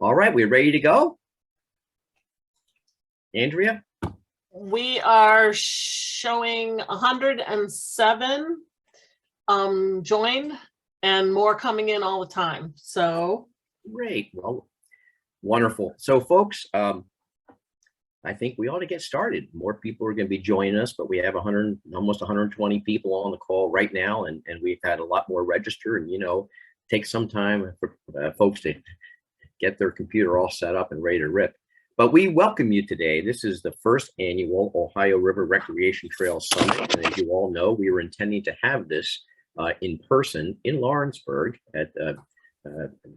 All right, we're ready to go. Andrea? We are showing 107 joined and more coming in all the time. So great. Well, wonderful. So folks, I think we ought to get started. More people are going to be joining us, but we have almost 120 people on the call right now, and we've had a lot more register, and take some time for folks to get their computer all set up and ready to rip. But we welcome you today. This is the first annual Ohio River Recreation Trail Summit, and as you all know, we were intending to have this in person in Lawrenceburg at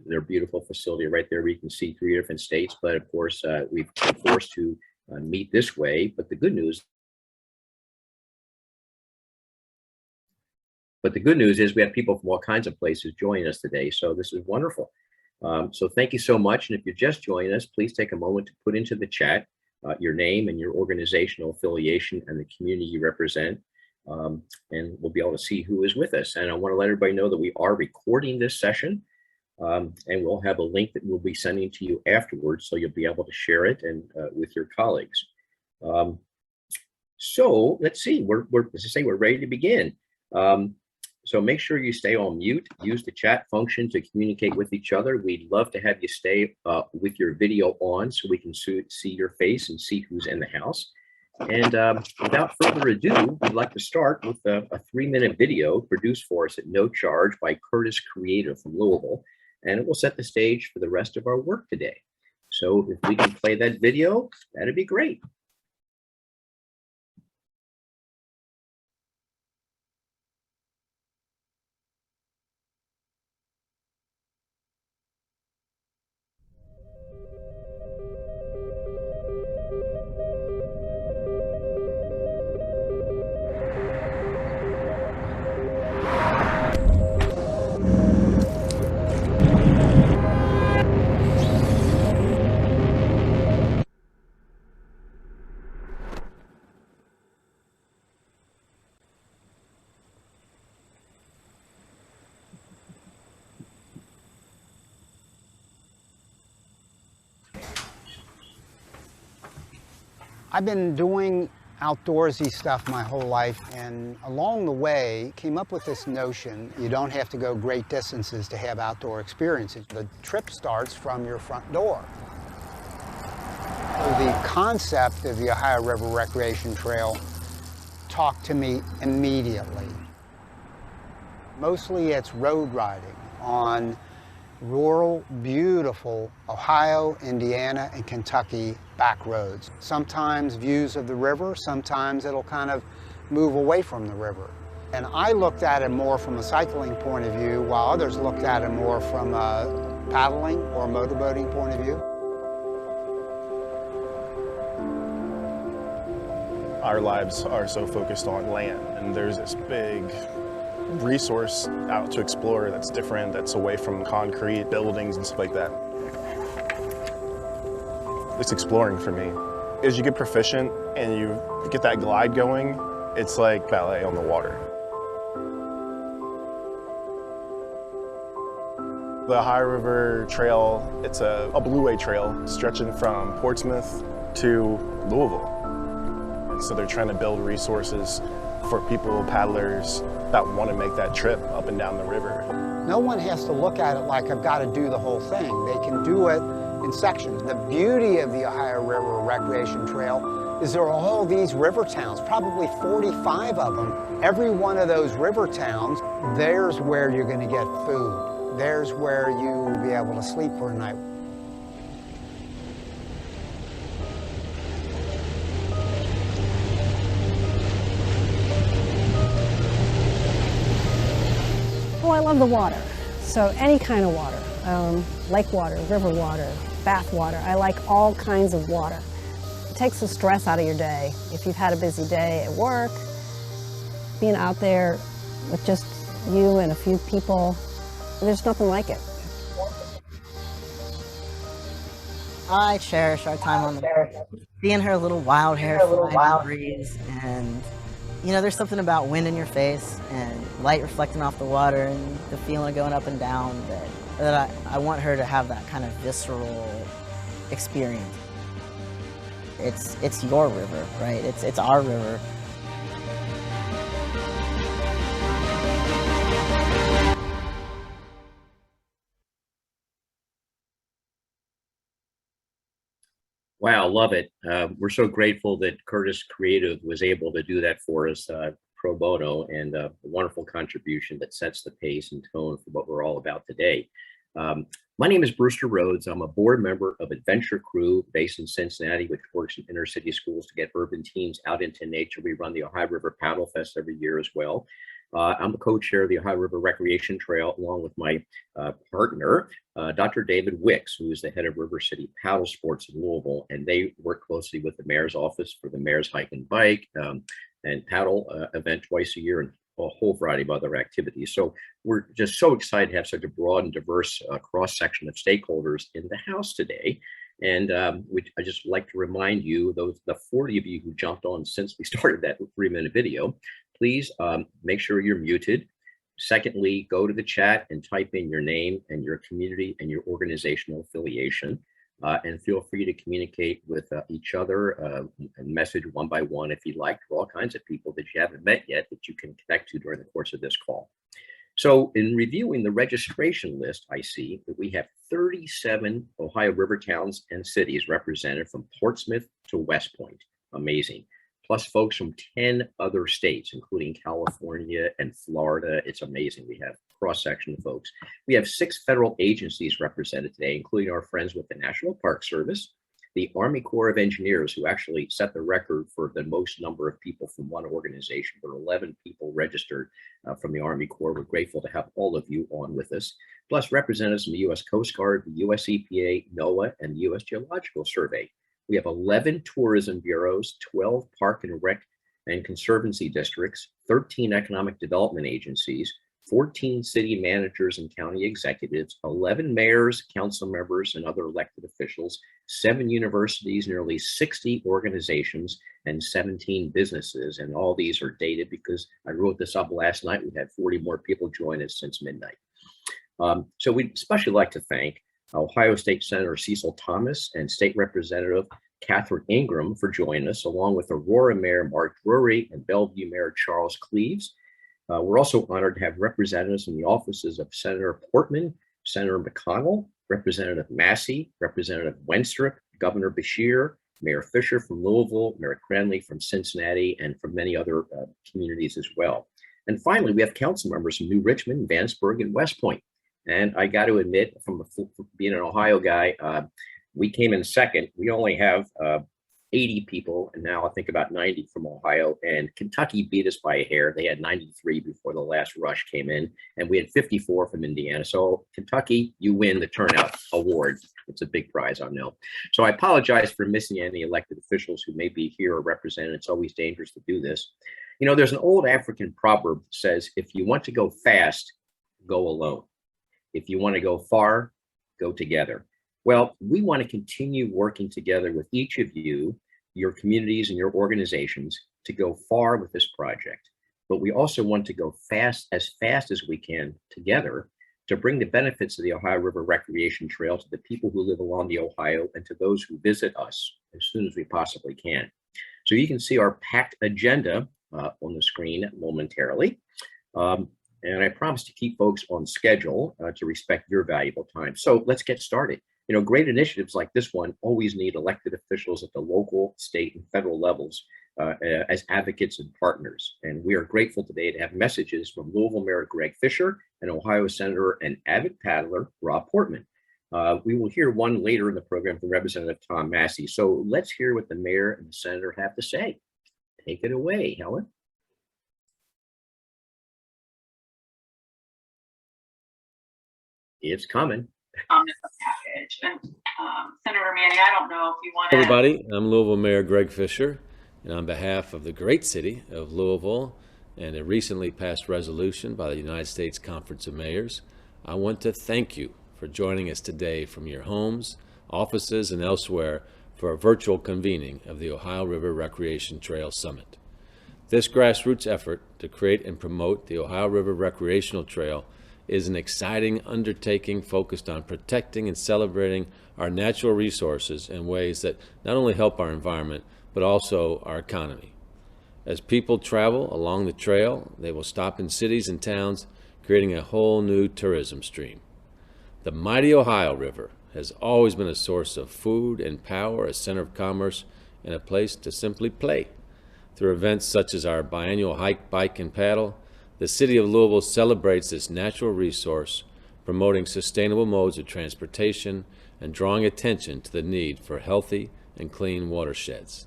their beautiful facility right there where you can see 3 different states. But of course, we've been forced to meet this way. But the good news is we have people from all kinds of places joining us today. So this is wonderful. So thank you so much. And if you're just joining us, please take a moment to put into the chat your name and your organizational affiliation and the community you represent. And we'll be able to see who is with us. And I want to let everybody know that we are recording this session. And we'll have a link that we'll be sending to you afterwards, so you'll be able to share it and with your colleagues. So let's see, we're ready to begin. So make sure you stay on mute. Use the chat function to communicate with each other. We'd love to have you stay with your video on so we can see your face and see who's in the house. And without further ado, we'd like to start with a 3-minute video produced for us at no charge by Curtis Creative from Louisville. And it will set the stage for the rest of our work today. So if we can play that video, that'd be great. I've been doing outdoorsy stuff my whole life, and along the way came up with this notion you don't have to go great distances to have outdoor experiences. The trip starts from your front door. So the concept of the Ohio River Recreation Trail talked to me immediately. Mostly it's road riding on rural, beautiful Ohio, Indiana, and Kentucky back roads. Sometimes views of the river, sometimes it'll kind of move away from the river. And I looked at it more from a cycling point of view, while others looked at it more from a paddling or motorboating point of view. Our lives are so focused on land, and there's this big resource out to explore that's different, that's away from concrete buildings and stuff like that. It's exploring for me. As you get proficient and you get that glide going, it's like ballet on the water. The Ohio River Trail, it's a blueway trail stretching from Portsmouth to Louisville. And so they're trying to build resources for people, paddlers, that want to make that trip up and down the river. No one has to look at it like I've got to do the whole thing. They can do it in sections. The beauty of the Ohio River Recreation Trail is there are all these river towns, probably 45 of them. Every one of those river towns, there's where you're going to get food. There's where you'll be able to sleep for a night. Oh, I love the water. So any kind of water, lake water, river water, bath water. I like all kinds of water. It takes the stress out of your day. If you've had a busy day at work, being out there with just you and a few people, there's nothing like it. I cherish our time on the water. Seeing her little wild hair fly in the breeze, and you know, there's something about wind in your face and light reflecting off the water and the feeling of going up and down that that I want her to have that kind of visceral experience. It's your river, right? It's our river. Wow, love it. We're so grateful that Curtis Creative was able to do that for us pro bono, and a wonderful contribution that sets the pace and tone for what we're all about today. My name is Brewster Rhodes. I'm a board member of Adventure Crew based in Cincinnati, which works in inner city schools to get urban teens out into nature. We run the Ohio River Paddle Fest every year as well. I'm the co-chair of the Ohio River Recreation Trail, along with my partner, Dr. David Wicks, who is the head of River City Paddle Sports in Louisville, and they work closely with the mayor's office for the mayor's hike and bike and paddle event twice a year, and a whole variety of other activities. So we're just so excited to have such a broad and diverse cross-section of stakeholders in the house today. And I just like to remind you, the 40 of you who jumped on since we started that 3-minute video, please make sure you're muted. Secondly, go to the chat and type in your name and your community and your organizational affiliation. And feel free to communicate with each other and message one by one if you'd like, to all kinds of people that you haven't met yet that you can connect to during the course of this call. So in reviewing the registration list, I see that we have 37 Ohio river towns and cities represented from Portsmouth to West Point. Amazing. Plus folks from 10 other states, including California and Florida. It's amazing. We have cross-section of folks. We have 6 federal agencies represented today, including our friends with the National Park Service, the Army Corps of Engineers, who actually set the record for the most number of people from one organization. There are 11 people registered from the Army Corps. We're grateful to have all of you on with us, plus representatives from the U.S. Coast Guard, the U.S. EPA, NOAA, and the U.S. Geological Survey. We have 11 tourism bureaus, 12 park and rec and conservancy districts, 13 economic development agencies, 14 city managers and county executives, 11 mayors, council members, and other elected officials, 7 universities, nearly 60 organizations, and 17 businesses. And all these are dated because I wrote this up last night. We had 40 more people join us since midnight. So we'd especially like to thank Ohio State Senator Cecil Thomas and State Representative Catherine Ingram for joining us, along with Aurora Mayor Mark Drewry and Bellevue Mayor Charles Cleaves. We're also honored to have representatives from the offices of Senator Portman, Senator McConnell, Representative Massey, Representative Wenstrup, Governor Beshear, Mayor Fischer from Louisville, Mayor Cranley from Cincinnati, and from many other communities as well. And finally, we have council members from New Richmond, Vanceburg, and West Point. And I got to admit, from being an Ohio guy, we came in second. We only have 80 people, and now I think about 90 from Ohio, and Kentucky beat us by a hair. They had 93 before the last rush came in, and we had 54 from Indiana. So Kentucky, you win the turnout award. It's a big prize, I know. So I apologize for missing any elected officials who may be here or represented. It's always dangerous to do this. You know, there's an old African proverb that says, if you want to go fast, go alone. If you want to go far, go together. Well, we want to continue working together with each of you, your communities and your organizations, to go far with this project. But we also want to go fast as we can together to bring the benefits of the Ohio River Recreation Trail to the people who live along the Ohio and to those who visit us as soon as we possibly can. So you can see our packed agenda on the screen momentarily. And I promise to keep folks on schedule to respect your valuable time. So let's get started. You know, great initiatives like this one always need elected officials at the local, state, and federal levels as advocates and partners. And we are grateful today to have messages from Louisville Mayor Greg Fischer and Ohio Senator and avid paddler Rob Portman. We will hear one later in the program from Representative Tom Massey. So let's hear what the mayor and the senator have to say. Take it away, Helen. It's coming. Package. And Senator Manning, I don't know if you want to. Everybody, I'm Louisville Mayor Greg Fischer, and on behalf of the great city of Louisville and a recently passed resolution by the United States Conference of Mayors, I want to thank you for joining us today from your homes, offices, and elsewhere for a virtual convening of the Ohio River Recreation Trail Summit. This grassroots effort to create and promote the Ohio River Recreational Trail is an exciting undertaking focused on protecting and celebrating our natural resources in ways that not only help our environment, but also our economy. As people travel along the trail, they will stop in cities and towns, creating a whole new tourism stream. The mighty Ohio River has always been a source of food and power, a center of commerce, and a place to simply play. Through events such as our biannual hike, bike, and paddle, the city of Louisville celebrates this natural resource, promoting sustainable modes of transportation and drawing attention to the need for healthy and clean watersheds.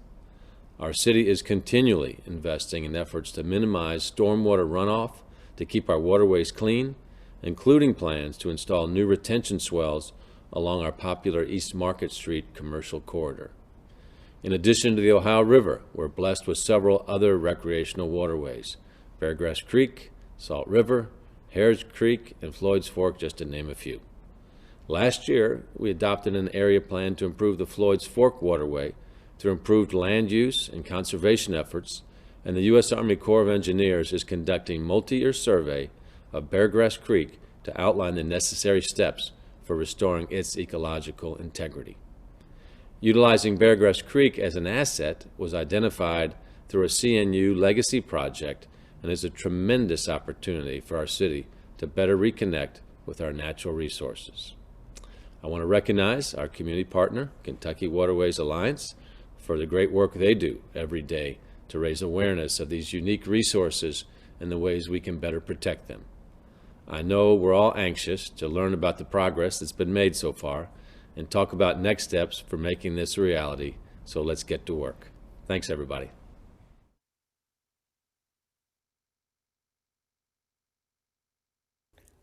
Our city is continually investing in efforts to minimize stormwater runoff, to keep our waterways clean, including plans to install new retention swells along our popular East Market Street commercial corridor. In addition to the Ohio River, we're blessed with several other recreational waterways: Beargrass Creek, Salt River, Hares Creek, and Floyd's Fork, just to name a few. Last year, we adopted an area plan to improve the Floyd's Fork waterway through improved land use and conservation efforts, and the U.S. Army Corps of Engineers is conducting a multi-year survey of Beargrass Creek to outline the necessary steps for restoring its ecological integrity. Utilizing Beargrass Creek as an asset was identified through a CNU legacy project and is a tremendous opportunity for our city to better reconnect with our natural resources. I want to recognize our community partner, Kentucky Waterways Alliance, for the great work they do every day to raise awareness of these unique resources and the ways we can better protect them. I know we're all anxious to learn about the progress that's been made so far and talk about next steps for making this a reality, so let's get to work. Thanks, everybody.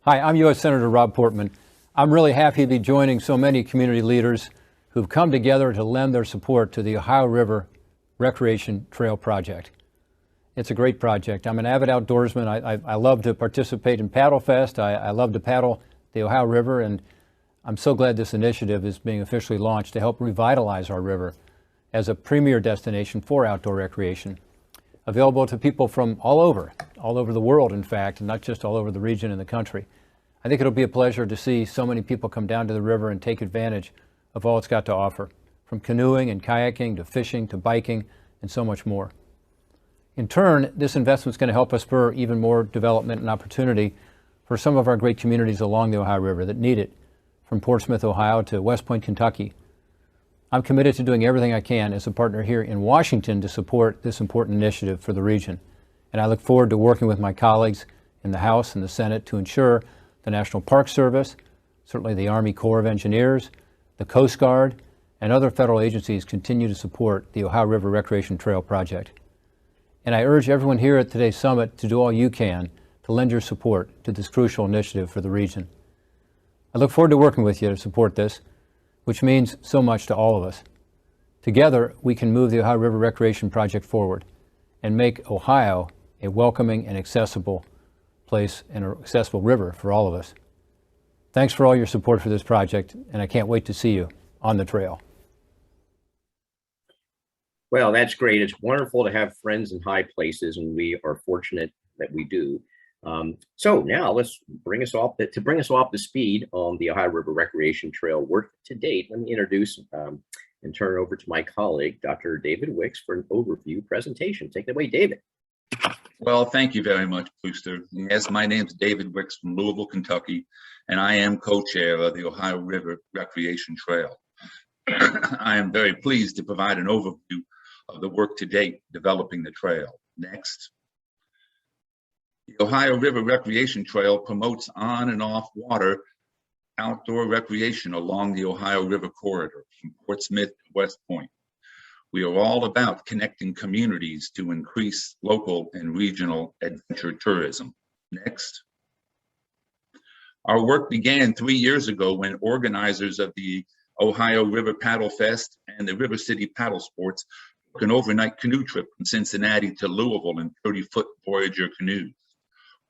Hi, I'm U.S. Senator Rob Portman. I'm really happy to be joining so many community leaders who've come together to lend their support to the Ohio River Recreation Trail Project. It's a great project. I'm an avid outdoorsman. I love to participate in Paddle Fest. I love to paddle the Ohio River, and I'm so glad this initiative is being officially launched to help revitalize our river as a premier destination for outdoor recreation, available to people from all over the world, in fact, and not just all over the region and the country. I think it'll be a pleasure to see so many people come down to the river and take advantage of all it's got to offer, from canoeing and kayaking to fishing to biking and so much more. In turn, this investment is going to help us spur even more development and opportunity for some of our great communities along the Ohio River that need it, from Portsmouth, Ohio to West Point, Kentucky. I'm committed to doing everything I can as a partner here in Washington to support this important initiative for the region. And I look forward to working with my colleagues in the House and the Senate to ensure the National Park Service, certainly the Army Corps of Engineers, the Coast Guard, and other federal agencies continue to support the Ohio River Recreation Trail Project. And I urge everyone here at today's summit to do all you can to lend your support to this crucial initiative for the region. I look forward to working with you to support this, which means so much to all of us. Together, we can move the Ohio River Recreation Project forward and make Ohio a welcoming and accessible place and an accessible river for all of us. Thanks for all your support for this project, and I can't wait to see you on the trail. Well, that's great. It's wonderful to have friends in high places, and we are fortunate that we do. So now let's bring us off to speed on the Ohio River Recreation Trail work to date. Let me introduce and turn it over to my colleague, Dr. David Wicks, for an overview presentation. Take it away, David. Well, thank you very much, Brewster. Yes, my name is David Wicks from Louisville, Kentucky, and I am co-chair of the Ohio River Recreation Trail. I am very pleased to provide an overview of the work to date developing the trail. Next. The Ohio River Recreation Trail promotes on and off water outdoor recreation along the Ohio River corridor from Portsmouth to West Point. We are all about connecting communities to increase local and regional adventure tourism. Next. Our work began 3 years ago when organizers of the Ohio River Paddle Fest and the River City Paddle Sports took an overnight canoe trip from Cincinnati to Louisville in 30-foot Voyager canoes.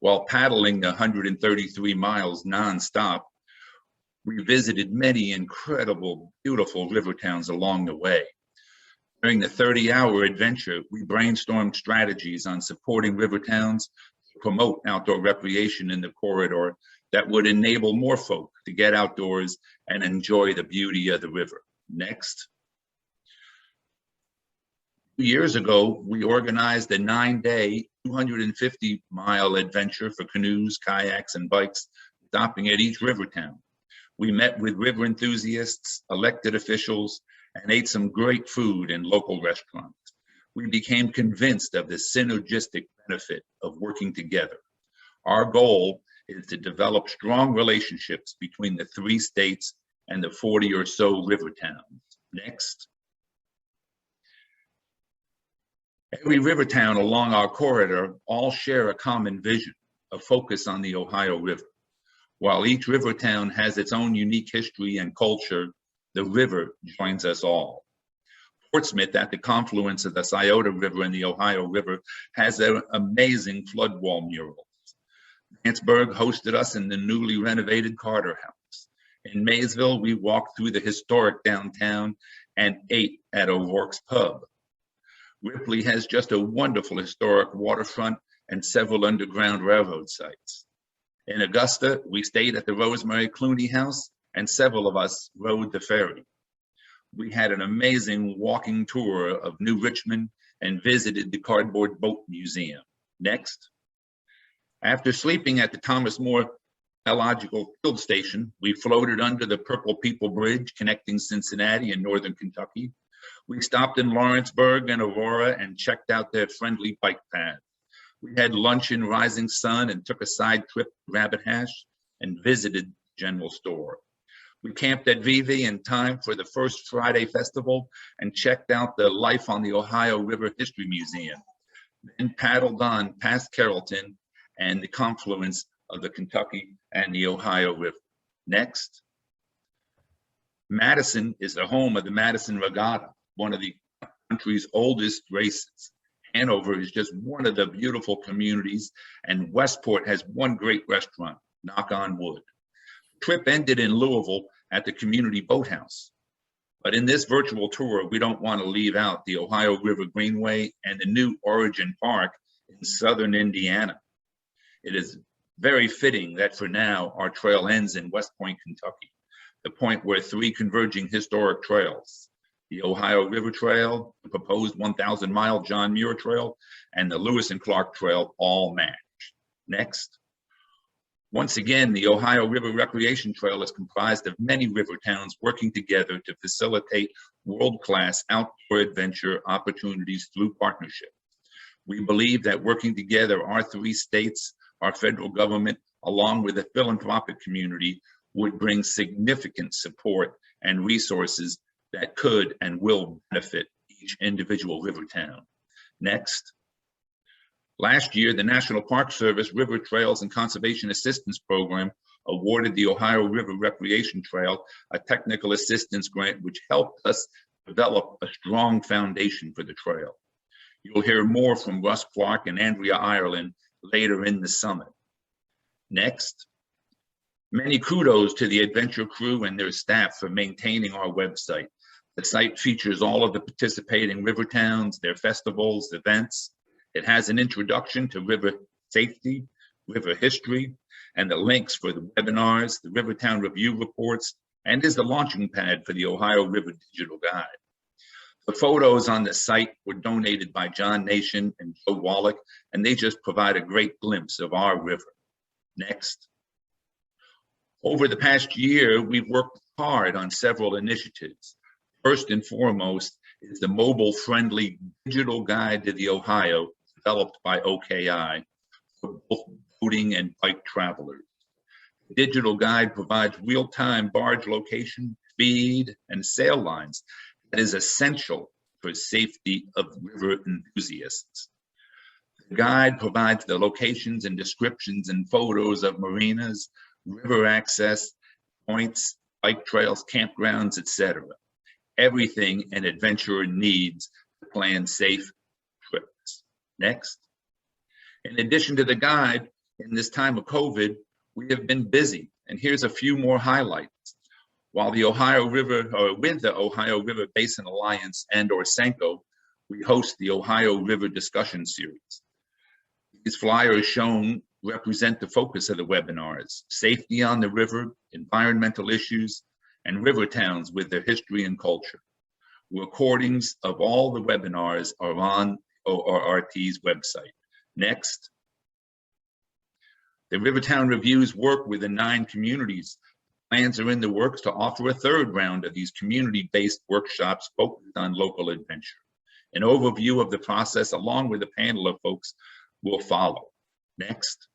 While paddling 133 miles nonstop, we visited many incredible, beautiful river towns along the way. During the 30-hour adventure, we brainstormed strategies on supporting river towns to promote outdoor recreation in the corridor that would enable more folk to get outdoors and enjoy the beauty of the river. Next. 2 years ago, we organized a 9-day, 250-mile adventure for canoes, kayaks, and bikes, stopping at each river town. We met with river enthusiasts, elected officials, and ate some great food in local restaurants. We became convinced of the synergistic benefit of working together. Our goal is to develop strong relationships between the 3 states and the 40 or so river towns. Next. Every river town along our corridor all share a common vision, a focus on the Ohio River. While each river town has its own unique history and culture, the river joins us all. Portsmouth, at the confluence of the Scioto River and the Ohio River, has an amazing flood wall mural. Branson hosted us in the newly renovated Carter House. In Maysville, we walked through the historic downtown and ate at O'Rourke's Pub. Ripley has just a wonderful historic waterfront and several underground railroad sites. In Augusta, we stayed at the Rosemary Clooney House, and several of us rode the ferry. We had an amazing walking tour of New Richmond and visited the Cardboard Boat Museum. Next. After sleeping at the Thomas More Biological Field Station, we floated under the Purple People Bridge connecting Cincinnati and northern Kentucky. We stopped in Lawrenceburg and Aurora and checked out their friendly bike paths. We had lunch in Rising Sun and took a side trip to Rabbit Hash and visited General Store. We camped at Vivi in time for the first Friday festival and checked out the Life on the Ohio River History Museum, then paddled on past Carrollton and the confluence of the Kentucky and the Ohio River. Next. Madison is the home of the Madison Regatta, one of the country's oldest races. Hanover is just one of the beautiful communities, and Westport has one great restaurant, knock on wood. The trip ended in Louisville at the Community Boathouse. But in this virtual tour, we don't want to leave out the Ohio River Greenway and the new Origin Park in southern Indiana. It is very fitting that for now, our trail ends in West Point, Kentucky, the point where 3 converging historic trails, the Ohio River Trail, the proposed 1,000-mile John Muir Trail, and the Lewis and Clark Trail all match. Next. Once again, the Ohio River Recreation Trail is comprised of many river towns working together to facilitate world-class outdoor adventure opportunities through partnership. We believe that working together, our 3 states, our federal government, along with the philanthropic community, would bring significant support and resources that could and will benefit each individual river town. Next. Last year, the National Park Service River Trails and Conservation Assistance Program awarded the Ohio River Recreation Trail a technical assistance grant, which helped us develop a strong foundation for the trail. You'll hear more from Russ Clark and Andrea Ireland later in the summit. Next. Many kudos to the adventure crew and their staff for maintaining our website. The site features all of the participating river towns, their festivals, events. It has an introduction to river safety, river history, and the links for the webinars, the Rivertown Review reports, and is the launching pad for the Ohio River Digital Guide. The photos on the site were donated by John Nation and Joe Wallach, and they just provide a great glimpse of our river. Next. Over the past year, we've worked hard on several initiatives. First and foremost is the mobile-friendly digital guide to the Ohio developed by OKI for both boating and bike travelers. The digital guide provides real-time barge location, speed, and sail lines that is essential for safety of river enthusiasts. The guide provides the locations and descriptions and photos of marinas, river access points, bike trails, campgrounds, etc. Everything an adventurer needs to plan safe trips. Next. In addition to the guide, in this time of COVID, we have been busy, and here's a few more highlights. While the Ohio River, or with the Ohio River Basin Alliance and/or Senko, we host the Ohio River Discussion Series. These flyers shown represent the focus of the webinars: safety on the river, environmental issues, and river towns with their history and culture. Recordings of all the webinars are on ORRT's website. Next. The Rivertown Reviews work with the 9 communities. Plans are in the works to offer a 3rd round of these community-based workshops focused on local adventure. An overview of the process along with a panel of folks will follow. Next.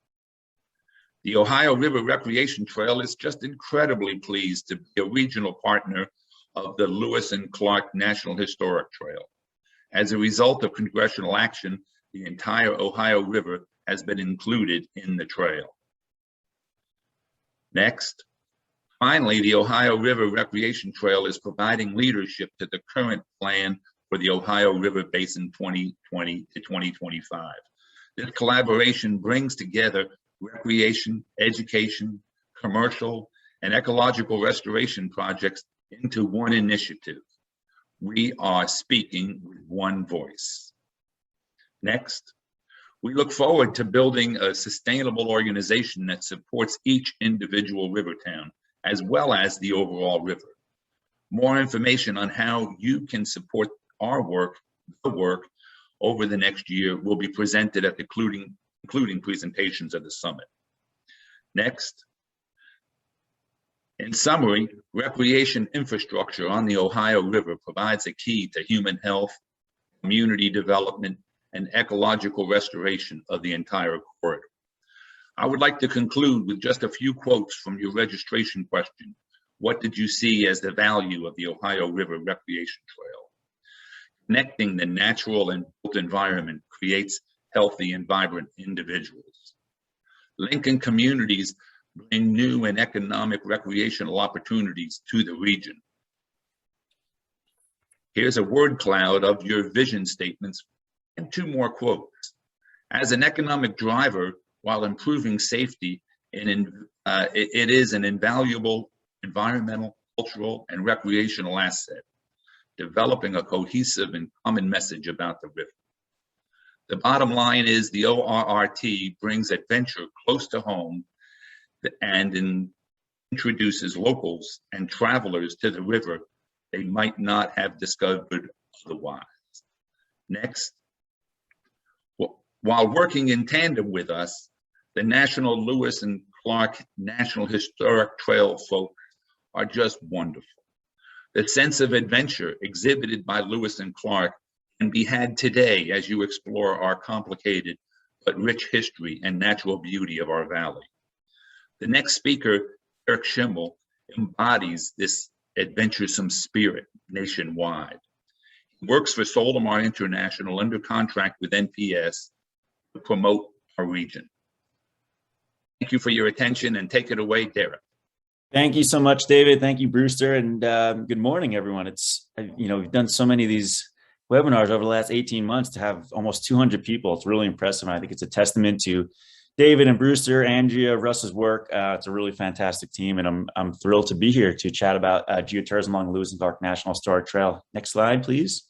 The Ohio River Recreation Trail is just incredibly pleased to be a regional partner of the Lewis and Clark National Historic Trail. As a result of congressional action, the entire Ohio River has been included in the trail. Next. Finally, the Ohio River Recreation Trail is providing leadership to the current plan for the Ohio River Basin 2020 to 2025. This collaboration brings together recreation, education, commercial, and ecological restoration projects into one initiative. We are speaking with one voice. Next, we look forward to building a sustainable organization that supports each individual river town, as well as the overall river. More information on how you can support our work, the work, over the next year will be presented at the including presentations of the summit. Next. In summary, recreation infrastructure on the Ohio River provides a key to human health, community development, and ecological restoration of the entire corridor. I would like to conclude with just a few quotes from your registration question. What did you see as the value of the Ohio River Recreation Trail? Connecting the natural and built environment creates healthy and vibrant individuals. Linking communities bring new and economic recreational opportunities to the region. Here's a word cloud of your vision statements and 2 more quotes. As an economic driver, while improving safety, it is an invaluable environmental, cultural, and recreational asset, developing a cohesive and common message about the river. The bottom line is the ORRT brings adventure close to home and introduces locals and travelers to the river they might not have discovered otherwise. Next. While working in tandem with us, the National Lewis and Clark National Historic Trail folks are just wonderful. The sense of adventure exhibited by Lewis and Clark can be had today as you explore our complicated but rich history and natural beauty of our valley. The next speaker, Schimmel, embodies this adventuresome spirit nationwide. He works for Solimar International under contract with NPS to promote our region. Thank you for your attention, and take it away, Derek. Thank you so much, David. Thank you, Brewster, and good morning, everyone. It's, we've done so many of these webinars over the last 18 months to have almost 200 people. It's really impressive. And I think it's a testament to David and Brewster, Andrea, Russ's work. It's a really fantastic team, and I'm thrilled to be here to chat about geotourism along the Lewis and Clark National Historic Trail. Next slide, please.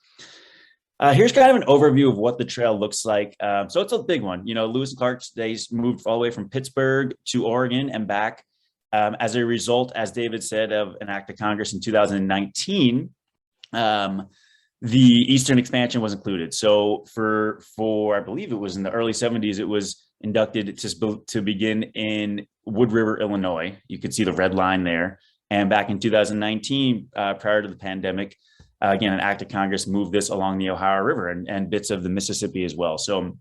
Here's kind of an overview of what the trail looks like. So it's a big one. Lewis and Clark, they moved all the way from Pittsburgh to Oregon and back. As a result, as David said, of an act of Congress in 2019, the Eastern expansion was included. So for I believe it was in the early 70s, it was inducted to begin in Wood River, Illinois. You could see the red line there. And back in 2019, prior to the pandemic, again, an act of Congress moved this along the Ohio River and bits of the Mississippi as well. So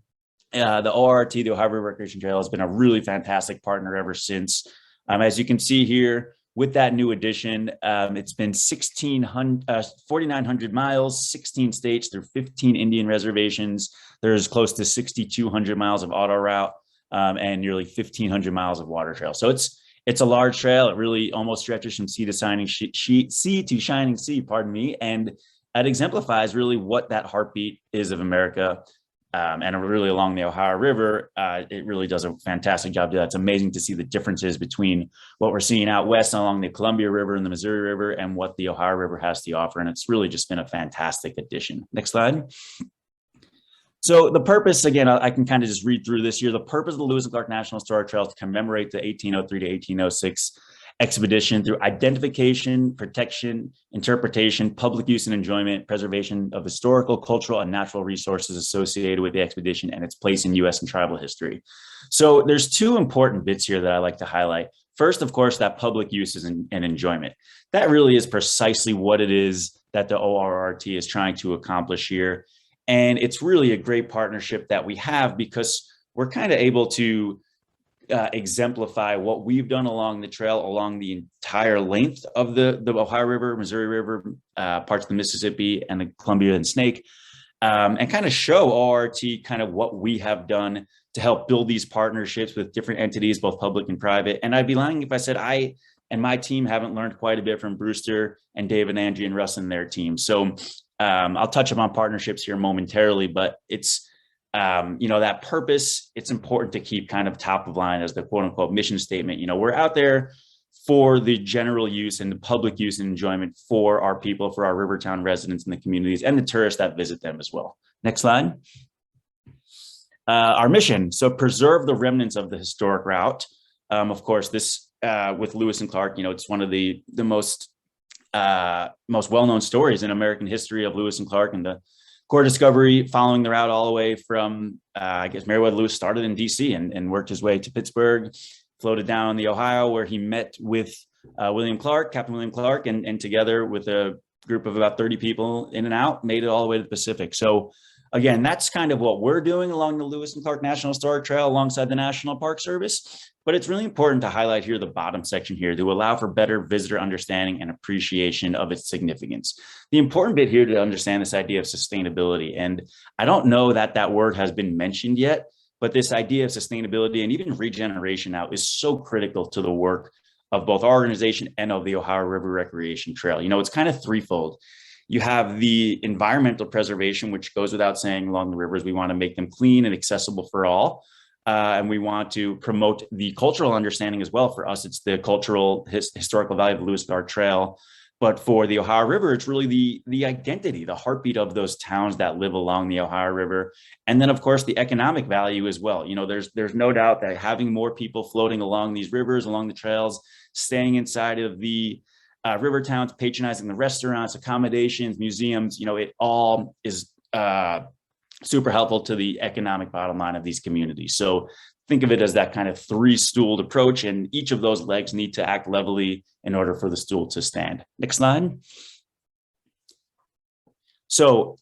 the ORRT, the Ohio River Recreation Trail, has been a really fantastic partner ever since. As you can see here, with that new addition, it's been 4,900 miles, 16 states through 15 Indian reservations. There's close to 6,200 miles of auto route and nearly 1,500 miles of water trail. So it's a large trail. It really almost stretches from sea to shining sea, pardon me. And it exemplifies really what that heartbeat is of America. And really along the Ohio River, it really does a fantastic job doing that. It's amazing to see the differences between what we're seeing out west along the Columbia River and the Missouri River and what the Ohio River has to offer. And it's really just been a fantastic addition. Next slide. So the purpose, again, I can kind of just read through this here. The purpose of the Lewis and Clark National Historic Trail is to commemorate the 1803 to 1806 expedition through identification, protection, interpretation, public use and enjoyment, preservation of historical, cultural, and natural resources associated with the expedition and its place in U.S. and tribal history. So there's two important bits here that I like to highlight. First, of course, that public uses and enjoyment. That really is precisely what it is that the ORRT is trying to accomplish here. And it's really a great partnership that we have because we're kind of able to exemplify what we've done along the trail, along the entire length of the Ohio River, Missouri River, parts of the Mississippi and the Columbia and Snake, and kind of show ORRT kind of what we have done to help build these partnerships with different entities, both public and private. And I'd be lying if I said I and my team haven't learned quite a bit from Brewster and David, Angie, and Russ and their team. So I'll touch upon partnerships here momentarily, but it's, that purpose, it's important to keep kind of top of line as the quote unquote mission statement. We're out there for the general use and the public use and enjoyment for our people, for our Rivertown residents and the communities and the tourists that visit them as well. Next slide. Our mission, so preserve the remnants of the historic route. Of course, this with Lewis and Clark, it's one of the most well-known stories in American history of Lewis and Clark and the core discovery following the route all the way from, I guess, Meriwether Lewis started in DC and worked his way to Pittsburgh, floated down the Ohio where he met with Captain William Clark, and together with a group of about 30 people in and out, made it all the way to the Pacific. So again, that's kind of what we're doing along the Lewis and Clark National Historic Trail alongside the National Park Service. But it's really important to highlight here the bottom section here to allow for better visitor understanding and appreciation of its significance. The important bit here to understand this idea of sustainability, and I don't know that that word has been mentioned yet, but this idea of sustainability and even regeneration now is so critical to the work of both our organization and of the Ohio River Recreation Trail. It's kind of threefold. You have the environmental preservation, which goes without saying along the rivers. We want to make them clean and accessible for all. And we want to promote the cultural understanding as well. For us, it's the cultural historical value of the Lewis and Clark Trail. But for the Ohio River, it's really the identity, the heartbeat of those towns that live along the Ohio River. And then, of course, the economic value as well. There's no doubt that having more people floating along these rivers, along the trails, staying inside of the river towns, patronizing the restaurants, accommodations, museums, it all is super helpful to the economic bottom line of these communities. So think of it as that kind of three-stooled approach, and each of those legs need to act levelly in order for the stool to stand. Next slide. So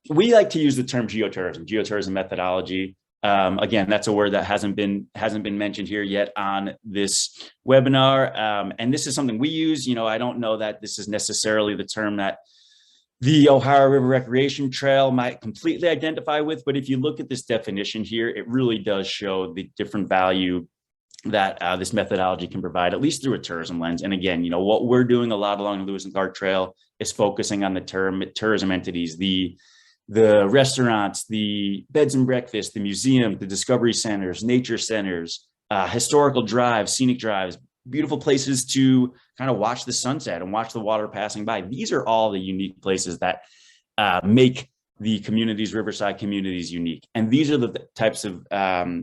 we like to use the term geotourism methodology. Again, that's a word that hasn't been mentioned here yet on this webinar. And this is something we use. I don't know that this is necessarily the term that the Ohio River Recreation Trail might completely identify with, but if you look at this definition here, it really does show the different value that this methodology can provide, at least through a tourism lens. And again, what we're doing a lot along the Lewis and Clark Trail is focusing on the tourism entities, the restaurants, the beds and breakfasts, the museum, the discovery centers, nature centers, historical drives, scenic drives, beautiful places to kind of watch the sunset and watch the water passing by. These are all the unique places that make the communities, riverside communities, unique. And these are the types of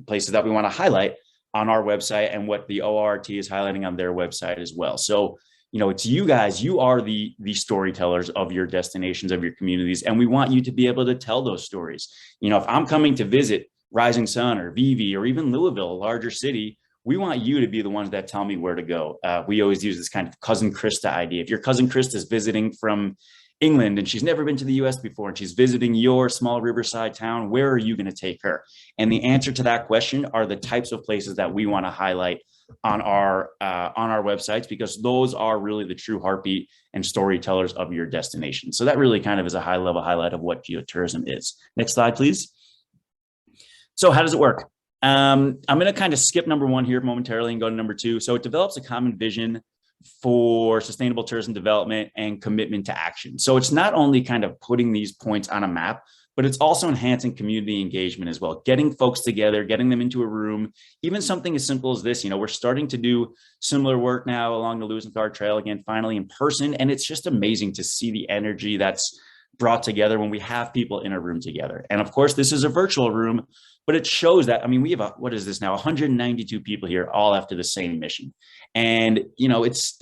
places that we want to highlight on our website and what the ORRT is highlighting on their website as well. So, it's you guys, you are the storytellers of your destinations, of your communities, and we want you to be able to tell those stories. If I'm coming to visit Rising Sun or Vivi or even Louisville, a larger city, we want you to be the ones that tell me where to go. We always use this kind of cousin Krista idea. If your cousin Krista is visiting from England and she's never been to the US before and she's visiting your small riverside town, where are you going to take her? And the answer to that question are the types of places that we want to highlight on our websites, because those are really the true heartbeat and storytellers of your destination. So that really kind of is a high level highlight of what geotourism is. Next slide, please. So how does it work? I'm going to kind of skip number one here momentarily and go to number two. So it develops a common vision for sustainable tourism development and commitment to action. So it's not only kind of putting these points on a map, but it's also enhancing community engagement as well, getting folks together, getting them into a room, even something as simple as this. We're starting to do similar work now along the Lewis and Clark Trail, again, finally in person. And it's just amazing to see the energy that's brought together when we have people in a room together. And of course, this is a virtual room, but it shows that, I mean, we have, what is this now, 192 people here, all after the same mission. And, you know, it's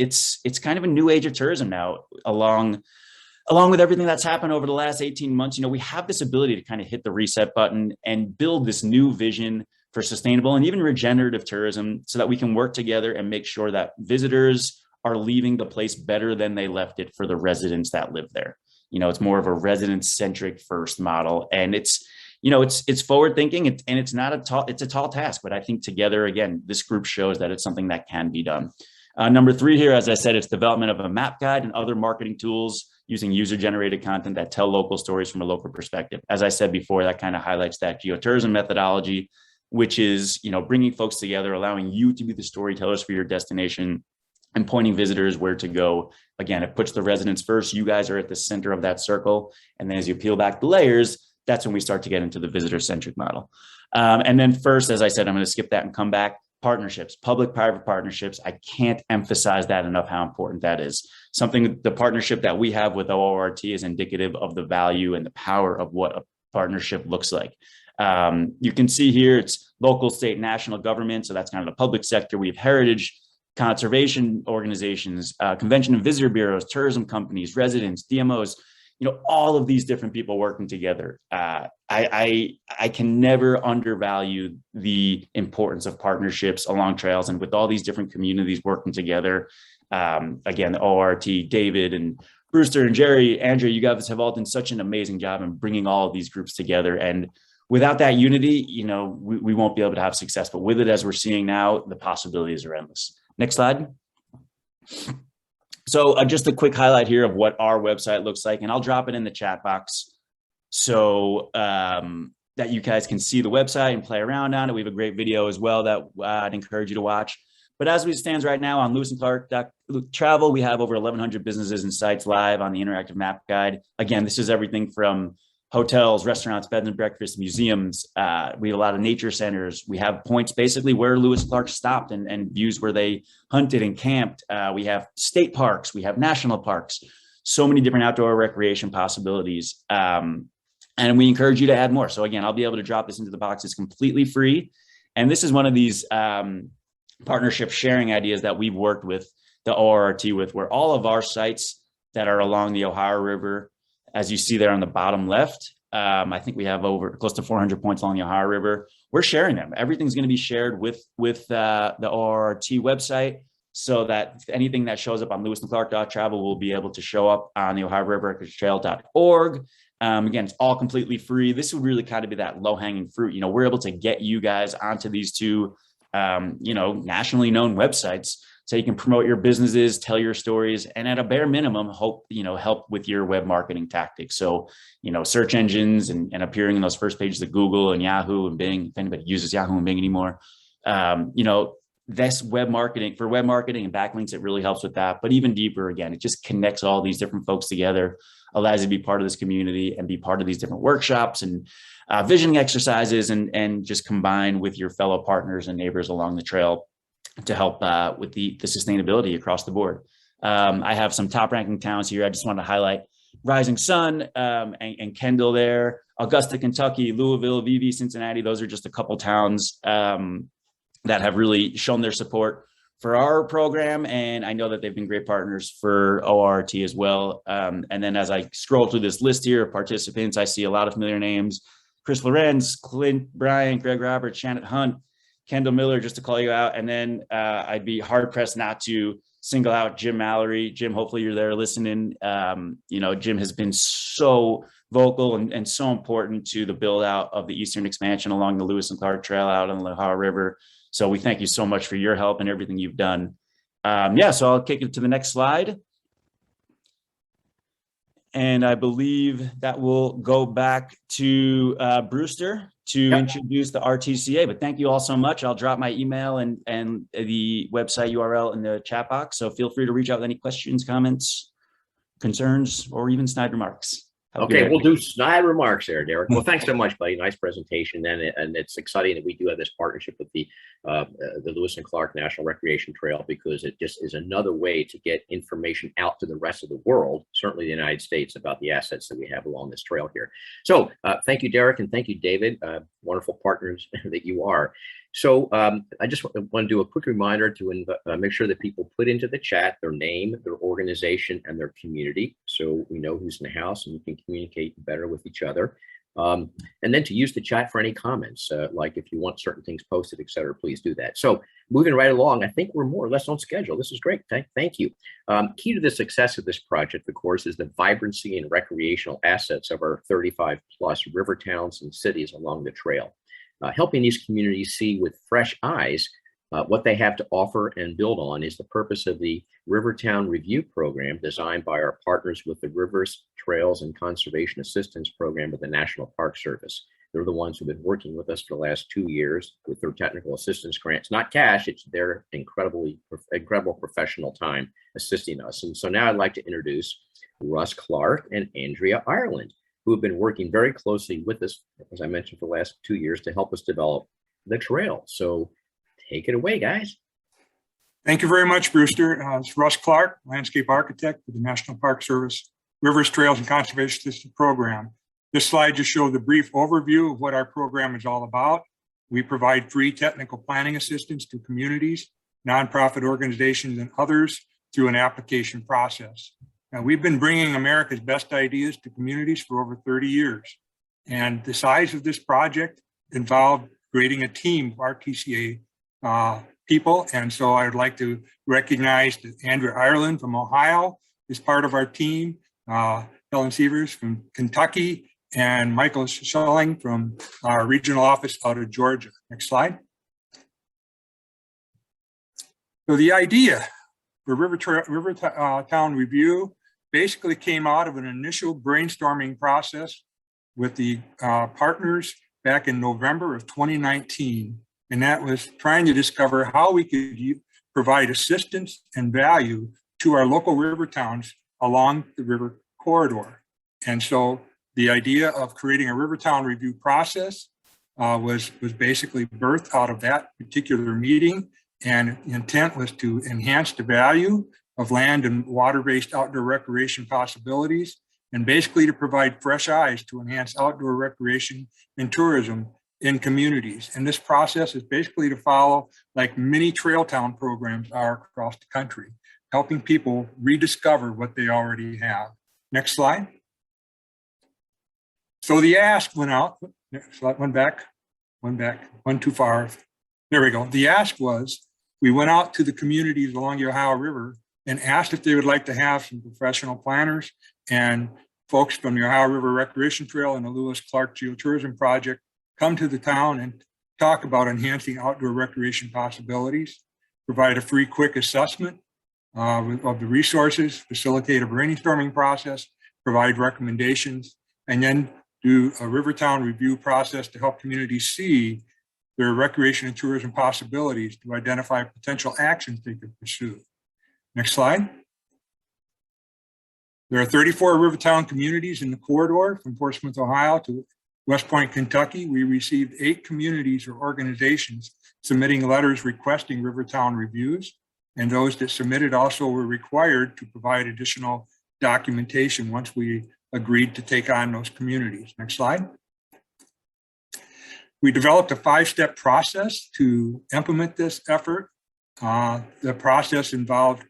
kind of a new age of tourism now, along with everything that's happened over the last 18 months. You know, we have this ability to kind of hit the reset button and build this new vision for sustainable and even regenerative tourism, so that we can work together and make sure that visitors are leaving the place better than they left it for the residents that live there. You know, it's more of a resident-centric first model, and it's forward thinking, and it's a tall task, but I think together, again, this group shows that it's something that can be done. Number 3 here, as I said, it's development of a map guide and other marketing tools using user-generated content that tell local stories from a local perspective. As I said before, that kind of highlights that geotourism methodology, which is, you know, bringing folks together, allowing you to be the storytellers for your destination and pointing visitors where to go. Again, it puts the residents first. You guys are at the center of that circle. And then as you peel back the layers, that's when we start to get into the visitor-centric model. And then first, as I said, I'm going to skip that and come back. Partnerships, public-private partnerships. I can't emphasize that enough, how important that is. The partnership that we have with ORRT is indicative of the value and the power of what a partnership looks like. You can see here, it's local, state, national government. So that's kind of the public sector. We have heritage, conservation organizations, convention and visitor bureaus, tourism companies, residents, DMOs, you know, all of these different people working together. I can never undervalue the importance of partnerships along trails, and with all these different communities working together. Again, the ORRT, David and Brewster and Jerry, Andrew, you guys have all done such an amazing job in bringing all of these groups together. And without that unity, you know, we won't be able to have success. But with it, as we're seeing now, the possibilities are endless. Next slide. So just a quick highlight here of what our website looks like, and I'll drop it in the chat box so that you guys can see the website and play around on it. We have a great video as well that I'd encourage you to watch. But as we stand right now on Lewis and Clark Travel, we have over 1,100 businesses and sites live on the interactive map guide. Again, this is everything from hotels, restaurants, beds and breakfasts, museums. We have a lot of nature centers. We have points basically where Lewis Clark stopped and views where they hunted and camped. We have state parks. We have national parks. So many different outdoor recreation possibilities. And we encourage you to add more. So again, I'll be able to drop this into the box. It's completely free. And this is one of these partnership sharing ideas that we've worked with the ORRT with, where all of our sites that are along the Ohio River, as you see there on the bottom left, I think we have over close to 400 points along the Ohio River. We're sharing them. Everything's going to be shared with the ORRT website, so that anything that shows up on lewisandclark.travel will be able to show up on the Ohio River Trail.org. Again, it's all completely free. This would really kind of be that low-hanging fruit. You know, we're able to get you guys onto these two, you know, nationally known websites, so you can promote your businesses, tell your stories, and at a bare minimum, help with your web marketing tactics. So, you know, search engines and appearing in those first pages of Google and Yahoo and Bing, if anybody uses Yahoo and Bing anymore. You know, this web marketing and backlinks, it really helps with that. But even deeper, again, it just connects all these different folks together, allows you to be part of this community and be part of these different workshops and visioning exercises, and just combine with your fellow partners and neighbors along the trail to help with the sustainability across the board. I have some top ranking towns here. I just want to highlight Rising Sun and Kendall there, Augusta, Kentucky, Louisville, VV, Cincinnati. Those are just a couple towns that have really shown their support for our program. And I know that they've been great partners for ORRT as well. And then as I scroll through this list here of participants, I see a lot of familiar names: Chris Lorenz, Clint Bryant, Greg Roberts, Shannon Hunt, Kendall Miller, just to call you out. And then I'd be hard pressed not to single out Jim Mallory. Jim, hopefully you're there listening. You know, Jim has been so vocal and so important to the build out of the eastern expansion along the Lewis and Clark Trail out on the Ohio River. So we thank you so much for your help and everything you've done. Yeah, so I'll kick it to the next slide. And I believe that will go back to Brewster to introduce the RTCA. But thank you all so much. I'll drop my email and the website URL in the chat box. So feel free to reach out with any questions, comments, concerns, or even snide remarks. Have a good Okay, day. we'll do snide remarks there, Derek. Well, thanks so much, buddy. Nice presentation, and it's exciting that we do have this partnership with the Lewis and Clark National Recreation Trail, because it just is another way to get information out to the rest of the world, certainly the United States, about the assets that we have along this trail here. So thank you, Derek, and thank you, David. Wonderful partners that you are. So I just want to do a quick reminder to make sure that people put into the chat their name, their organization, and their community, so we know who's in the house and we can communicate better with each other. And then to use the chat for any comments, like if you want certain things posted, etc., please do that. So moving right along, I think we're more or less on schedule. This is great. Thank you. Key to the success of this project, of course, is the vibrancy and recreational assets of our 35+ river towns and cities along the trail. Helping these communities see with fresh eyes what they have to offer and build on is the purpose of the Rivertown Review program, designed by our partners with the Rivers, Trails, and Conservation Assistance Program of the National Park Service. They're the ones who've been working with us for the last 2 years with their technical assistance grants. Not cash, it's their incredible professional time assisting us. And so now I'd like to introduce Russ Clark and Andrea Ireland, who have been working very closely with us, as I mentioned, for the last 2 years to help us develop the trail. So take it away, guys. Thank you very much, Brewster. It's Russ Clark, landscape architect for the National Park Service Rivers, Trails, and Conservation Assistance Program. This slide just shows a brief overview of what our program is all about. We provide free technical planning assistance to communities, nonprofit organizations, and others through an application process. Now, we've been bringing America's best ideas to communities for over 30 years. And the size of this project involved creating a team of RTCA people. And so I would like to recognize that Andrea Ireland from Ohio is part of our team, Helen Sievers from Kentucky, and Michael Schelling from our regional office out of Georgia. Next slide. So the idea for Rivertown Review basically came out of an initial brainstorming process with the partners back in November of 2019. And that was trying to discover how we could provide assistance and value to our local river towns along the river corridor. And so the idea of creating a Rivertown Review process was basically birthed out of that particular meeting. And the intent was to enhance the value of land and water-based outdoor recreation possibilities, and basically to provide fresh eyes to enhance outdoor recreation and tourism in communities. And this process is basically to follow like many trail town programs are across the country, helping people rediscover what they already have. Next slide. So the ask went out, one too far. There we go. The ask was, we went out to the communities along the Ohio River and asked if they would like to have some professional planners and folks from the Ohio River Recreation Trail and the Lewis Clark Geotourism Project come to the town and talk about enhancing outdoor recreation possibilities, provide a free quick assessment of the resources, facilitate a brainstorming process, provide recommendations, and then do a Rivertown Review process to help communities see their recreation and tourism possibilities to identify potential actions they could pursue. Next slide. There are 34 Rivertown communities in the corridor from Portsmouth, Ohio to West Point, Kentucky. We received 8 communities or organizations submitting letters requesting Rivertown reviews, and those that submitted also were required to provide additional documentation once we agreed to take on those communities. Next slide. We developed a 5-step process to implement this effort. The process involved,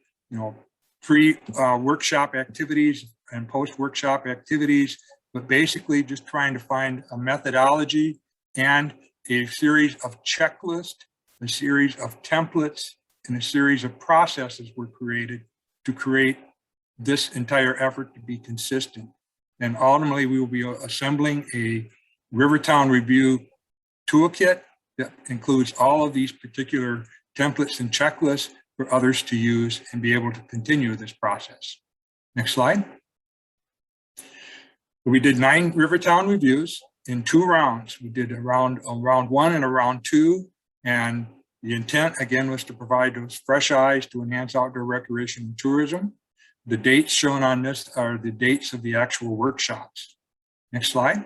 pre-workshop activities and post-workshop activities, but basically just trying to find a methodology and a series of checklists, a series of templates, and a series of processes were created to create this entire effort to be consistent. And ultimately, we will be assembling a Rivertown Review toolkit that includes all of these particular templates and checklists for others to use and be able to continue this process. Next slide. We did 9 Rivertown reviews in 2 rounds. We did a round 1 and a round 2. And the intent, again, was to provide those fresh eyes to enhance outdoor recreation and tourism. The dates shown on this are the dates of the actual workshops. Next slide.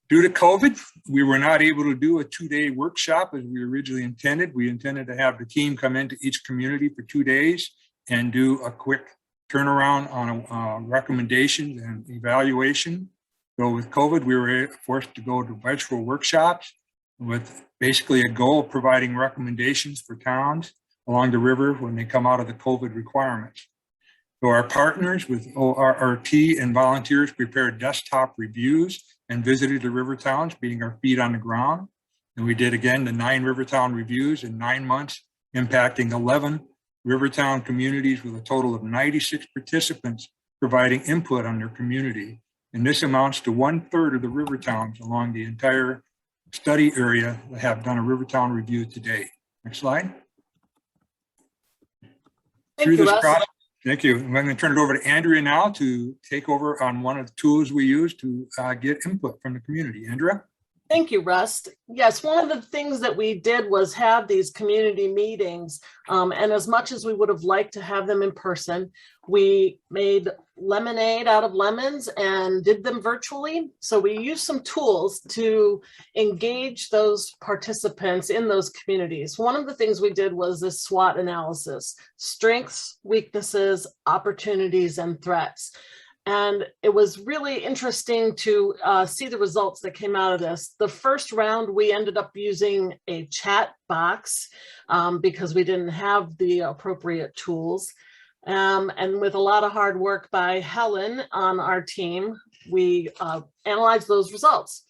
Due to COVID, we were not able to do a 2-day workshop as we originally intended. We intended to have the team come into each community for 2 days and do a quick turnaround on recommendations and evaluation. So with COVID, we were forced to go to virtual workshops with basically a goal of providing recommendations for towns along the river when they come out of the COVID requirements. So our partners with ORRT and volunteers prepared desktop reviews and visited the river towns, being our feet on the ground. And we did again the 9 Rivertown reviews in 9 months, impacting 11 Rivertown communities with a total of 96 participants providing input on their community. And this amounts to 1/3 of the river towns along the entire study area that have done a Rivertown review today. Next slide. Thank you, Russ. Thank you. I'm going to turn it over to Andrea now to take over on one of the tools we use to get input from the community. Andrea? Thank you, Russ. Yes, one of the things that we did was have these community meetings. And as much as we would have liked to have them in person, we made lemonade out of lemons and did them virtually. So we used some tools to engage those participants in those communities. One of the things we did was this SWOT analysis: strengths, weaknesses, opportunities, and threats. And it was really interesting to see the results that came out of this. The first round, we ended up using a chat box because we didn't have the appropriate tools. And with a lot of hard work by Helen on our team, we analyzed those results.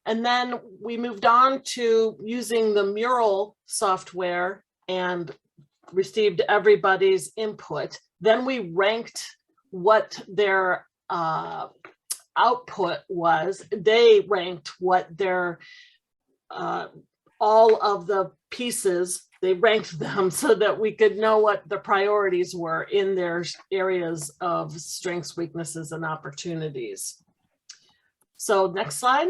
And then we moved on to using the Mural software and received everybody's input. Then we ranked what their output was. They ranked what their all of the pieces, they ranked them so that we could know what the priorities were in their areas of strengths, weaknesses, and opportunities. So next slide.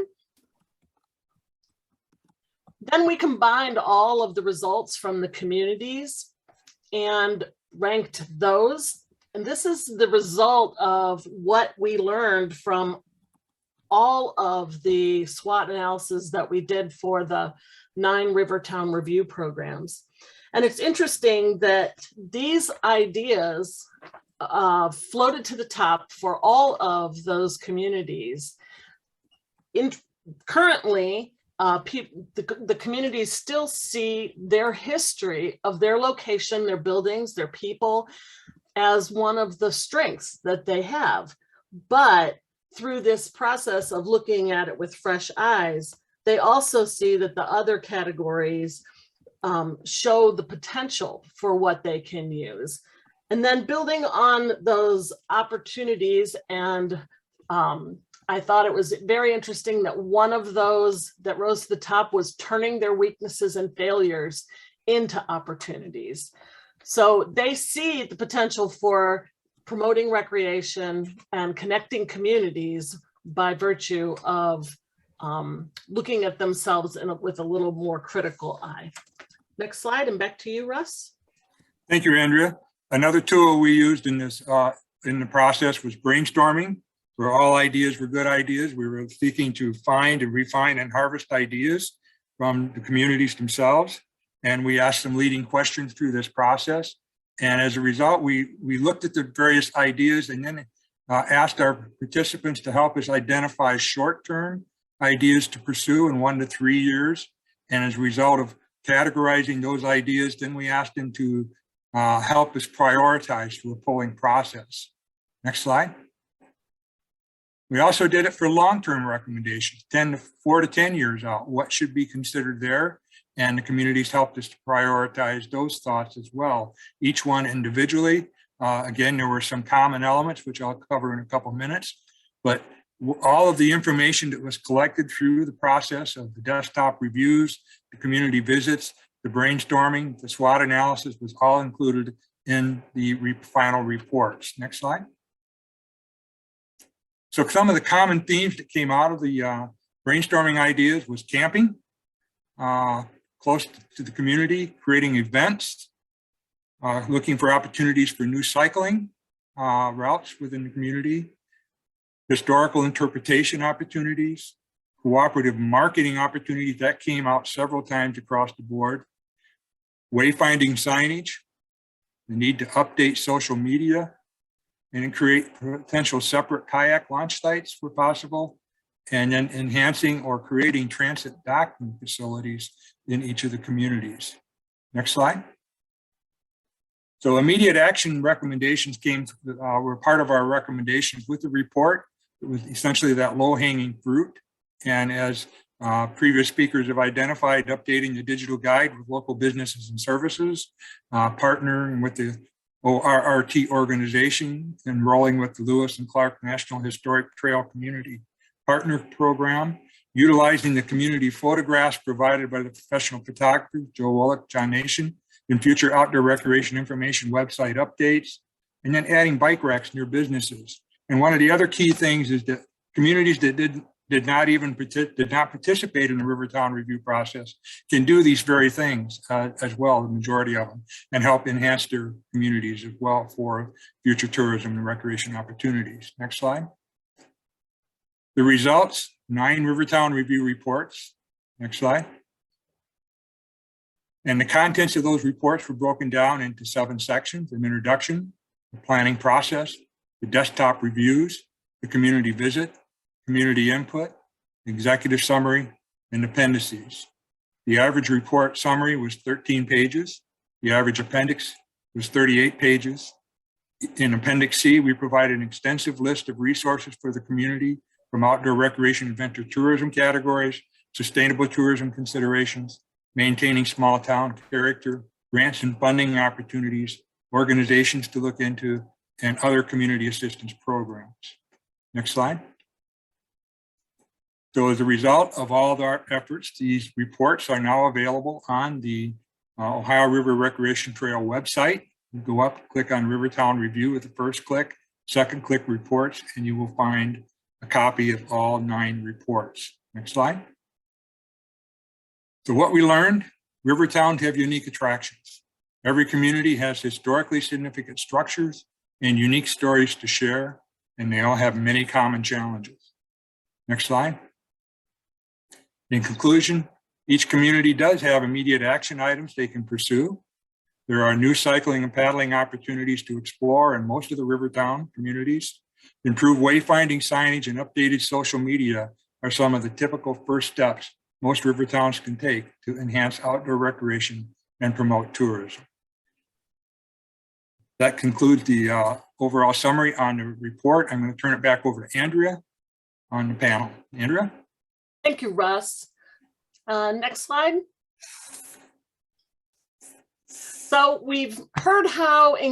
Then we combined all of the results from the communities and ranked those. And this is the result of what we learned from all of the SWOT analysis that we did for the 9 Rivertown Review programs. And it's interesting that these ideas floated to the top for all of those communities. Currently, the communities still see their history of their location, their buildings, their people, as one of the strengths that they have. But through this process of looking at it with fresh eyes, they also see that the other categories show the potential for what they can use. And then building on those opportunities, and I thought it was very interesting that one of those that rose to the top was turning their weaknesses and failures into opportunities. So they see the potential for promoting recreation and connecting communities by virtue of looking at themselves with a little more critical eye. Next slide, and back to you, Russ. Thank you, Andrea. Another tool we used in this in the process was brainstorming, where all ideas were good ideas. We were seeking to find and refine and harvest ideas from the communities themselves. And we asked some leading questions through this process. And as a result, we looked at the various ideas and then asked our participants to help us identify short-term ideas to pursue in 1 to 3 years. And as a result of categorizing those ideas, then we asked them to help us prioritize through a polling process. Next slide. We also did it for long-term recommendations, 4 to 10 years out, what should be considered there. And the communities helped us to prioritize those thoughts as well, each one individually. Again, there were some common elements, which I'll cover in a couple minutes, but all of the information that was collected through the process of the desktop reviews, the community visits, the brainstorming, the SWOT analysis was all included in the final reports. Next slide. So some of the common themes that came out of the brainstorming ideas was camping, close to the community, creating events, looking for opportunities for new cycling routes within the community, historical interpretation opportunities, cooperative marketing opportunities that came out several times across the board, wayfinding signage, the need to update social media, and create potential separate kayak launch sites where possible, and then enhancing or creating transit docking facilities in each of the communities. Next slide. So immediate action recommendations were part of our recommendations with the report. It was essentially that low-hanging fruit. And as previous speakers have identified, updating the digital guide with local businesses and services, partnering with the ORRT organization, enrolling with the Lewis and Clark National Historic Trail Community Partner Program, utilizing the community photographs provided by the professional photographers, Joe Wallach, John Nation, in future outdoor recreation information website updates, and then adding bike racks near businesses. And one of the other key things is that communities that did not participate in the Rivertown review process can do these very things as well, the majority of them, and help enhance their communities as well for future tourism and recreation opportunities. Next slide. The results, 9 Rivertown review reports. Next slide. And the contents of those reports were broken down into 7 sections: an introduction, the planning process, the desktop reviews, the community visit, community input, executive summary, and appendices. The average report summary was 13 pages. The average appendix was 38 pages. In Appendix C, we provided an extensive list of resources for the community from outdoor recreation, adventure tourism categories, sustainable tourism considerations, maintaining small town character, grants and funding opportunities, organizations to look into, and other community assistance programs. Next slide. So as a result of all of our efforts, these reports are now available on the Ohio River Recreation Trail website. You go up, click on Rivertown Review with the first click, second click reports, and you will find a copy of all 9 reports. Next slide. So what we learned, Rivertowns have unique attractions. Every community has historically significant structures and unique stories to share, and they all have many common challenges. Next slide. In conclusion, each community does have immediate action items they can pursue. There are new cycling and paddling opportunities to explore in most of the Rivertown communities. Improved wayfinding signage and updated social media are some of the typical first steps most Rivertowns can take to enhance outdoor recreation and promote tourism. That concludes the overall summary on the report. I'm going to turn it back over to Andrea on the panel. Andrea? Thank you, Russ. Next slide. So we've heard how we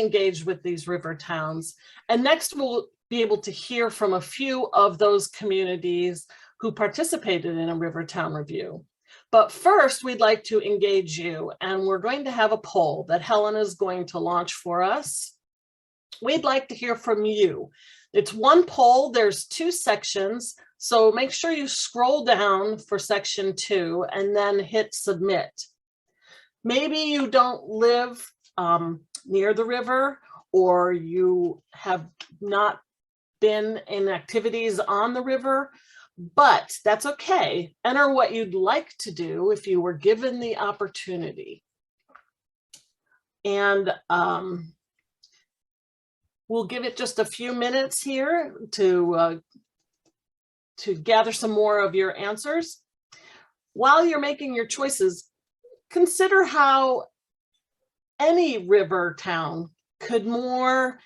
engaged with these river towns, and next we'll be able to hear from a few of those communities who participated in a Rivertown review. But first, we'd like to engage you, and we're going to have a poll that Helen is going to launch for us. We'd like to hear from you. It's one poll, there's 2 sections, so make sure you scroll down for section 2 and then hit submit. Maybe you don't live near the river, or you have not been in activities on the river, but that's okay. Enter what you'd like to do if you were given the opportunity. And we'll give it just a few minutes here to gather some more of your answers. While you're making your choices, consider how any river town could more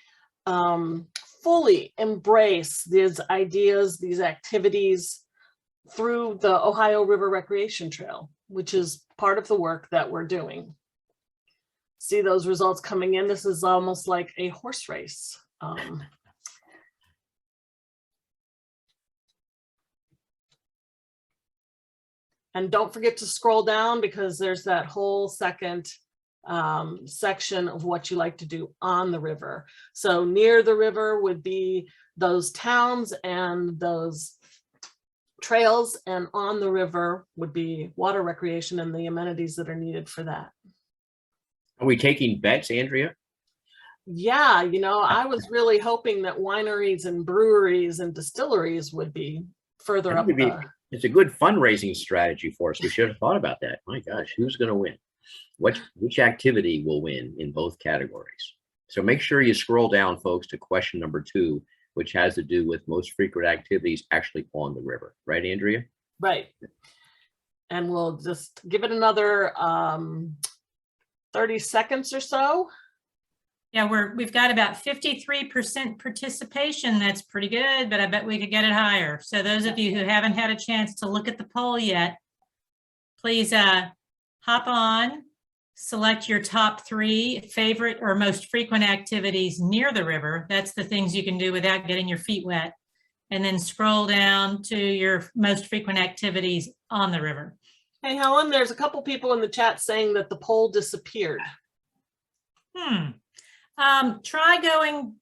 fully embrace these ideas, these activities through the Ohio River Recreation Trail, which is part of the work that we're doing. See those results coming in. This is almost like a horse race. And don't forget to scroll down, because there's that whole second section of what you like to do on the river. So near the river would be those towns and those trails, and on the river would be water recreation and the amenities that are needed for that. Are we taking bets, Andrea? Yeah, you know, I was really hoping that wineries and breweries and distilleries would be further up the... It's a good fundraising strategy for us. We should have thought about that. My gosh, who's going to win? Which activity will win in both categories? So make sure you scroll down, folks, to question number 2, which has to do with most frequent activities actually on the river. Right, Andrea? Right. And we'll just give it another 30 seconds or so. Yeah, we've got about 53% participation. That's pretty good, but I bet we could get it higher. So those of you who haven't had a chance to look at the poll yet, please hop on, select your top 3 favorite or most frequent activities near the river. That's the things you can do without getting your feet wet. And then scroll down to your most frequent activities on the river. Hey, Helen, there's a couple people in the chat saying that the poll disappeared. Try going,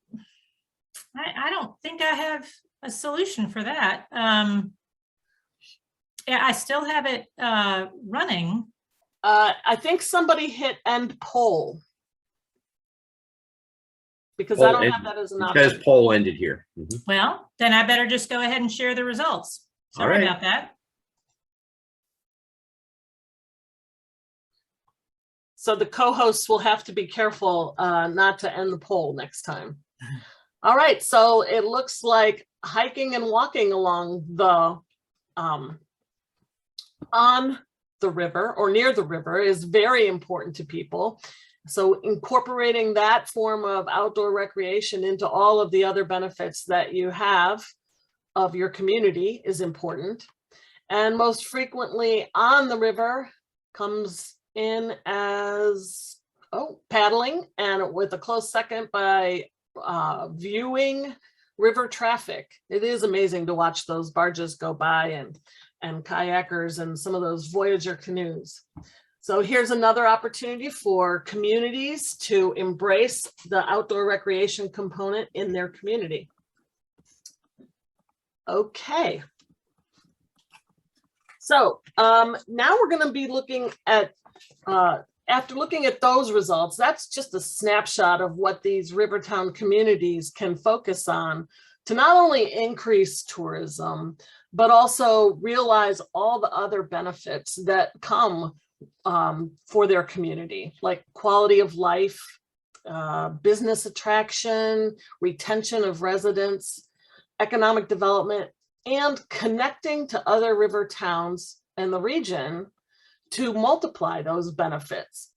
I don't think I have a solution for that. Yeah, I still have it running. I think somebody hit end poll. Because Poll I don't ended. have that as an It option. says poll ended here. Mhm. Well, then I better just go ahead and share the results. Sorry right. about that. So the co-hosts will have to be careful not to end the poll next time. All right, so it looks like hiking and walking along the on the river or near the river is very important to people. So incorporating that form of outdoor recreation into all of the other benefits that you have of your community is important. And most frequently on the river comes in as paddling, and with a close second by viewing river traffic. It is amazing to watch those barges go by and kayakers and some of those Voyager canoes. So here's another opportunity for communities to embrace the outdoor recreation component in their community. Okay. So now we're going to be looking at, after looking at those results, that's just a snapshot of what these Rivertown communities can focus on to not only increase tourism, but also realize all the other benefits that come for their community, like quality of life, business attraction, retention of residents, economic development, and connecting to other river towns in the region to multiply those benefits.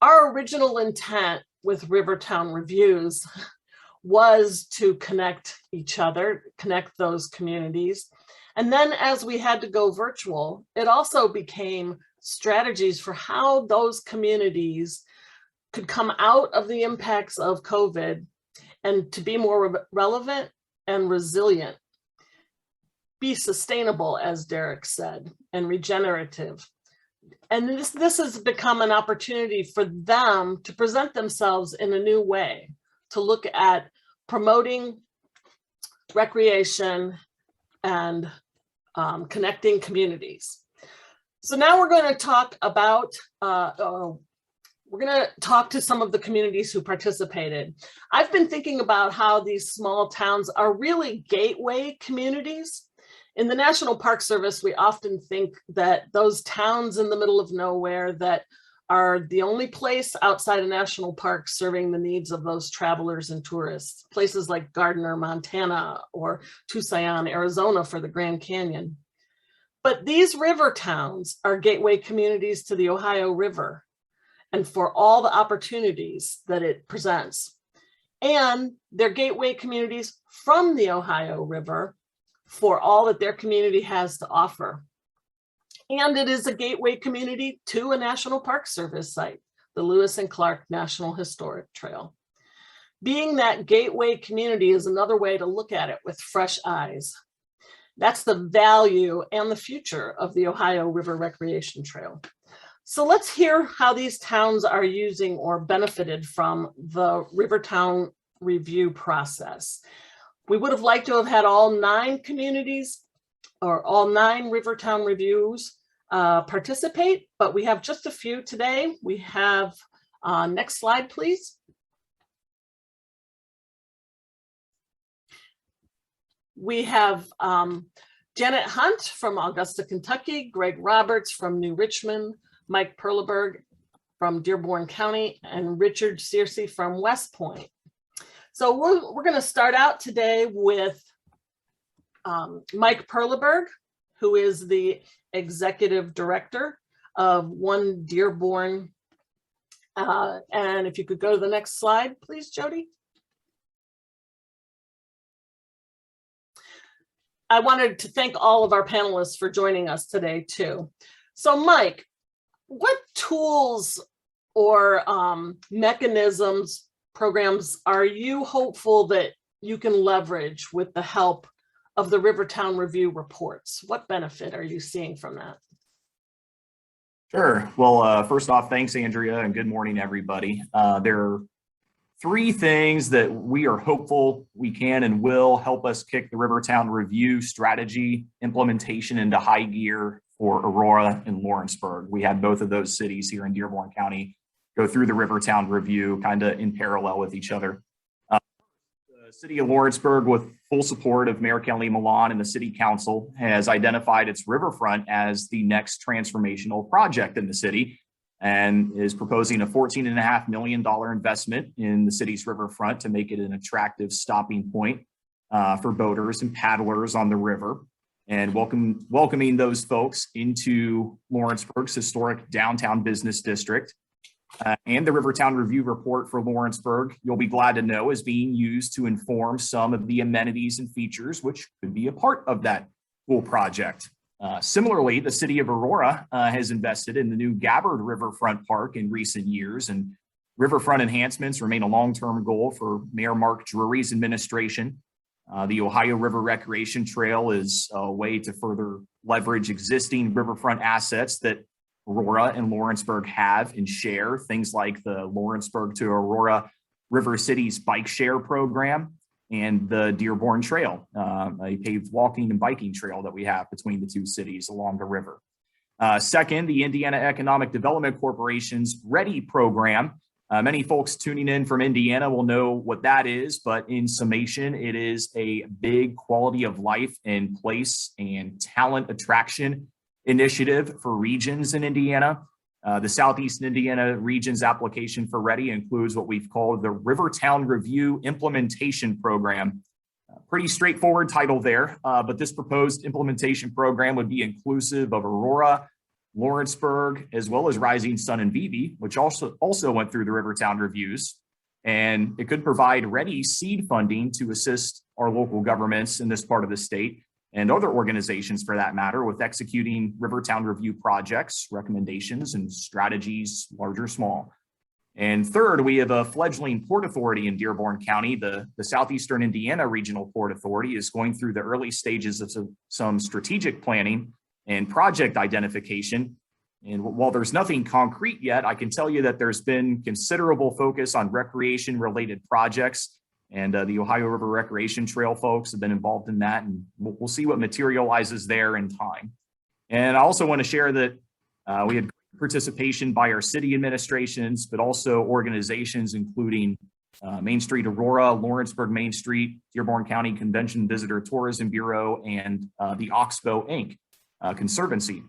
Our original intent with Rivertown Reviews was to connect each other, connect those communities. And then as we had to go virtual, it also became strategies for how those communities could come out of the impacts of COVID and to be more relevant and resilient, be sustainable, as Derek said, and regenerative. And this has become an opportunity for them to present themselves in a new way, to look at promoting recreation and connecting communities. So now we're going to talk about, we're going to talk to some of the communities who participated. I've been thinking about how these small towns are really gateway communities. In the National Park Service, we often think that those towns in the middle of nowhere that are the only place outside a national park serving the needs of those travelers and tourists, places like Gardner, Montana, or Tucson, Arizona for the Grand Canyon. But these river towns are gateway communities to the Ohio River and for all the opportunities that it presents. And they're gateway communities from the Ohio River for all that their community has to offer. And it is a gateway community to a National Park Service site, the Lewis and Clark National Historic Trail. Being that gateway community is another way to look at it with fresh eyes. That's the value and the future of the Ohio River Recreation Trail. So let's hear how these towns are using or benefited from the Rivertown review process. We would have liked to have had all 9 communities or all 9 Rivertown reviews participate, but we have just a few today. We have, next slide, please. We have Janet Hunt from Augusta, Kentucky, Greg Roberts from New Richmond, Mike Perleberg from Dearborn County, and Richard Searcy from West Point. So we're going to start out today with Mike Perleberg, who is the executive director of One Dearborn. And if you could go to the next slide, please, Jody. I wanted to thank all of our panelists for joining us today too. So Mike, what tools or mechanisms, programs are you hopeful that you can leverage with the help of the Rivertown Review reports? What benefit are you seeing from that? Sure. Well, first off, thanks, Andrea, and good morning, everybody. There are three things that we are hopeful we can and will help us kick the Rivertown Review strategy implementation into high gear for Aurora and Lawrenceburg. We had both of those cities here in Dearborn County go through the Rivertown Review kind of in parallel with each other. The city of Lawrenceburg, with full support of Mayor Kelly Milan and the city council, has identified its riverfront as the next transformational project in the city, and is proposing a $14.5 million investment in the city's riverfront to make it an attractive stopping point for boaters and paddlers on the river, and welcoming those folks into Lawrenceburg's historic downtown business district. And the Rivertown Review report for Lawrenceburg, you'll be glad to know, is being used to inform some of the amenities and features which could be a part of that cool project. Similarly, the city of Aurora has invested in the new Gabbard Riverfront Park in recent years, and riverfront enhancements remain a long-term goal for Mayor Mark Drewry's administration. The Ohio River Recreation Trail is a way to further leverage existing riverfront assets that Aurora and Lawrenceburg have and share, things like the Lawrenceburg to Aurora River Cities Bike Share Program and the Dearborn Trail, a paved walking and biking trail that we have between the two cities along the river. Second, the Indiana Economic Development Corporation's READY program. Many folks tuning in from Indiana will know what that is, but in summation, it is a big quality of life and place and talent attraction initiative for regions in Indiana. The Southeastern Indiana region's application for READY includes what we've called the Rivertown Review Implementation Program. Pretty straightforward title there, but this proposed implementation program would be inclusive of Aurora, Lawrenceburg, as well as Rising Sun and Vivi, which also went through the Rivertown Reviews. And it could provide READY seed funding to assist our local governments in this part of the state, and other organizations for that matter, with executing Rivertown Review projects, recommendations, and strategies, large or small. And third, we have a fledgling port authority in Dearborn County. The Southeastern Indiana Regional Port Authority is going through the early stages of some strategic planning and project identification. And while there's nothing concrete yet, I can tell you that there's been considerable focus on recreation-related projects. And the Ohio River Recreation Trail folks have been involved in that, and we'll see what materializes there in time. And I also want to share that we had participation by our city administrations, but also organizations including Main Street Aurora, Lawrenceburg Main Street, Dearborn County Convention Visitor Tourism Bureau, and the Oxbow Inc. Conservancy.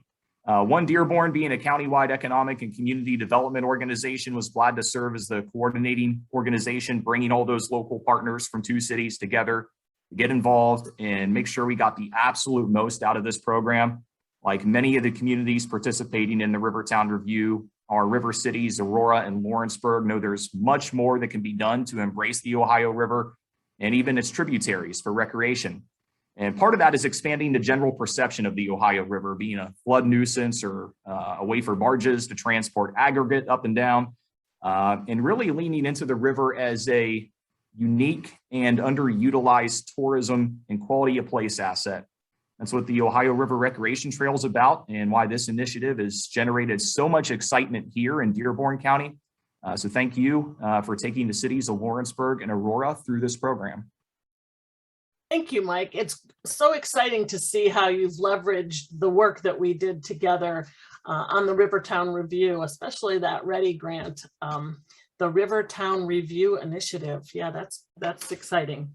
One Dearborn, being a countywide economic and community development organization, was glad to serve as the coordinating organization, bringing all those local partners from two cities together to get involved and make sure we got the absolute most out of this program. Like many of the communities participating in the Rivertown Review, our river cities, Aurora and Lawrenceburg, know there's much more that can be done to embrace the Ohio River and even its tributaries for recreation. And part of that is expanding the general perception of the Ohio River being a flood nuisance or a way for barges to transport aggregate up and down, and really leaning into the river as a unique and underutilized tourism and quality of place asset. That's what the Ohio River Recreation Trail is about, and why this initiative has generated so much excitement here in Dearborn County. So thank you for taking the cities of Lawrenceburg and Aurora through this program. Thank you, Mike. It's so exciting to see how you've leveraged the work that we did together on the Rivertown Review, especially that READY grant, the Rivertown Review Initiative. Yeah, that's exciting.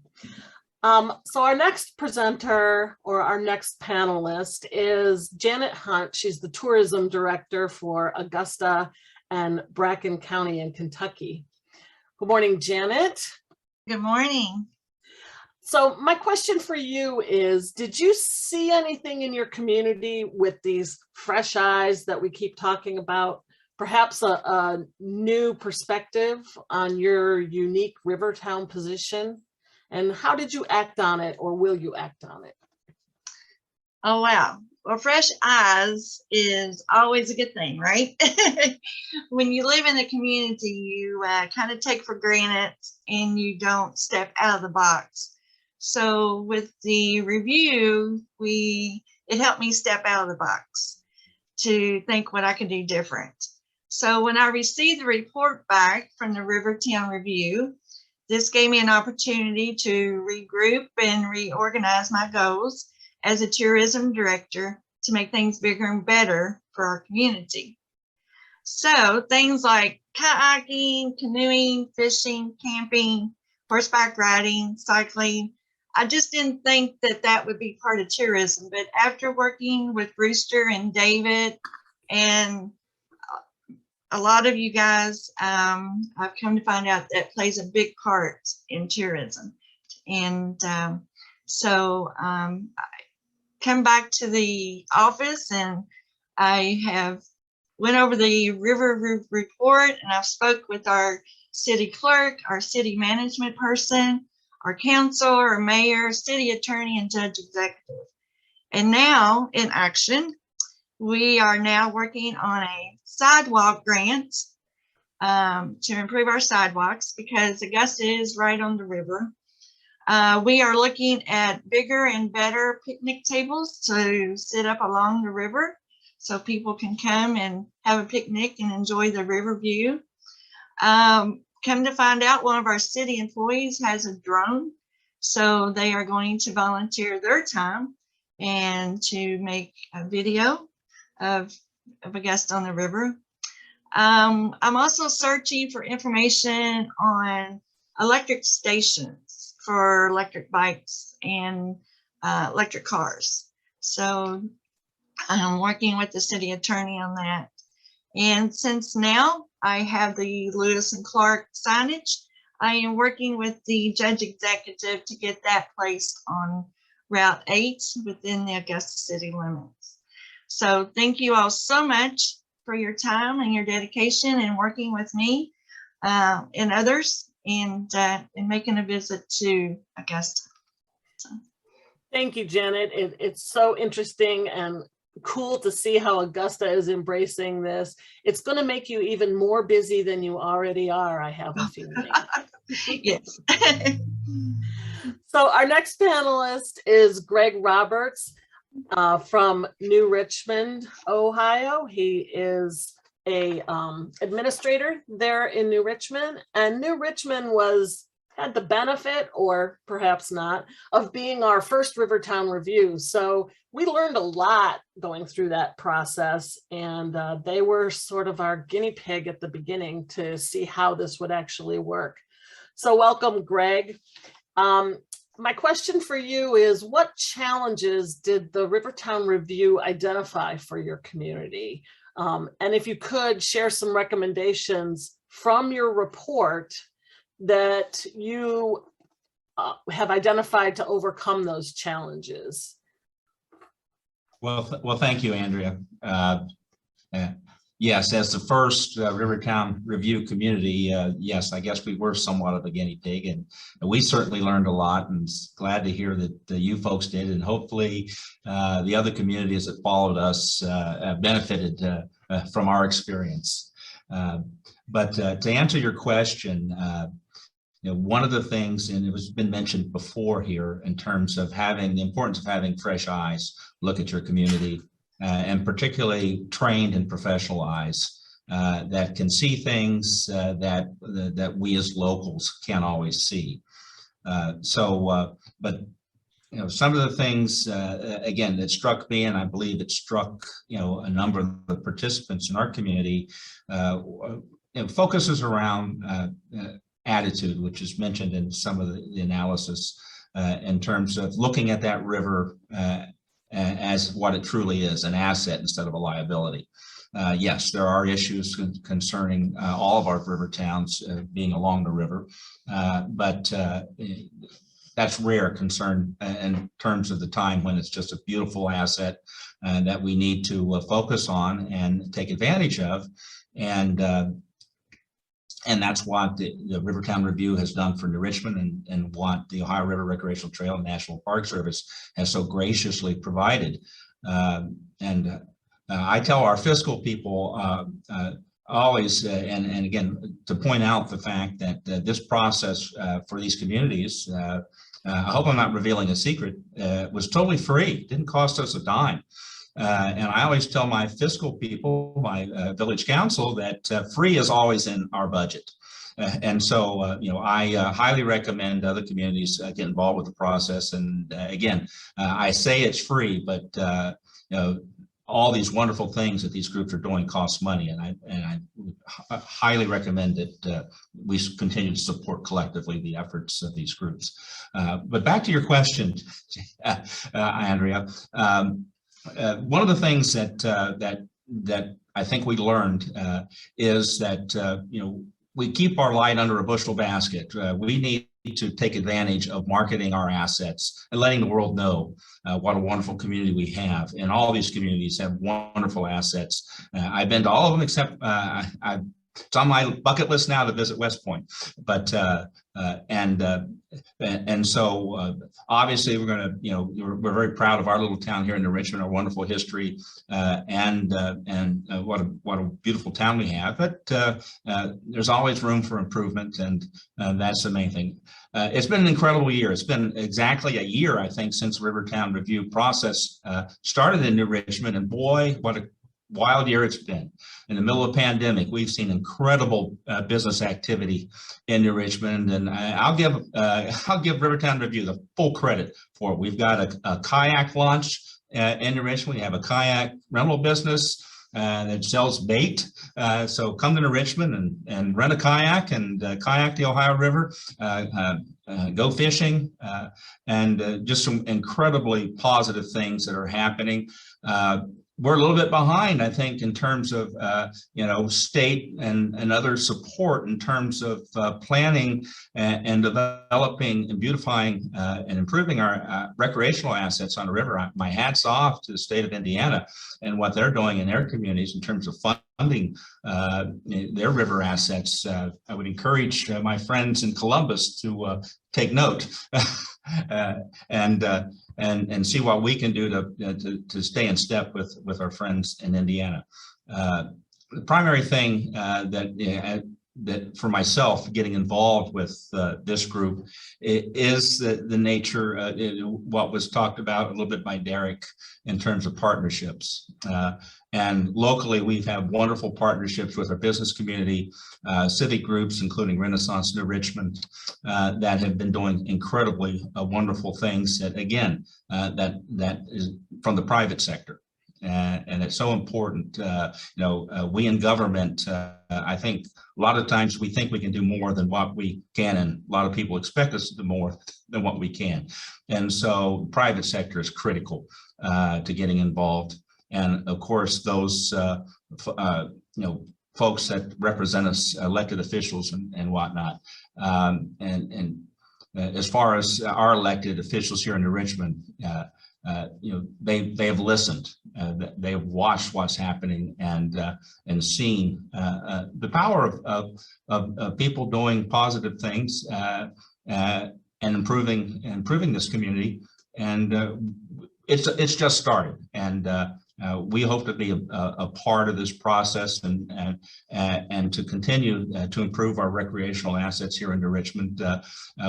So our next presenter or our next panelist is Janet Hunt. She's the tourism director for Augusta and Bracken County in Kentucky. Good morning, Janet. Good morning. So my question for you is, did you see anything in your community with these fresh eyes that we keep talking about? Perhaps a new perspective on your unique Rivertown position? And how did you act on it, or will you act on it? Oh, wow. Well, fresh eyes is always a good thing, right? When you live in the community, you kind of take for granted and you don't step out of the box. So with the review, it helped me step out of the box to think what I could do different. So when I received the report back from the Rivertown Review, this gave me an opportunity to regroup and reorganize my goals as a tourism director to make things bigger and better for our community. So things like kayaking, canoeing, fishing, camping, horseback riding, cycling, I just didn't think that that would be part of tourism. But after working with Brewster and David and a lot of you guys, I've come to find out that plays a big part in tourism. And so I come back to the office and I have went over the river report, and I've spoke with our city clerk, our city management person, our council, our mayor, city attorney, and judge executive. And now in action, we are now working on a sidewalk grant to improve our sidewalks because Augusta is right on the river. We are looking at bigger and better picnic tables to sit up along the river so people can come and have a picnic and enjoy the river view. Come to find out, one of our city employees has a drone, so they are going to volunteer their time and to make a video of Augusta on the river. I'm also searching for information on electric stations for electric bikes and electric cars. So I'm working with the city attorney on that. And since now I have the Lewis and Clark signage, I am working with the judge executive to get that placed on Route 8 within the Augusta city limits. So thank you all so much for your time and your dedication and working with me and others and making a visit to Augusta. So. Thank you, Janet. It's so interesting and cool to see how Augusta is embracing this. It's going to make you even more busy than you already are, I have a feeling. Yes. So our next panelist is Greg Roberts from New Richmond, Ohio. He is a administrator there in New Richmond, and New Richmond had the benefit, or perhaps not, of being our first Rivertown Review. So we learned a lot going through that process, and they were sort of our guinea pig at the beginning to see how this would actually work. So welcome, Greg. My question for you is, what challenges did the Rivertown Review identify for your community? And if you could share some recommendations from your report that you have identified to overcome those challenges. Well, thank you, Andrea. Yes, as the first Rivertown Review community, yes, I guess we were somewhat of a guinea pig, and we certainly learned a lot, and glad to hear that you folks did, and hopefully the other communities that followed us benefited from our experience. But to answer your question, one of the things, and it was been mentioned before here, in terms of having the importance of having fresh eyes look at your community, and particularly trained and professional eyes that can see things that we as locals can't always see. But some of the things, again, that struck me, and I believe it struck, a number of the participants in our community, focuses around attitude, which is mentioned in some of the analysis in terms of looking at that river as what it truly is, an asset instead of a liability. Yes, there are issues concerning all of our river towns being along the river, but that's rare concern in terms of the time when it's just a beautiful asset that we need to focus on and take advantage of. And that's what the Rivertown Review has done for New Richmond, and what the Ohio River Recreational Trail and National Park Service has so graciously provided. I tell our fiscal people always, and again, to point out the fact that this process for these communities, I hope I'm not revealing a secret, was totally free, didn't cost us a dime. And I always tell my fiscal people, my village council, that free is always in our budget. And so, I highly recommend other communities get involved with the process. And again, I say it's free, but all these wonderful things that these groups are doing cost money, and I highly recommend that we continue to support collectively the efforts of these groups. But back to your question, Andrea. One of the things that I think we learned is that we keep our light under a bushel basket. We need to take advantage of marketing our assets and letting the world know what a wonderful community we have. And all these communities have wonderful assets. I've been to all of them except it's on my bucket list now to visit West Point. But so obviously we're going to, we're very proud of our little town here in New Richmond, our wonderful history, and what a beautiful town we have. But there's always room for improvement, and that's the main thing. It's been an incredible year. It's been exactly a year, I think, since the Rivertown Review process started in New Richmond, and boy, what a wild year it's been. In the middle of a pandemic, we've seen incredible business activity in New Richmond, and I'll give Rivertown Review the full credit for it. We've got a kayak launch in New Richmond. We have a kayak rental business that sells bait. So come to New Richmond and rent a kayak and kayak the Ohio River, go fishing, and just some incredibly positive things that are happening. We're a little bit behind, I think, in terms of, state and other support in terms of planning and developing and beautifying and improving our recreational assets on the river. My hat's off to the state of Indiana and what they're doing in their communities in terms of funding their river assets. I would encourage my friends in Columbus to take note and see what we can do to stay in step with our friends in Indiana. The primary thing that for myself getting involved with this group is the nature, what was talked about a little bit by Derek in terms of partnerships. And locally, we've had wonderful partnerships with our business community, civic groups, including Renaissance New Richmond, that have been doing incredibly wonderful things that, again, that is from the private sector. And it's so important, we in government, I think a lot of times we think we can do more than what we can, and a lot of people expect us to do more than what we can. And so private sector is critical to getting involved. And of course, those, folks that represent us, elected officials and whatnot. And as far as our elected officials here in New Richmond, they have listened, they have watched what's happening and seen the power of people doing positive things and improving this community. And it's just started, and we hope to be a part of this process and to continue to improve our recreational assets here in New Richmond.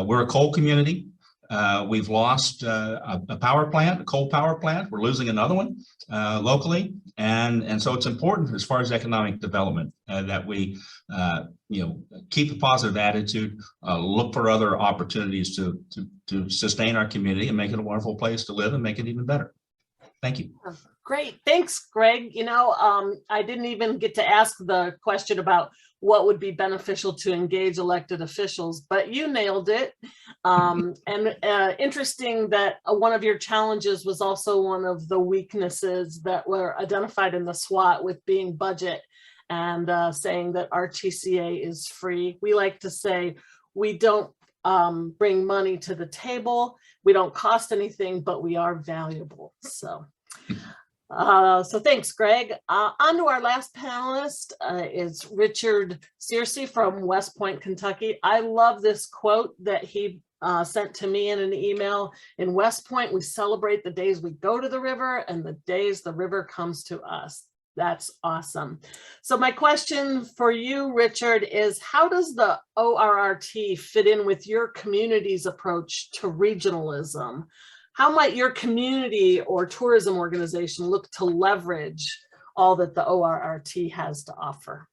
We're a coal community. We've lost a power plant, a coal power plant. We're losing another one locally. And so it's important as far as economic development that we keep a positive attitude, look for other opportunities to sustain our community and make it a wonderful place to live and make it even better. Thank you. Great. Thanks, Greg. I didn't even get to ask the question about what would be beneficial to engage elected officials, but you nailed it. Interesting that one of your challenges was also one of the weaknesses that were identified in the SWOT with being budget and saying that RTCA is free. We like to say we don't bring money to the table. We don't cost anything, but we are valuable. So thanks, Greg. On to our last panelist is Richard Searcy from West Point, Kentucky. I love this quote that he sent to me in an email. In West Point, we celebrate the days we go to the river and the days the river comes to us. That's awesome. So my question for you, Richard, is how does the ORRT fit in with your community's approach to regionalism? How might your community or tourism organization look to leverage all that the ORRT has to offer?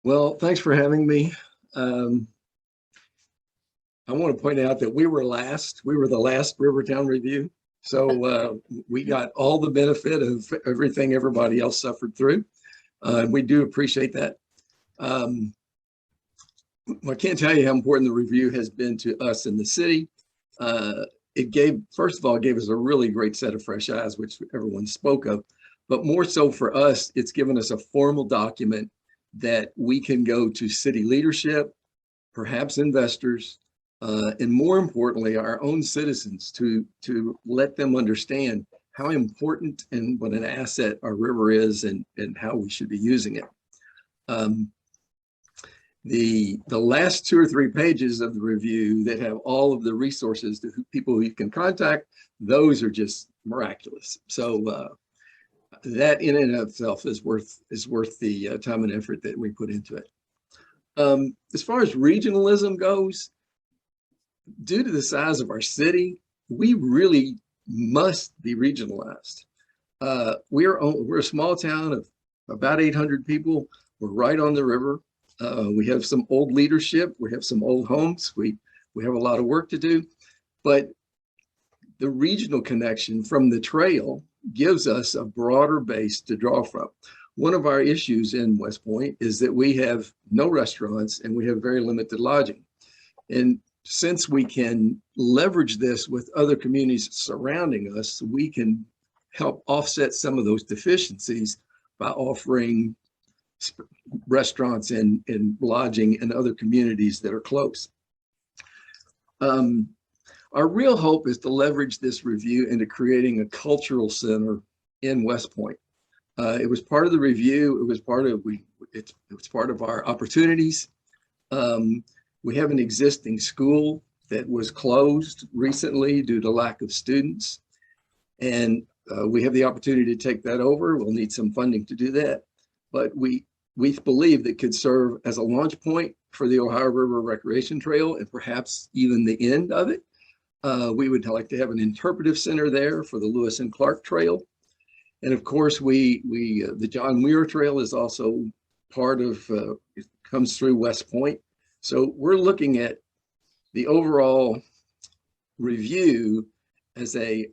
Well, thanks for having me. I want to point out that we were the last Rivertown Review. So we got all the benefit of everything everybody else suffered through. We do appreciate that. I can't tell you how important the review has been to us in the city. First of all, it gave us a really great set of fresh eyes, which everyone spoke of, but more so for us, it's given us a formal document that we can go to city leadership, perhaps investors, and more importantly, our own citizens to let them understand how important and what an asset our river is and how we should be using it. The last 2 or 3 pages of the review that have all of the resources to people who you can contact, those are just miraculous. So that in and of itself is worth the time and effort that we put into it. As far as regionalism goes, due to the size of our city, we really must be regionalized. We're a small town of about 800 people. We're right on the river. We have some old leadership. We have some old homes. We have a lot of work to do, but the regional connection from the trail gives us a broader base to draw from. One of our issues in West Point is that we have no restaurants and we have very limited lodging. And since we can leverage this with other communities surrounding us, we can help offset some of those deficiencies by offering restaurants and lodging in other communities that are close. Our real hope is to leverage this review into creating a cultural center in West Point. It was part of the review. It was part of our opportunities. We have an existing school that was closed recently due to lack of students. And we have the opportunity to take that over. We'll need some funding to do that. But we believe that could serve as a launch point for the Ohio River Recreation Trail and perhaps even the end of it. We would like to have an interpretive center there for the Lewis and Clark Trail. And of course, the John Muir Trail is also part of, it comes through West Point. So we're looking at the overall review as a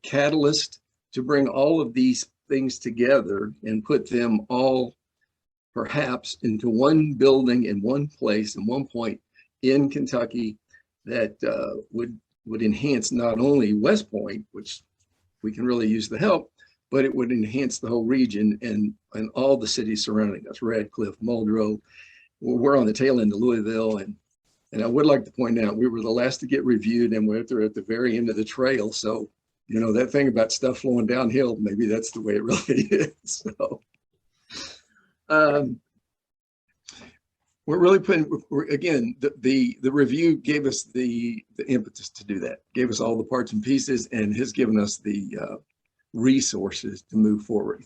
catalyst to bring all of these things together and put them all perhaps into one building in one place and one point in Kentucky that would enhance not only West Point, which we can really use the help, but it would enhance the whole region and all the cities surrounding us, Radcliffe, Muldrow. We're on the tail end of Louisville. And I would like to point out, we were the last to get reviewed and we're at the very end of the trail. So, you know, that thing about stuff flowing downhill, maybe that's the way it really is. So, we're really again, the review gave us the impetus to do that, gave us all the parts and pieces and has given us the resources to move forward.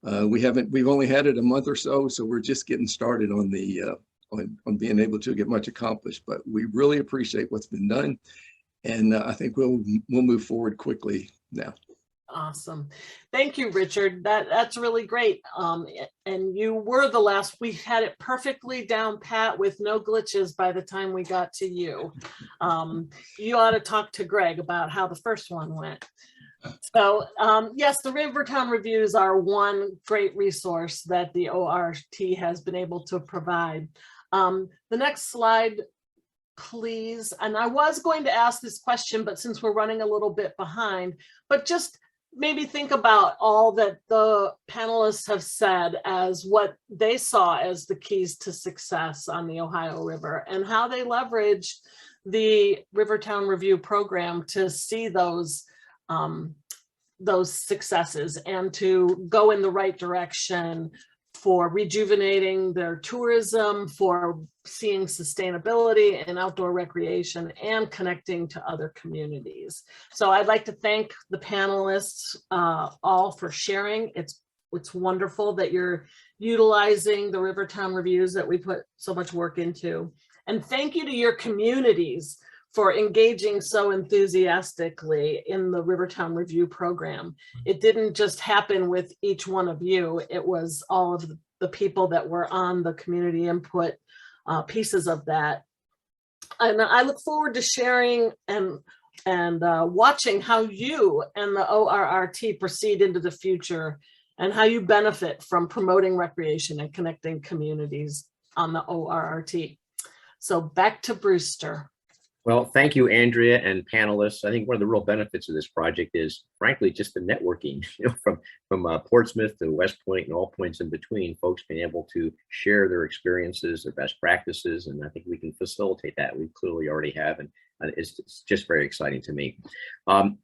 We've only had it a month or so, so we're just getting started on the on being able to get much accomplished, but we really appreciate what's been done. And I think we'll move forward quickly now. Awesome. Thank you, Richard. That's really great. And you were the last. We had it perfectly down pat with no glitches by the time we got to you. You ought to talk to Greg about how the first one went. So yes, the Rivertown Reviews are one great resource that the ORRT has been able to provide. The next slide, please. And I was going to ask this question, but since we're running a little bit behind, but just maybe think about all that the panelists have said as what they saw as the keys to success on the Ohio River and how they leverage the Rivertown Review program to see those successes and to go in the right direction for rejuvenating their tourism, for seeing sustainability and outdoor recreation, and connecting to other communities. So I'd like to thank the panelists all for sharing. It's wonderful that you're utilizing the Rivertown Reviews that we put so much work into. And thank you to your communities for engaging so enthusiastically in the Rivertown Review program. It didn't just happen with each one of you, it was all of the people that were on the community input pieces of that. And I look forward to sharing and watching how you and the ORRT proceed into the future and how you benefit from promoting recreation and connecting communities on the ORRT. So back to Brewster. Well, thank you, Andrea and panelists. I think one of the real benefits of this project is, frankly, just the networking, from Portsmouth to West Point and all points in between, folks being able to share their experiences, their best practices, and I think we can facilitate that. We clearly already have, and it's just very exciting to me.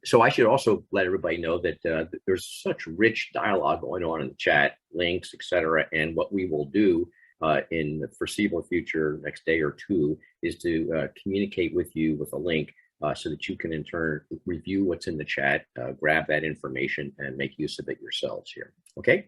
So I should also let everybody know that there's such rich dialogue going on in the chat, links, etc., and what we will do in the foreseeable future, next day or two, is to communicate with you with a link so that you can in turn review what's in the chat, grab that information and make use of it yourselves here. Okay,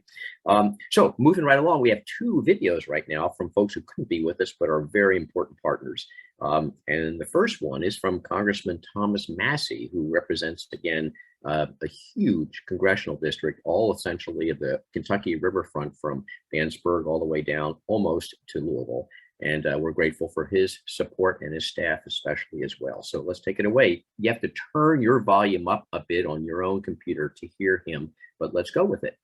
so moving right along, we have two videos right now from folks who couldn't be with us but are very important partners. And the first one is from Congressman Thomas Massey, who represents, again, a huge congressional district, all essentially of the Kentucky riverfront from Vanceburg all the way down almost to Louisville. And we're grateful for his support and his staff especially as well. So let's take it away. You have to turn your volume up a bit on your own computer to hear him, but let's go with it.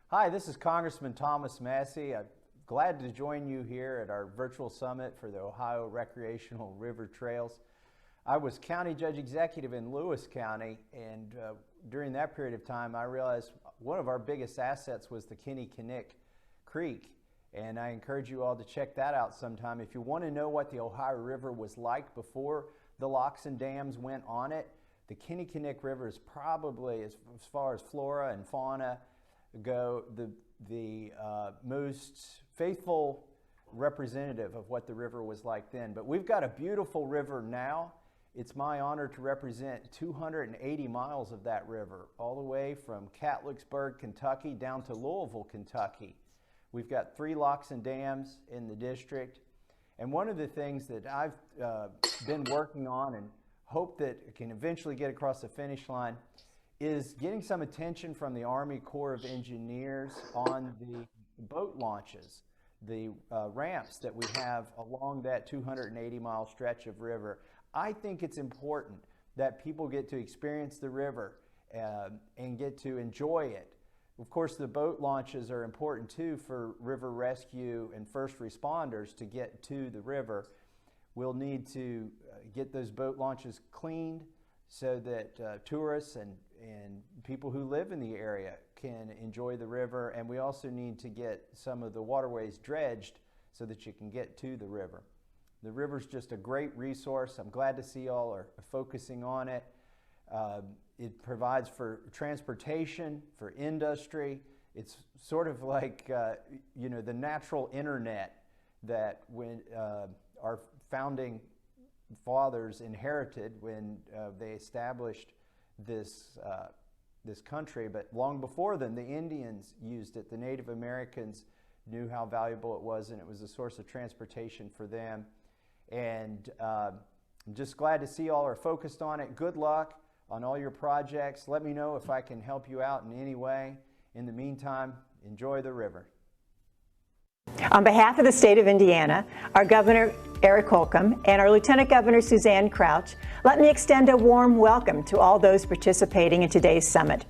Hi, this is Congressman Thomas Massey. I'm glad to join you here at our virtual summit for the Ohio Recreational River Trails. I was County Judge Executive in Lewis County, and during that period of time, I realized one of our biggest assets was the Kinnickinnick Creek, and I encourage you all to check that out sometime. If you want to know what the Ohio River was like before the locks and dams went on it, the Kinnickinnick River is probably, as far as flora and fauna go, the most faithful representative of what the river was like then. But we've got a beautiful river now. It's my honor to represent 280 miles of that river, all the way from Catlettsburg, Kentucky, down to Louisville, Kentucky. We've got 3 locks and dams in the district. And one of the things that I've been working on and hope that can eventually get across the finish line is getting some attention from the Army Corps of Engineers on the boat launches, the ramps that we have along that 280-mile stretch of river. I think it's important that people get to experience the river and get to enjoy it. Of course, the boat launches are important too for river rescue and first responders to get to the river. We'll need to get those boat launches cleaned so that tourists and people who live in the area can enjoy the river. And we also need to get some of the waterways dredged so that you can get to the river. The river's just a great resource. I'm glad to see y'all are focusing on it. It provides for transportation, for industry. It's sort of like, you know, the natural internet that when our founding fathers inherited when they established this country. But long before then, the Indians used it. The Native Americans knew how valuable it was, and it was a source of transportation for them. And I'm just glad to see y'all are focused on it. Good luck on all your projects. Let me know if I can help you out in any way. In the meantime, enjoy the river. On behalf of the state of Indiana, our Governor Eric Holcomb and our Lieutenant Governor Suzanne Crouch, let me extend a warm welcome to all those participating in today's summit.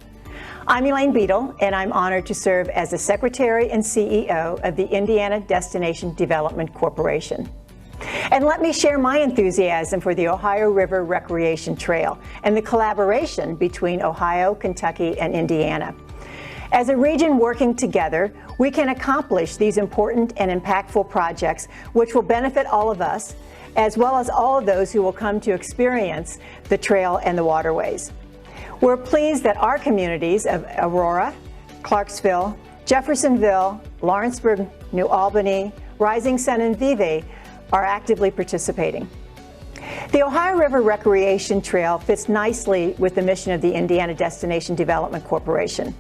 I'm Elaine Beadle, and I'm honored to serve as the Secretary and CEO of the Indiana Destination Development Corporation. And let me share my enthusiasm for the Ohio River Recreation Trail and the collaboration between Ohio, Kentucky, and Indiana. As a region working together, we can accomplish these important and impactful projects which will benefit all of us, as well as all of those who will come to experience the trail and the waterways. We're pleased that our communities of Aurora, Clarksville, Jeffersonville, Lawrenceburg, New Albany, Rising Sun, and Vevey are actively participating. The Ohio River Recreation Trail fits nicely with the mission of the Indiana Destination Development Corporation.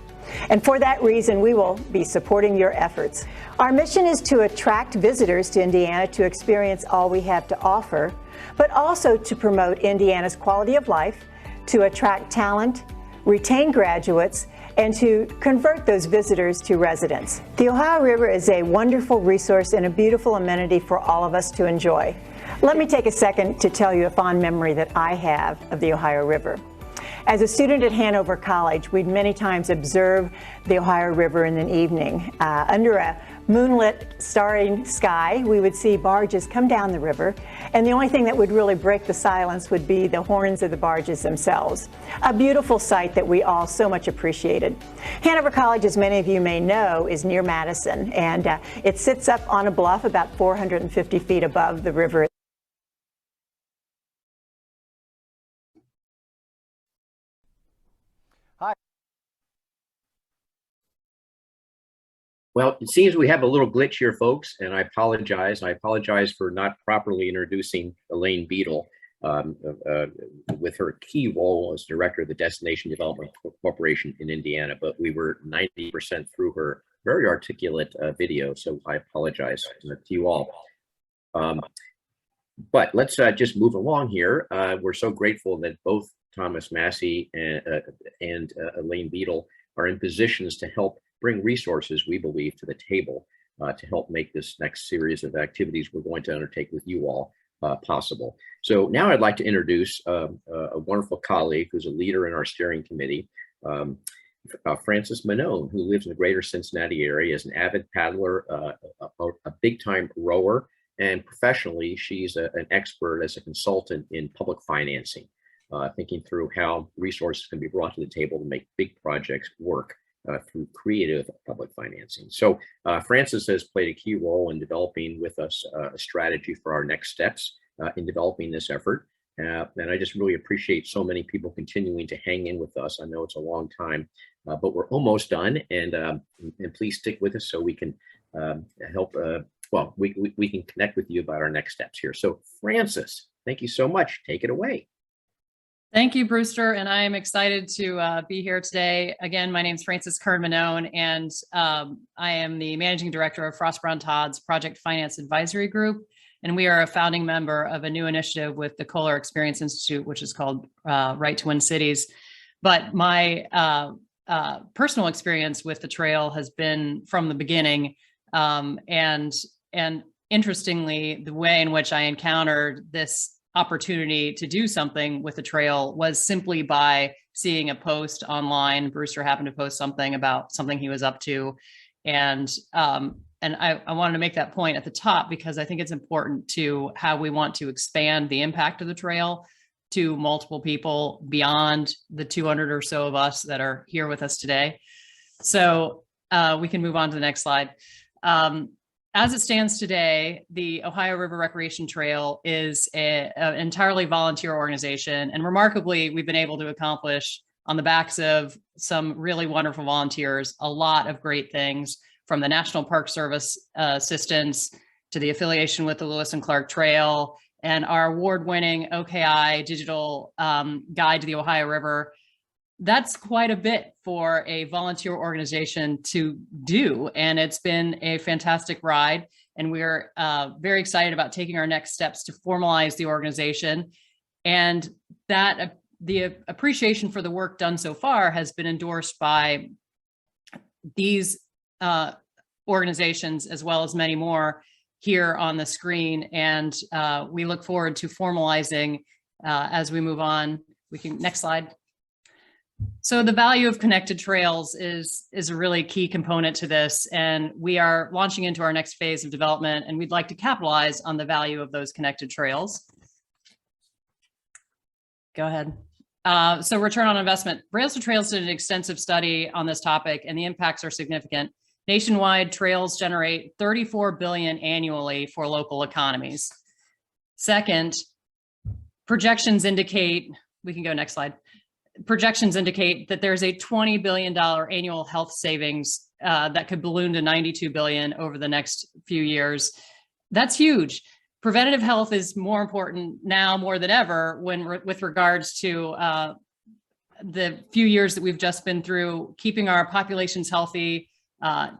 And for that reason, we will be supporting your efforts. Our mission is to attract visitors to Indiana to experience all we have to offer, but also to promote Indiana's quality of life, to attract talent, retain graduates, and to convert those visitors to residents. The Ohio River is a wonderful resource and a beautiful amenity for all of us to enjoy. Let me take a second to tell you a fond memory that I have of the Ohio River. As a student at Hanover College, we'd many times observe the Ohio River in an evening. Under a moonlit, starry sky, we would see barges come down the river, and the only thing that would really break the silence would be the horns of the barges themselves. A beautiful sight that we all so much appreciated. Hanover College, as many of you may know, is near Madison, and it sits up on a bluff about 450 feet above the river. Well, it seems we have a little glitch here, folks, and I apologize. I apologize for not properly introducing Elaine Beadle with her key role as director of the Destination Development Corporation in Indiana, but we were 90% through her very articulate video, so I apologize to you all. But let's just move along here. We're so grateful that both Thomas Massey and Elaine Beadle are in positions to help bring resources, we believe, to the table to help make this next series of activities we're going to undertake with you all possible. So now I'd like to introduce a wonderful colleague who's a leader in our steering committee, Frances Manone, who lives in the greater Cincinnati area, is an avid paddler, a big-time rower, and professionally, she's an expert as a consultant in public financing, thinking through how resources can be brought to the table to make big projects work through creative public financing. So Frances has played a key role in developing with us a strategy for our next steps in developing this effort. And I just really appreciate so many people continuing to hang in with us. I know it's a long time, but we're almost done. And please stick with us so we can help, well, we can connect with you about our next steps here. So Frances, thank you so much. Take it away. Thank you, Brewster, and I am excited to be here today. Again, my name is Frances Kern-Manone, and I am the Managing Director of Frost Brown Todd's Project Finance Advisory Group, and we are a founding member of a new initiative with the Kohler Experience Institute, which is called Right to Win Cities. But my personal experience with the trail has been from the beginning, and interestingly, the way in which I encountered this opportunity to do something with the trail was simply by seeing a post online. Brewster happened to post something about something he was up to. And I wanted to make that point at the top because I think it's important to how we want to expand the impact of the trail to multiple people beyond the 200 or so of us that are here with us today. So we can move on to the next slide. As it stands today, the Ohio River Recreation Trail is an entirely volunteer organization. And remarkably, we've been able to accomplish on the backs of some really wonderful volunteers, a lot of great things, from the National Park Service assistance to the affiliation with the Lewis and Clark Trail and our award-winning OKI digital guide to the Ohio River. that's quite a bit for a volunteer organization to do. And it's been a fantastic ride. And we're very excited about taking our next steps to formalize the organization. And that the appreciation for the work done so far has been endorsed by these organizations, as well as many more here on the screen. And we look forward to formalizing as we move on. We can, next slide. So the value of connected trails is a really key component to this, and we are launching into our next phase of development, and we'd like to capitalize on the value of those connected trails. Go ahead. So return on investment. Rails to Trails did an extensive study on this topic, and the impacts are significant. Nationwide, trails generate $34 billion annually for local economies. Second, projections indicate, we can go next slide. Projections indicate that there's a $20 billion annual health savings that could balloon to $92 billion over the next few years. That's huge. Preventative health is more important now more than ever with regards to the few years that we've just been through, keeping our populations healthy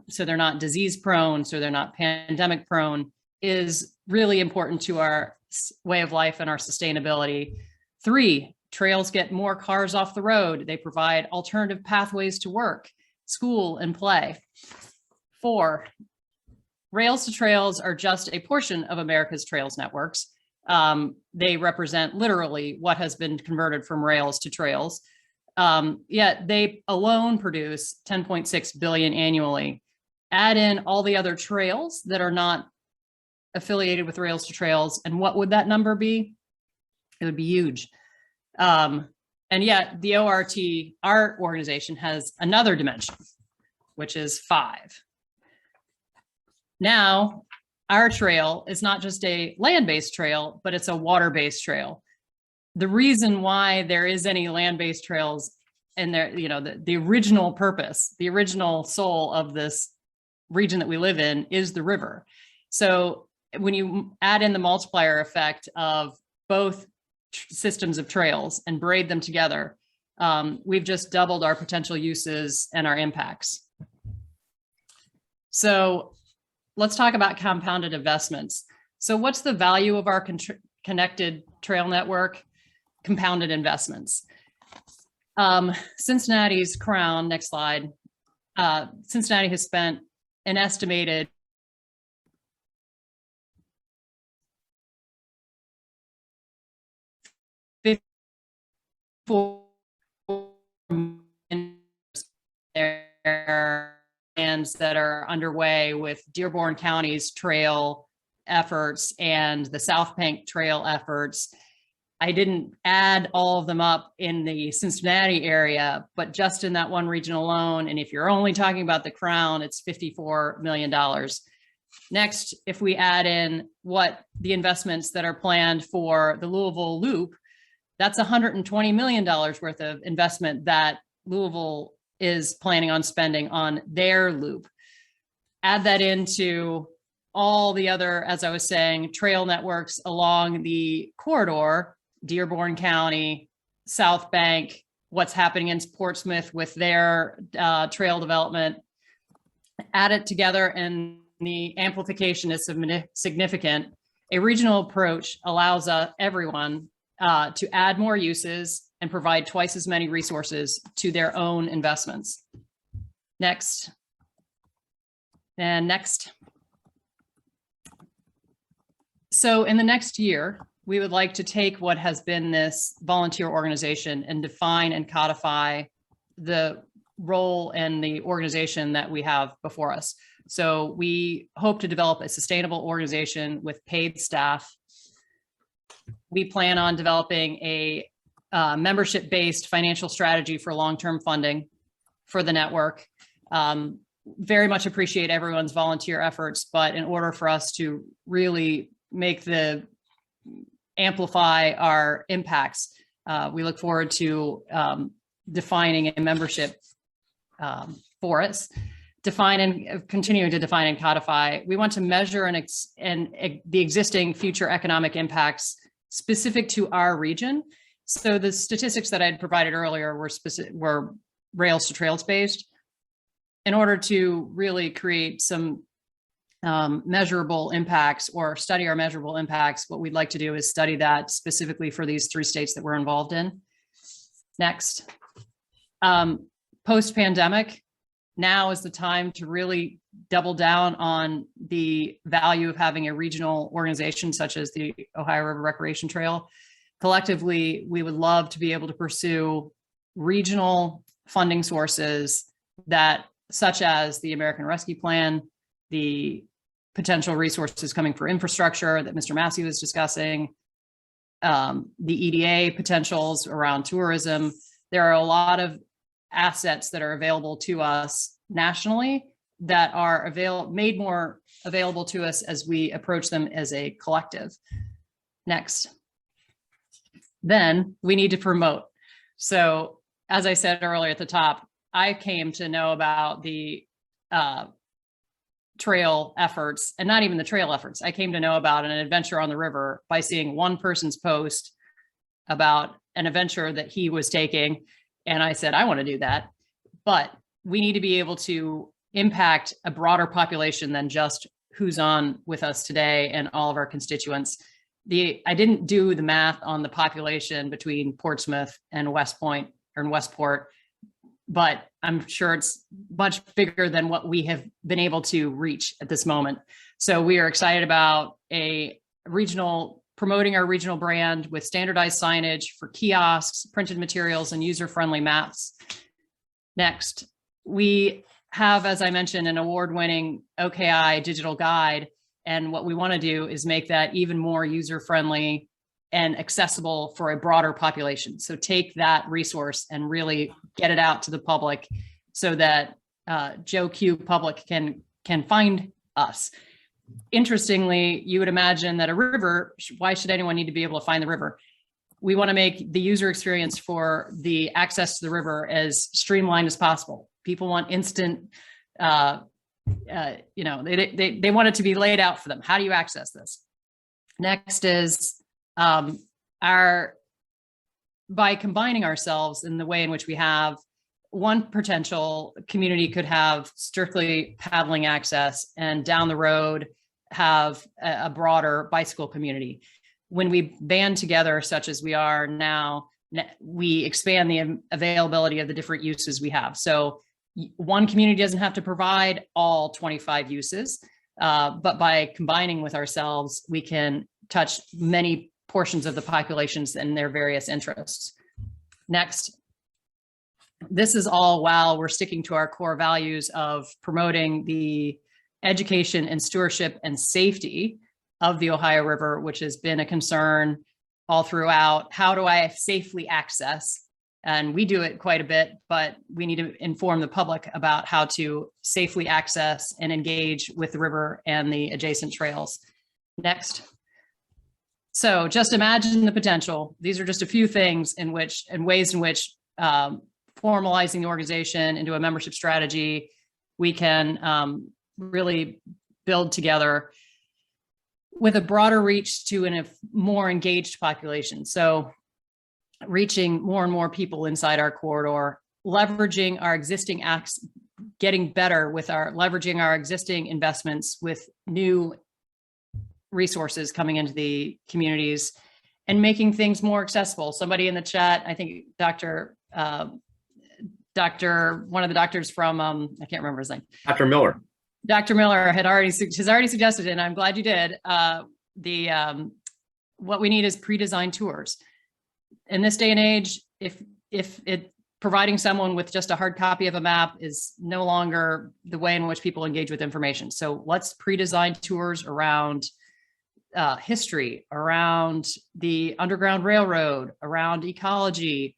so they're not disease prone, so they're not pandemic prone, is really important to our way of life and our sustainability. 3, trails get more cars off the road. They provide alternative pathways to work, school, and play. 4, rails to trails are just a portion of America's trails networks. They represent literally what has been converted from rails to trails. Yet they alone produce 10.6 billion annually. Add in all the other trails that are not affiliated with rails to trails, and what would that number be? It would be huge. And yet the ORRT, our organization, has another dimension, which is 5. Now, our trail is not just a land-based trail, but it's a water-based trail. The reason why there is any land-based trails and there, you know, the original purpose, the original soul of this region that we live in is the river. So when you add in the multiplier effect of both systems of trails and braid them together, we've just doubled our potential uses and our impacts. So let's talk about compounded investments. So what's the value of our connected trail network? Compounded investments. Cincinnati's Crown, next slide. Cincinnati has spent an estimated plans that are underway with Dearborn County's trail efforts and the South Bank trail efforts. I didn't add all of them up in the Cincinnati area, but just in that one region alone, and if you're only talking about the Crown, it's $54 million. Next, if we add in what the investments that are planned for the Louisville Loop, that's $120 million worth of investment that Louisville is planning on spending on their loop. Add that into all the other, as I was saying, trail networks along the corridor, Dearborn County, South Bank, what's happening in Portsmouth with their trail development. Add it together and the amplification is significant. A regional approach allows everyone to add more uses and provide twice as many resources to their own investments. Next. And next. So in the next year, we would like to take what has been this volunteer organization and define and codify the role and the organization that we have before us. So we hope to develop a sustainable organization with paid staff. We plan on developing a membership-based financial strategy for long-term funding for the network. Very much appreciate everyone's volunteer efforts, but in order for us to really amplify our impacts, we look forward to defining a membership for us. Continuing to define and codify. We want to measure the existing future economic impacts specific to our region So the statistics that I had provided earlier were rails to trails based. In order to really create some measurable impacts or study our measurable impacts, what we'd like to do is study that specifically for these 3 states that we're involved in. Next, post-pandemic, now is the time to really double down on the value of having a regional organization such as the Ohio River Recreation Trail. Collectively, we would love to be able to pursue regional funding sources that, such as the American Rescue Plan, the potential resources coming for infrastructure that Mr. Massey was discussing, the EDA potentials around tourism. There are a lot of assets that are available to us nationally that are made more available to us as we approach them as a collective. Next. Then we need to promote. So as I said earlier at the top, I came to know about the trail efforts, and not even the trail efforts. I came to know about an adventure on the river by seeing one person's post about an adventure that he was taking. And I said, I want to do that. But we need to be able to impact a broader population than just who's on with us today and all of our constituents. I didn't do the math on the population between Portsmouth and West Point or Westport, but I'm sure it's much bigger than what we have been able to reach at this moment. So we are excited about promoting our regional brand with standardized signage for kiosks, printed materials, and user-friendly maps. Next, we have, as I mentioned, an award-winning OKI digital guide. And what we want to do is make that even more user-friendly and accessible for a broader population. So take that resource and really get it out to the public so that Joe Q public can find us. Interestingly, you would imagine that a river, why should anyone need to be able to find the river? We want to make the user experience for the access to the river as streamlined as possible. People want instant, they want it to be laid out for them. How do you access this? Next is by combining ourselves in the way in which we have, one potential community could have strictly paddling access and down the road have a broader bicycle community. When we band together, such as we are now, we expand the availability of the different uses we have. So one community doesn't have to provide all 25 uses, but by combining with ourselves, we can touch many portions of the populations and their various interests. Next, this is all while we're sticking to our core values of promoting the education and stewardship and safety of the Ohio River, which has been a concern all throughout. How do I safely access? And we do it quite a bit, but we need to inform the public about how to safely access and engage with the river and the adjacent trails. Next. So just imagine the potential. These are just a few things ways in which formalizing the organization into a membership strategy, we can really build together with a broader reach to a more engaged population. So reaching more and more people inside our corridor, leveraging our existing acts, getting better with leveraging our existing investments with new resources coming into the communities and making things more accessible. Somebody in the chat, I think one of the doctors from, I can't remember his name. Dr. Miller. Dr. Miller has already suggested, and I'm glad you did, what we need is pre-designed tours. In this day and age, if providing someone with just a hard copy of a map is no longer the way in which people engage with information. So let's pre-design tours around history, around the Underground Railroad, around ecology.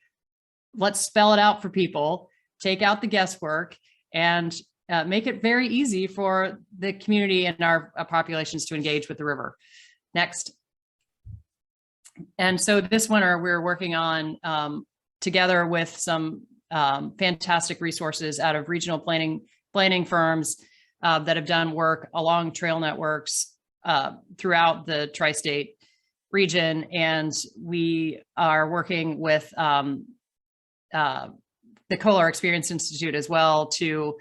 Let's spell it out for people, take out the guesswork, and make it very easy for the community and our populations to engage with the river. Next. And so this winter, we're working on, together with some fantastic resources out of regional planning firms that have done work along trail networks throughout the tri-state region, and we are working with the Kohler Experience Institute as well to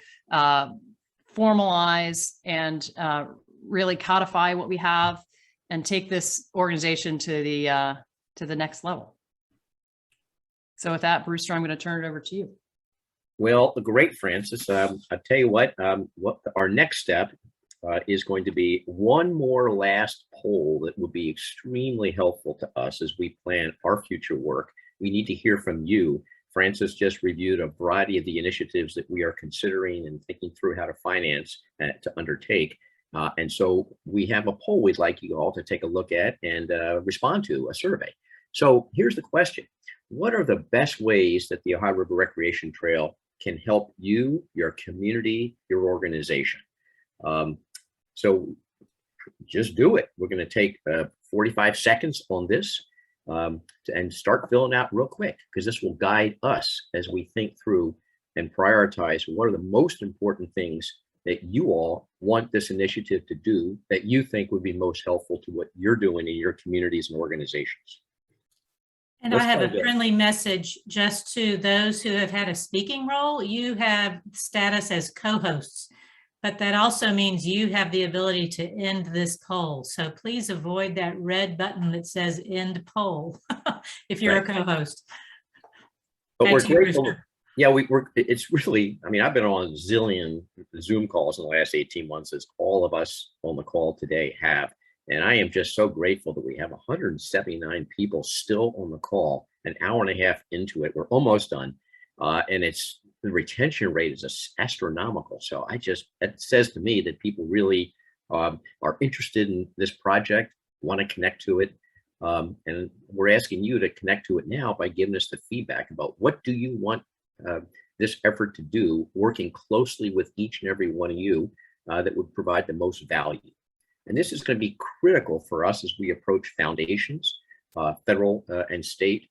formalize and really codify what we have and take this organization to the next level. So with that, Brewster, I'm going to turn it over to you. Well, great, Francis. I'll tell you what our next step is going to be one more last poll that will be extremely helpful to us as we plan our future work. We need to hear from you. Francis just reviewed a variety of the initiatives that we are considering and thinking through how to finance to undertake. And so we have a poll we'd like you all to take a look at and respond to, a survey. So here's the question. What are the best ways that the Ohio River Recreation Trail can help you, your community, your organization? So just do it. We're going to take 45 seconds on this and start filling out real quick, because this will guide us as we think through and prioritize what are the most important things that you all want this initiative to do that you think would be most helpful to what you're doing in your communities and organizations. And I have a friendly message just to those who have had a speaking role. You have status as co-hosts, but that also means you have the ability to end this poll. So please avoid that red button that says end poll if you're a co-host. But we're grateful. Yeah, it's really, I mean, I've been on a zillion Zoom calls in the last 18 months, as all of us on the call today have. And I am just so grateful that we have 179 people still on the call, an hour and a half into it. We're almost done. And the retention rate is astronomical. So it says to me that people really are interested in this project, want to connect to it. And we're asking you to connect to it now by giving us the feedback about what do you want this effort to do, working closely with each and every one of you that would provide the most value. And this is going to be critical for us as we approach foundations, federal and state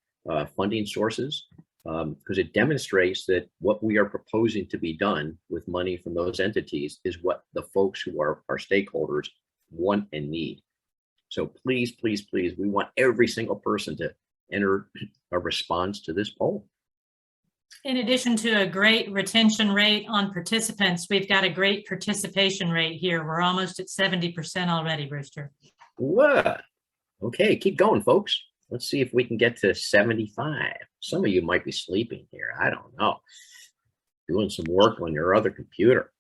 funding sources, because it demonstrates that what we are proposing to be done with money from those entities is what the folks who are our stakeholders want and need. So please, please, please, we want every single person to enter a response to this poll. In addition to a great retention rate on participants, we've got a great participation rate here. We're almost at 70% already, Brewster. What? Okay, keep going, folks. Let's see if we can get to 75. Some of you might be sleeping here. I don't know. Doing some work on your other computer.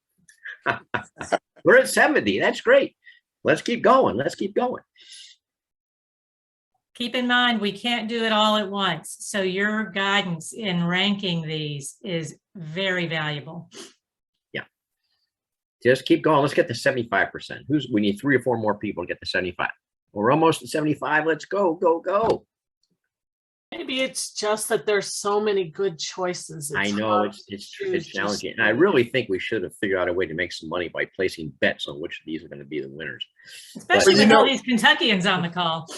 We're at 70. That's great. Let's keep going. Let's keep going. Keep in mind, we can't do it all at once. So your guidance in ranking these is very valuable. Yeah. Just keep going. Let's get to 75%. We need 3 or 4 more people to get to 75. We're almost at 75. Let's go, go, go. Maybe it's just that there's so many good choices. I know it's challenging. And I really think we should have figured out a way to make some money by placing bets on which of these are going to be the winners. Especially with all these Kentuckians on the call.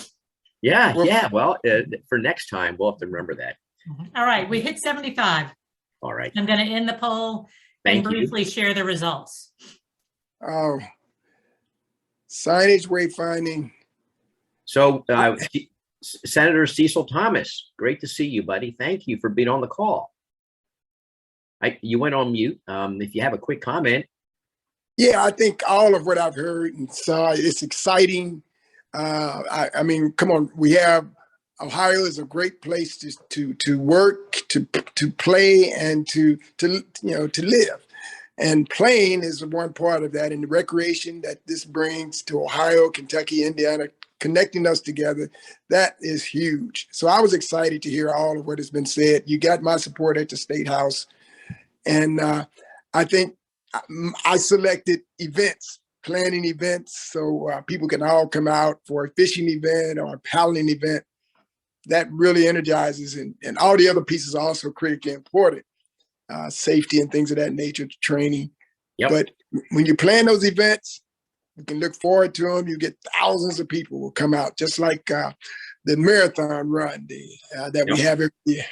Yeah, yeah. Well, for next time, we'll have to remember that. All right, we hit 75. All right. I'm going to end the poll and briefly share the results. Oh, signage wayfinding. So, Senator Cecil Thomas, great to see you, buddy. Thank you for being on the call. You went on mute. If you have a quick comment. Yeah, I think all of what I've heard and saw, it's exciting. I mean, come on, Ohio is a great place to work, to play, and to live. And playing is one part of that, and the recreation that this brings to Ohio, Kentucky, Indiana, connecting us together, that is huge. So I was excited to hear all of what has been said. You got my support at the State House. And I think I selected events, planning events, so people can all come out for a fishing event or a paddling event. That really energizes, and all the other pieces are also critically important. Safety and things of that nature, training. Yep. But when you plan those events, you can look forward to them. You get thousands of people will come out, just like the marathon run that we have every year.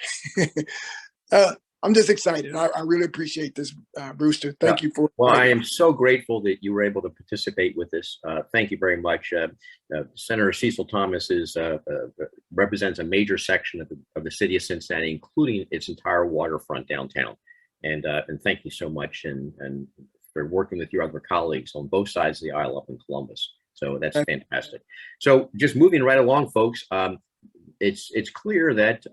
I'm just excited. I really appreciate this, Brewster. Thank you for. Well, I am so grateful that you were able to participate with this. Thank you very much. Senator Cecil Thomas represents a major section of the city of Cincinnati, including its entire waterfront downtown. And thank you so much, and for working with your other colleagues on both sides of the aisle up in Columbus. So that's fantastic. So just moving right along, folks. It's clear that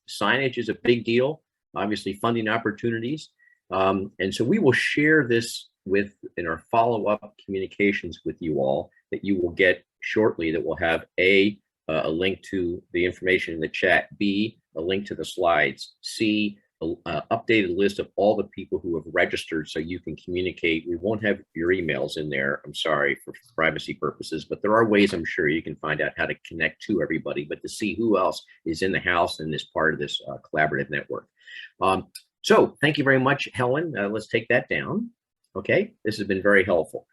signage is a big deal. Obviously, funding opportunities, and so we will share this in our follow-up communications with you all that you will get shortly. That will have a link to the information in the chat, B, a link to the slides, C, updated list of all the people who have registered so you can communicate. We won't have your emails in there, I'm sorry, for privacy purposes, but there are ways I'm sure you can find out how to connect to everybody, but to see who else is in the house and is part of this collaborative network. So thank you very much, Helen. Let's take that down. Okay, this has been very helpful.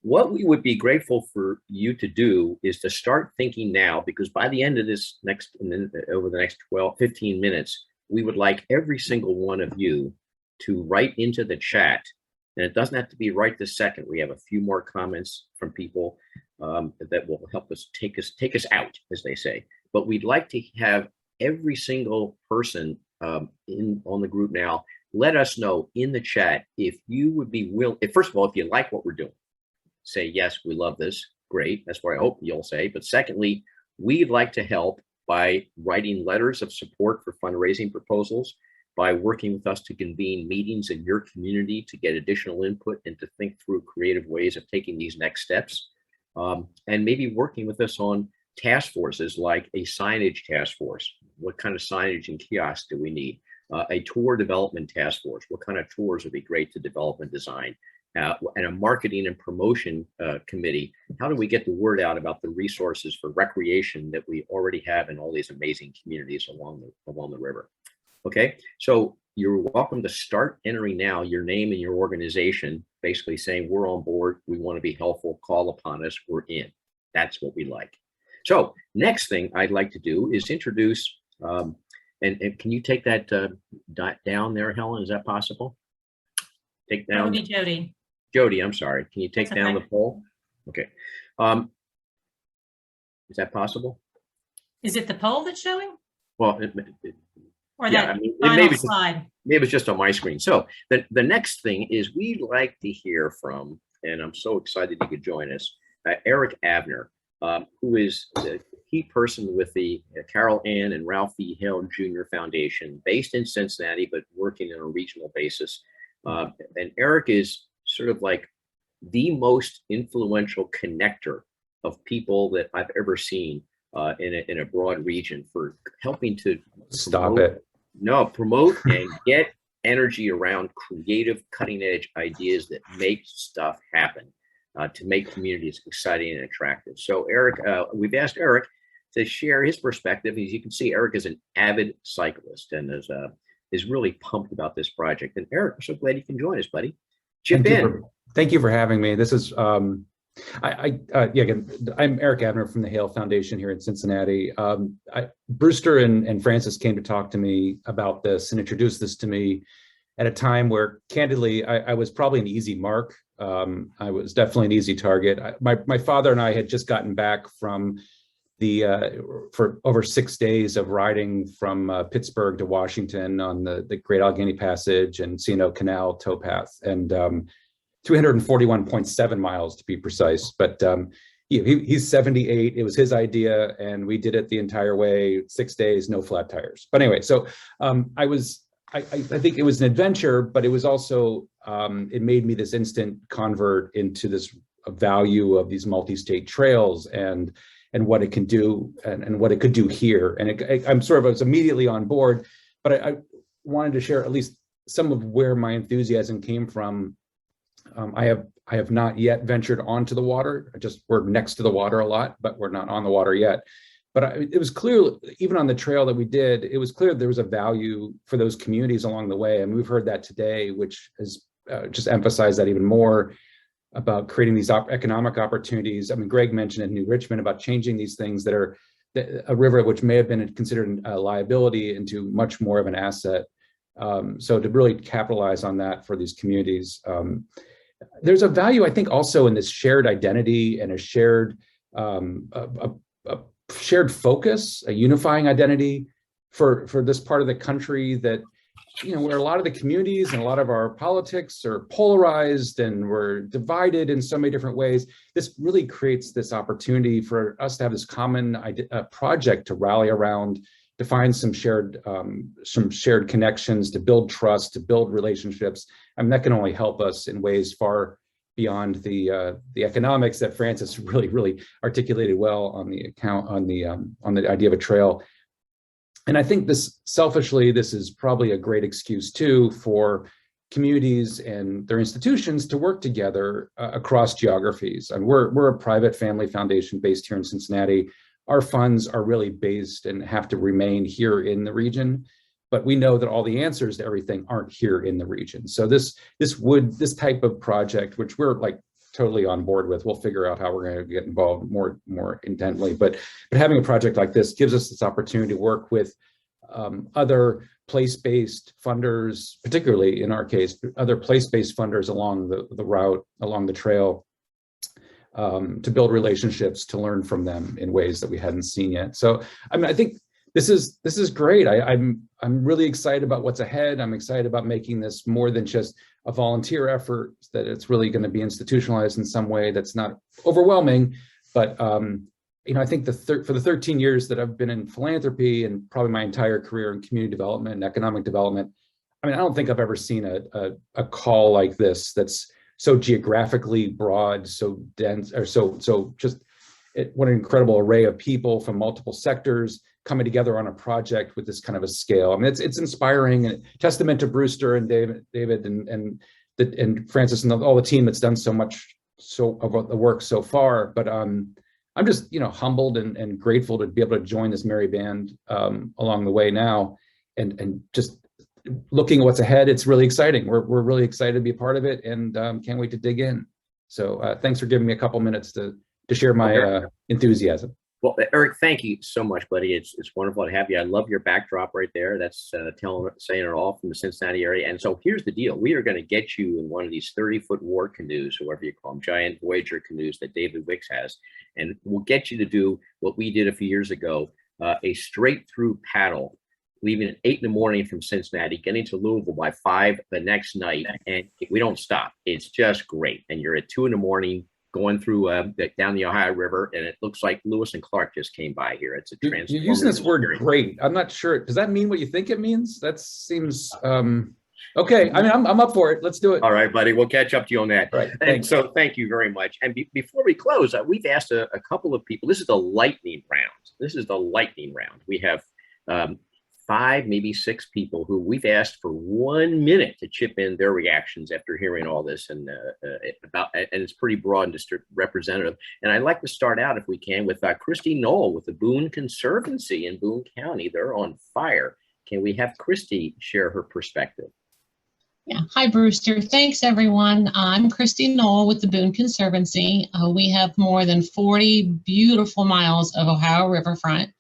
What we would be grateful for you to do is to start thinking now, because by the end of this over the next 15 minutes, we would like every single one of you to write into the chat, and it doesn't have to be right this second. We have a few more comments from people that will help us take us out, as they say. But we'd like to have every single person on the group now let us know in the chat if you would be willing. First of all, if you like what we're doing, say yes, we love this. Great, that's what I hope you'll say. But secondly, we'd like to help by writing letters of support for fundraising proposals, by working with us to convene meetings in your community to get additional input and to think through creative ways of taking these next steps, and maybe working with us on task forces like a signage task force. What kind of signage and kiosks do we need? A tour development task force. What kind of tours would be great to develop and design? And a marketing and promotion committee. How do we get the word out about the resources for recreation that we already have in all these amazing communities along the river? Okay, so you're welcome to start entering now your name and your organization, basically saying we're on board, we want to be helpful, call upon us, we're in. That's what we like. So next thing I'd like to do is introduce, and can you take that down there, Helen? Is that possible? Take down. That would be Jody. Jody, I'm sorry. Can you take down the poll? Okay. Is that possible? Is it the poll that's showing? Well, Or yeah, that I mean, final slide? Maybe it's just on my screen. So the next thing is we'd like to hear from, and I'm so excited you could join us, Eric Abner, who is the key person with the Carol Ann and Ralph E. Hill Jr. Foundation, based in Cincinnati, but working on a regional basis. And Eric is sort of like the most influential connector of people that I've ever seen in a broad region for helping to promote and get energy around creative, cutting edge ideas that make stuff happen to make communities exciting and attractive. So Eric, we've asked Eric to share his perspective. As you can see, Eric is an avid cyclist and is really pumped about this project. And Eric, I'm so glad you can join us, buddy. Chip in. Thank you for having me. This is I'm Eric Abner from the Hale Foundation here in Cincinnati. Brewster and Francis came to talk to me about this and introduced this to me at a time where, candidly, I was probably an easy mark. I was definitely an easy target. My father and I had just gotten back from for over 6 days of riding from Pittsburgh to Washington on the Great Allegheny Passage and C&O Canal towpath, and 341.7 miles to be precise. But he's 78. It was his idea, and we did it the entire way, 6 days, no flat tires. But anyway, so I think it was an adventure, but it was also, it made me this instant convert into this value of these multi-state trails and what it can do and what it could do here. And I was immediately on board, but I wanted to share at least some of where my enthusiasm came from. I have not yet ventured onto the water. We're next to the water a lot, but we're not on the water yet. But it was clear, even on the trail that we did, it was clear there was a value for those communities along the way. And we've heard that today, which has just emphasized that even more about creating these economic opportunities. I mean, Greg mentioned in New Richmond about changing these things that are a river which may have been considered a liability into much more of an asset. So to really capitalize on that for these communities, there's a value, I think, also in this shared identity and a shared shared focus, a unifying identity for this part of the country that, you know, where a lot of the communities and a lot of our politics are polarized and we're divided in so many different ways. This really creates this opportunity for us to have this common project to rally around, to find some shared connections, to build trust, to build relationships. I mean, that can only help us in ways far beyond the economics that Francis really articulated well on the idea of a trail. And I think this, selfishly, this is probably a great excuse too for communities and their institutions to work together across geographies. And we're a private family foundation based here in Cincinnati. Our funds are really based and have to remain here in the region, but we know that all the answers to everything aren't here in the region. So this type of project, which we're like totally on board with, we'll figure out how we're going to get involved more intently. But having a project like this gives us this opportunity to work with other place-based funders, particularly in our case, other place-based funders along the route, along the trail, to build relationships, to learn from them in ways that we hadn't seen yet. So I mean, I think this is great. I'm really excited about what's ahead. I'm excited about making this more than just a volunteer effort, that it's really going to be institutionalized in some way that's not overwhelming. But you know, I think for the 13 years that I've been in philanthropy and probably my entire career in community development and economic development, I mean, I don't think I've ever seen a call like this that's so geographically broad, so dense, or so just what an incredible array of people from multiple sectors coming together on a project with this kind of a scale. I mean, it's inspiring, and testament to Brewster and David and Francis and all the team that's done so much of the work so far. But I'm just, you know, humbled and grateful to be able to join this merry band along the way now, and just looking at what's ahead. It's really exciting. We're really excited to be a part of it, and can't wait to dig in. So thanks for giving me a couple minutes to share my enthusiasm. Well, Eric, thank you so much, buddy. It's wonderful to have you. I love your backdrop right there. That's saying it all from the Cincinnati area. And so here's the deal. We are going to get you in one of these 30-foot war canoes, or whatever you call them, giant Voyager canoes that David Wicks has. And we'll get you to do what we did a few years ago, a straight through paddle, leaving at 8 in the morning from Cincinnati, getting to Louisville by 5 the next night. And we don't stop. It's just great. And you're at 2 in the morning, going through down the Ohio River, and it looks like Lewis and Clark just came by here. It's a transformative. You're using this word "great." I'm not sure. Does that mean what you think it means? That seems okay. I mean, I'm up for it. Let's do it. All right, buddy. We'll catch up to you on that. Right. And so, thank you very much. And before we close, we've asked a couple of people. This is the lightning round. We have 5, maybe 6 people who we've asked for 1 minute to chip in their reactions after hearing all this, and it's pretty broad and representative. And I'd like to start out, if we can, with Christy Knoll with the Boone Conservancy in Boone County. They're on fire. Can we have Christy share her perspective? Yeah. Hi, Brewster. Thanks, everyone. I'm Christy Knoll with the Boone Conservancy. We have more than 40 beautiful miles of Ohio riverfront.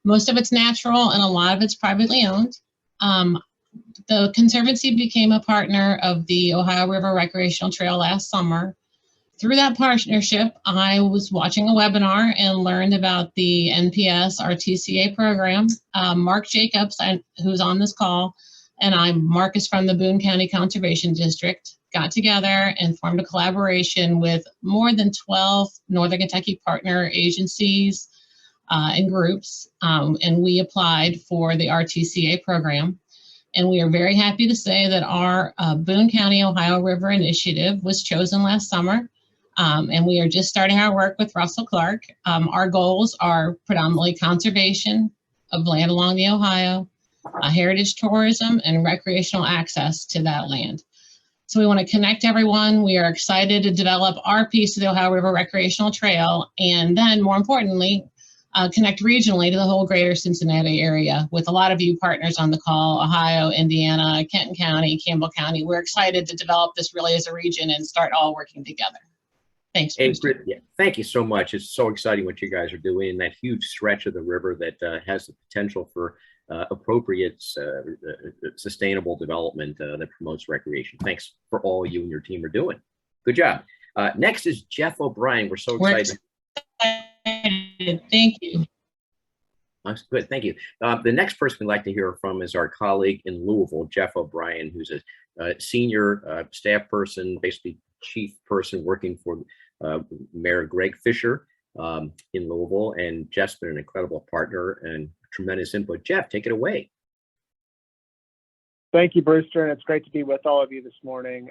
Most of it's natural and a lot of it's privately owned. The Conservancy became a partner of the Ohio River Recreational Trail last summer. Through that partnership, I was watching a webinar and learned about the NPS RTCA program. Mark Jacobs, who's on this call, and Mark is from the Boone County Conservation District, got together and formed a collaboration with more than 12 Northern Kentucky partner agencies and groups, and we applied for the RTCA program. And we are very happy to say that our Boone County Ohio River Initiative was chosen last summer, and we are just starting our work with Russ Clark. Our goals are predominantly conservation of land along the Ohio, heritage tourism, and recreational access to that land. So we want to connect everyone. We are excited to develop our piece of the Ohio River Recreational Trail, and then more importantly, connect regionally to the whole greater Cincinnati area with a lot of you partners on the call: Ohio, Indiana, Kenton County, Campbell County. We're excited to develop this really as a region and start all working together. Thanks, Hey, Brewster. yeah, thank you so much. It's so exciting what you guys are doing in that huge stretch of the river that has the potential for appropriate, sustainable development that promotes recreation. Thanks for all you and your team are doing. Good job. Next is Jeff O'Brien. We're so excited. Thank you. That's good. Thank you. The next person we'd like to hear from is our colleague in Louisville, Jeff O'Brien, who's a senior staff person, basically chief person working for Mayor Greg Fischer in Louisville. And Jeff's been an incredible partner and tremendous input. Jeff, take it away. Thank you, Brewster, and it's great to be with all of you this morning.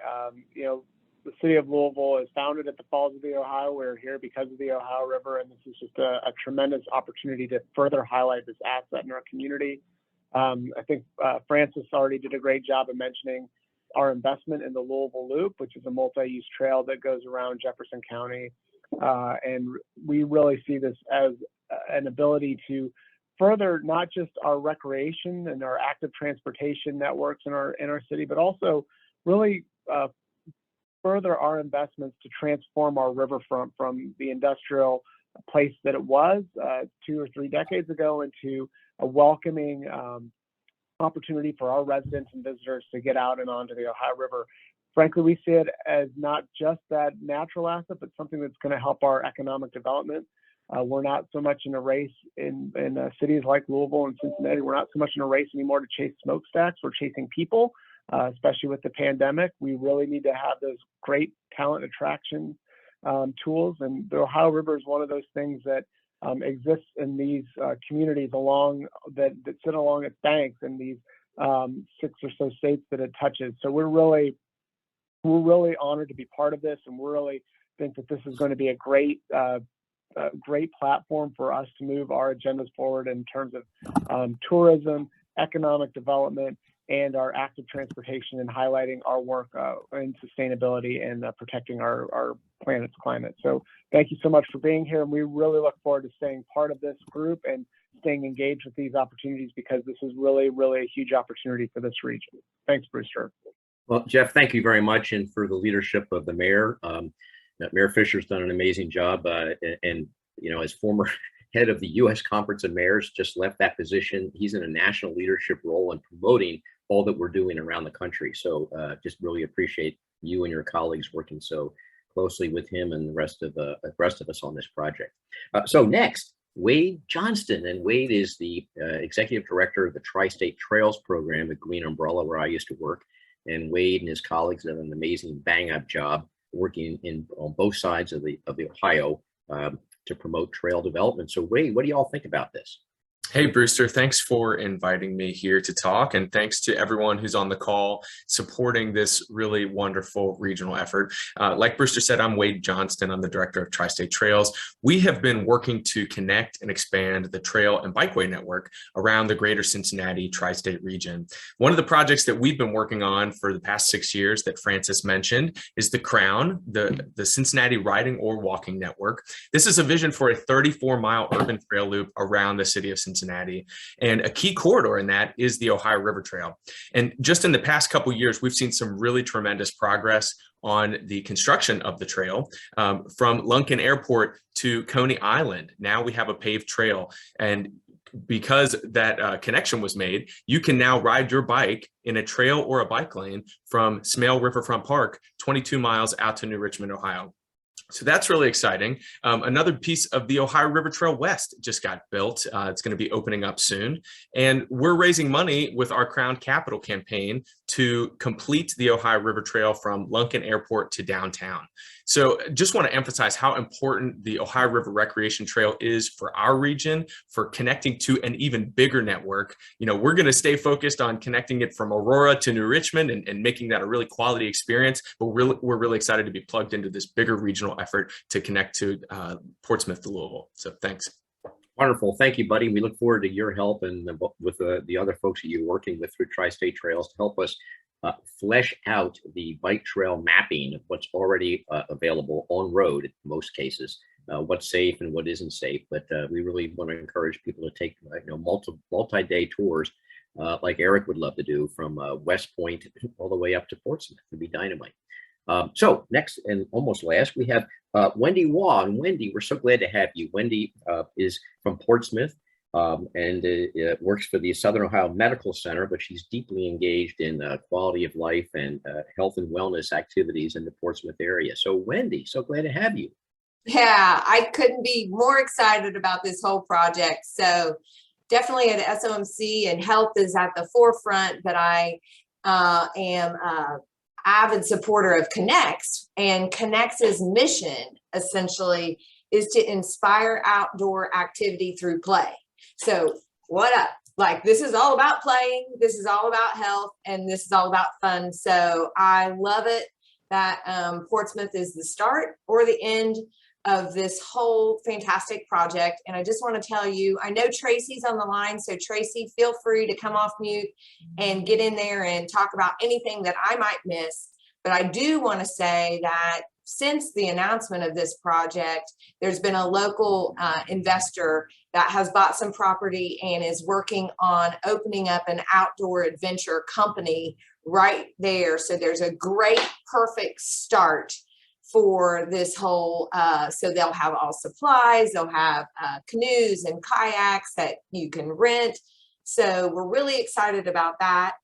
You know, the city of Louisville is founded at the Falls of the Ohio. We're here because of the Ohio River, and this is just a tremendous opportunity to further highlight this asset in our community. I think Francis already did a great job of mentioning our investment in the Louisville Loop, which is a multi-use trail that goes around Jefferson County. And we really see this as an ability to further not just our recreation and our active transportation networks in our city, but also really further our investments to transform our riverfront from the industrial place that it was 2 or 3 decades ago into a welcoming opportunity for our residents and visitors to get out and onto the Ohio River. Frankly, we see it as not just that natural asset, but something that's going to help our economic development. We're not so much in a race in cities like Louisville and Cincinnati. We're not so much in a race anymore to chase smokestacks. We're chasing people, especially with the pandemic. We really need to have those great talent attraction tools. And the Ohio River is one of those things that exists in these communities that sit along its banks in these 6 or so states that it touches. So we're really honored to be part of this, and we really think that this is going to be a great platform for us to move our agendas forward in terms of tourism, economic development, and our active transportation, and highlighting our work in sustainability and protecting our planet's climate. So thank you so much for being here, and we really look forward to staying part of this group and staying engaged with these opportunities, because this is really, really a huge opportunity for this region. Thanks, Brewster. Well, Jeff, thank you very much, and for the leadership of the mayor. Mayor Fischer's done an amazing job, and you know, as former head of the U.S. Conference of Mayors, just left that position. He's in a national leadership role in promoting all that we're doing around the country. So just really appreciate you and your colleagues working so closely with him and the rest of us on this project. So next, Wade Johnston, and Wade is the executive director of the Tri-State Trails program at Green Umbrella, where I used to work. And Wade and his colleagues have done an amazing bang-up job working on both sides of the Ohio to promote trail development. So Wade, what do you all think about this? Hey, Brewster, thanks for inviting me here to talk, and thanks to everyone who's on the call supporting this really wonderful regional effort. Like Brewster said, I'm Wade Johnston. I'm the director of Tri-State Trails. We have been working to connect and expand the trail and bikeway network around the greater Cincinnati tri-state region. One of the projects that we've been working on for the past 6 years that Francis mentioned is the CROWN, the Cincinnati Riding or Walking Network. This is a vision for a 34-mile urban trail loop around the city of Cincinnati. And a key corridor in that is the Ohio River Trail. And just in the past couple of years, we've seen some really tremendous progress on the construction of the trail from Lunken Airport to Coney Island. Now we have a paved trail, and because that connection was made, you can now ride your bike in a trail or a bike lane from Smale Riverfront Park, 22 miles out to New Richmond, Ohio. So that's really exciting. Another piece of the Ohio River Trail West just got built. It's going to be opening up soon. And we're raising money with our Crown Capital campaign to complete the Ohio River Trail from Lunken Airport to downtown. So just want to emphasize how important the Ohio River Recreation Trail is for our region, for connecting to an even bigger network. You know, we're going to stay focused on connecting it from Aurora to New Richmond and making that a really quality experience. But we're really excited to be plugged into this bigger regional effort to connect to Portsmouth to Louisville. So thanks. Wonderful. Thank you, buddy. We look forward to your help and with the other folks that you're working with through Tri-State Trails to help us flesh out the bike trail mapping of what's already available on road in most cases, what's safe and what isn't safe. But we really want to encourage people to take multi-day tours like Eric would love to do from West Point all the way up to Portsmouth. It'd be dynamite. So next and almost last, we have Wendy Wong. Wendy, we're so glad to have you. Wendy is from Portsmouth and works for the Southern Ohio Medical Center, but she's deeply engaged in quality of life and health and wellness activities in the Portsmouth area. So Wendy, so glad to have you. Yeah, I couldn't be more excited about this whole project. So definitely at SOMC, and health is at the forefront, but I am avid supporter of Connects, and Connects' mission essentially is to inspire outdoor activity through play. So what up? Like, this is all about playing, this is all about health, and this is all about fun. So I love it that Portsmouth is the start or the end of this whole fantastic project. And I just want to tell you, I know Tracy's on the line, so Tracy, feel free to come off mute and get in there and talk about anything that I might miss. But I do want to say that since the announcement of this project, there's been a local investor that has bought some property and is working on opening up an outdoor adventure company right there. So there's a great, perfect start for this whole, so they'll have all supplies, they'll have canoes and kayaks that you can rent. So we're really excited about that.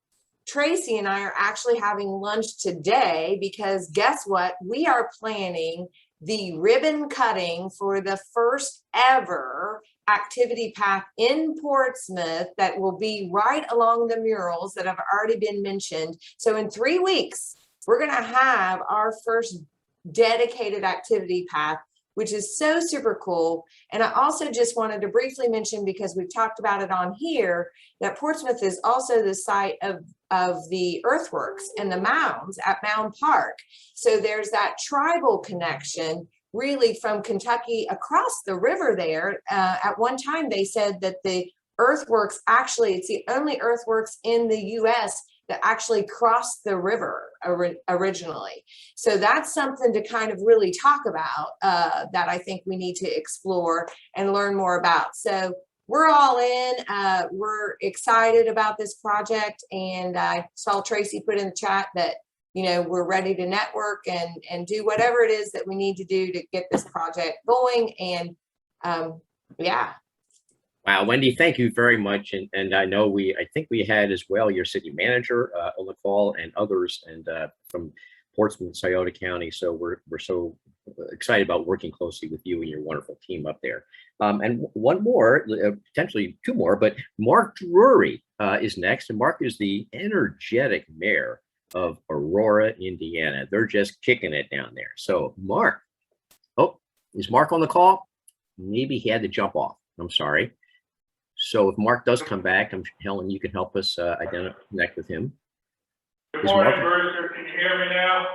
Tracy and I are actually having lunch today because guess what? We are planning the ribbon cutting for the first ever activity path in Portsmouth that will be right along the murals that have already been mentioned. So in 3 weeks, we're going to have our first dedicated activity path, which is so super cool. And I also just wanted to briefly mention, because we've talked about it on here, that Portsmouth is also the site of the earthworks and the mounds at Mound Park. So there's that tribal connection really from Kentucky across the river there. At one time, they said that the earthworks, actually, it's the only earthworks in the US that actually crossed the river originally. So that's something to kind of really talk about that I think we need to explore and learn more about. So we're all in, we're excited about this project. And I saw Tracy put in the chat that, you know, we're ready to network and do whatever it is that we need to do to get this project going. And yeah. Wow, Wendy, thank you very much. And I know I think we had as well your city manager on the call and others and from Portsmouth, Scioto County. So we're so excited about working closely with you and your wonderful team up there. And one more, potentially two more, but Mark Drewry is next. And Mark is the energetic mayor of Aurora, Indiana. They're just kicking it down there. So Mark, oh, is Mark on the call? Maybe he had to jump off. I'm sorry. So if Mark does come back, Helen, you can help us connect with him. Good morning, Brewster. Can you hear me now?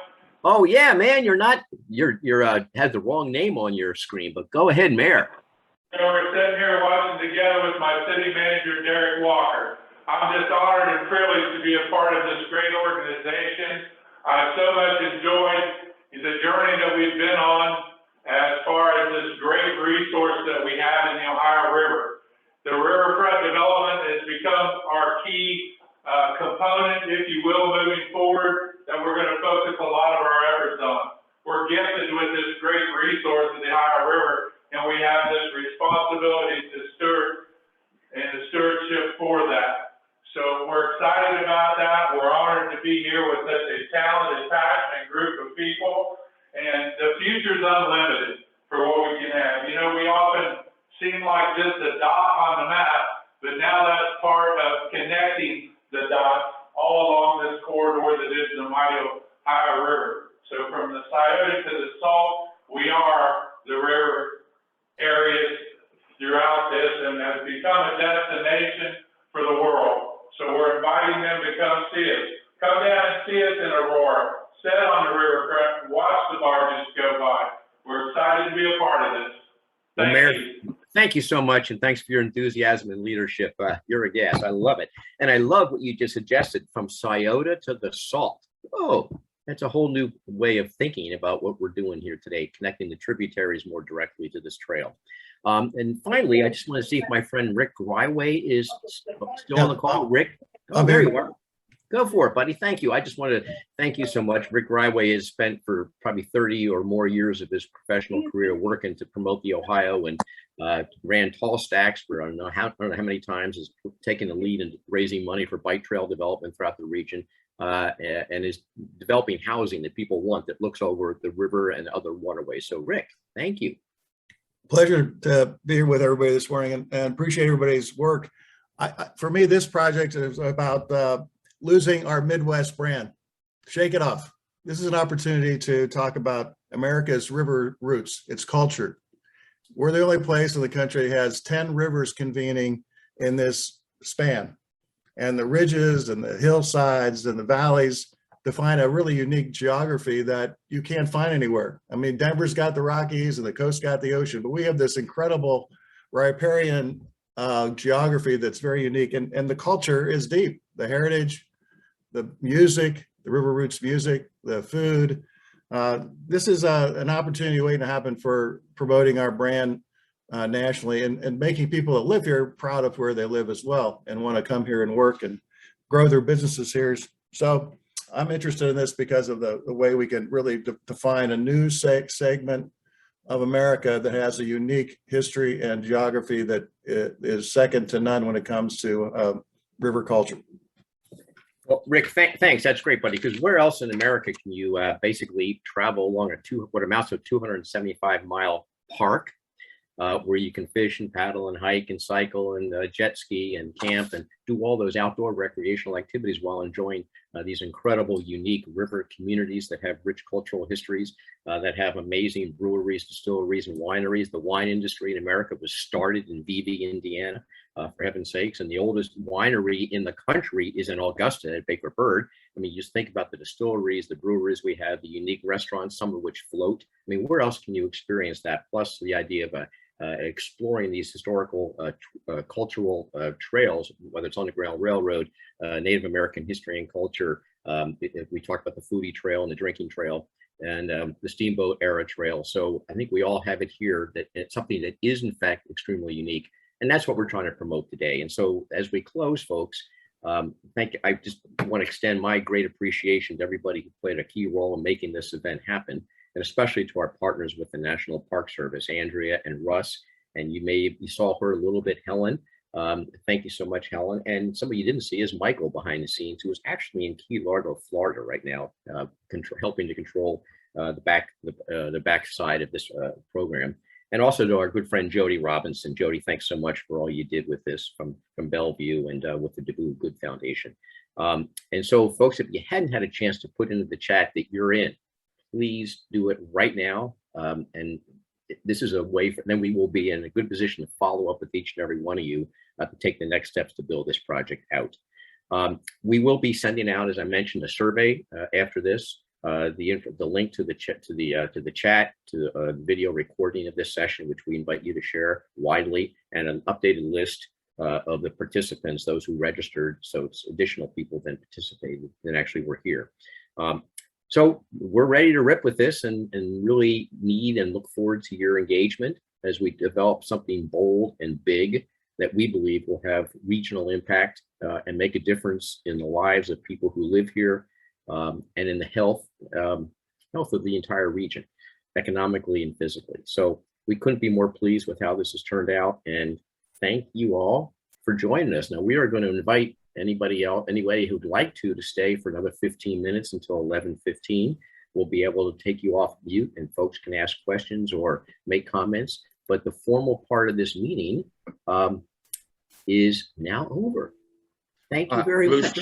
Oh yeah, man, you're had the wrong name on your screen, but go ahead, Mayor. So we're sitting here watching together with my city manager, Derek Walker. I'm just honored and privileged to be a part of this great organization. I've so much enjoyed the journey that we've been on as far as this great resource that we have in the Ohio River. The riverfront development has become our key component, if you will, moving forward, that we're going to focus a lot of our efforts on. We're gifted with this great resource of the Ohio River, and we have this responsibility to steward and the stewardship for that. So we're excited about that. We're honored to be here with such a talented, passionate group of people, and the future is unlimited for what we can have. You know, we often seem like just a dot on the map, but now that's part of connecting the dots all along this corridor that is the mighty Ohio River. So from the Scioto to the Salt, we are the river areas throughout this and has become a destination for the world. So we're inviting them to come see us. Come down and see us in Aurora. Sit on the riverfront and watch the barges go by. We're excited to be a part of this. Well, Mayor, thank you so much, and thanks for your enthusiasm and leadership. You're a gas. I love it. And I love what you just suggested, from Scioto to the Salt. Oh, that's a whole new way of thinking about what we're doing here today, connecting the tributaries more directly to this trail. And finally, I just want to see if my friend Rick Gryway is still on the call. Rick, oh, there you are. Go for it, buddy. Thank you. I just want to thank you so much. Rick Ryway has spent for probably 30 or more years of his professional career working to promote the Ohio, and ran tall stacks for I don't know how many times, has taken the lead in raising money for bike trail development throughout the region, and is developing housing that people want that looks over the river and other waterways. So Rick, thank you. Pleasure to be here with everybody this morning, and appreciate everybody's work. For me, this project is about losing our Midwest brand. Shake it off. This is an opportunity to talk about America's river roots, its culture. We're the only place in the country that has 10 rivers convening in this span. And the ridges and the hillsides and the valleys define a really unique geography that you can't find anywhere. I mean, Denver's got the Rockies and the coast got the ocean, but we have this incredible riparian geography that's very unique. And the culture is deep. The heritage, the music, the river roots music, the food. This is an opportunity waiting to happen for promoting our brand nationally, and making people that live here proud of where they live as well, and want to come here and work and grow their businesses here. So I'm interested in this because of the way we can really define a new segment of America that has a unique history and geography that is second to none when it comes to river culture. Well, Rick, thanks. That's great, buddy. Because where else in America can you basically travel along what amounts to a 275-mile park, where you can fish and paddle and hike and cycle and jet ski and camp and do all those outdoor recreational activities while enjoying these incredible, unique river communities that have rich cultural histories, that have amazing breweries, distilleries, and wineries. The wine industry in America was started in Vevey, Indiana, for heaven's sakes, and the oldest winery in the country is in Augusta at Baker Bird. I mean, just think about the distilleries, the breweries we have, the unique restaurants, some of which float. I mean, where else can you experience that? Plus the idea of exploring these historical cultural trails, whether it's Underground Railroad, Native American history and culture. We talked about the foodie trail and the drinking trail, and the steamboat era trail. So I think we all have it here, that it's something that is in fact extremely unique. And that's what we're trying to promote today. And so as we close, folks, thank you. I just want to extend my great appreciation to everybody who played a key role in making this event happen, and especially to our partners with the National Park Service, Andrea and Russ. And you saw her a little bit, Helen. Thank you so much, Helen. And somebody you didn't see is Michael behind the scenes, who is actually in Key Largo, Florida right now, helping to control the back side of this program. And also to our good friend Jody Robinson. Jody, thanks so much for all you did with this from Bellevue and with the DeBoo Good Foundation. And so, folks, if you hadn't had a chance to put into the chat that you're in, please do it right now. And this is a way then we will be in a good position to follow up with each and every one of you to take the next steps to build this project out. We will be sending out, as I mentioned, a survey after this. The link to the chat, to the video recording of this session, which we invite you to share widely, and an updated list of the participants, those who registered, so it's additional people than participated than actually were here. So we're ready to rip with this, and really need and look forward to your engagement as we develop something bold and big that we believe will have regional impact and make a difference in the lives of people who live here, and in the health of the entire region, economically and physically. So we couldn't be more pleased with how this has turned out, and thank you all for joining us. Now we are going to invite anybody who'd like to stay for another 15 minutes until 11:15. We'll be able to take you off mute, and folks can ask questions or make comments. But the formal part of this meeting is now over. Thank you very much.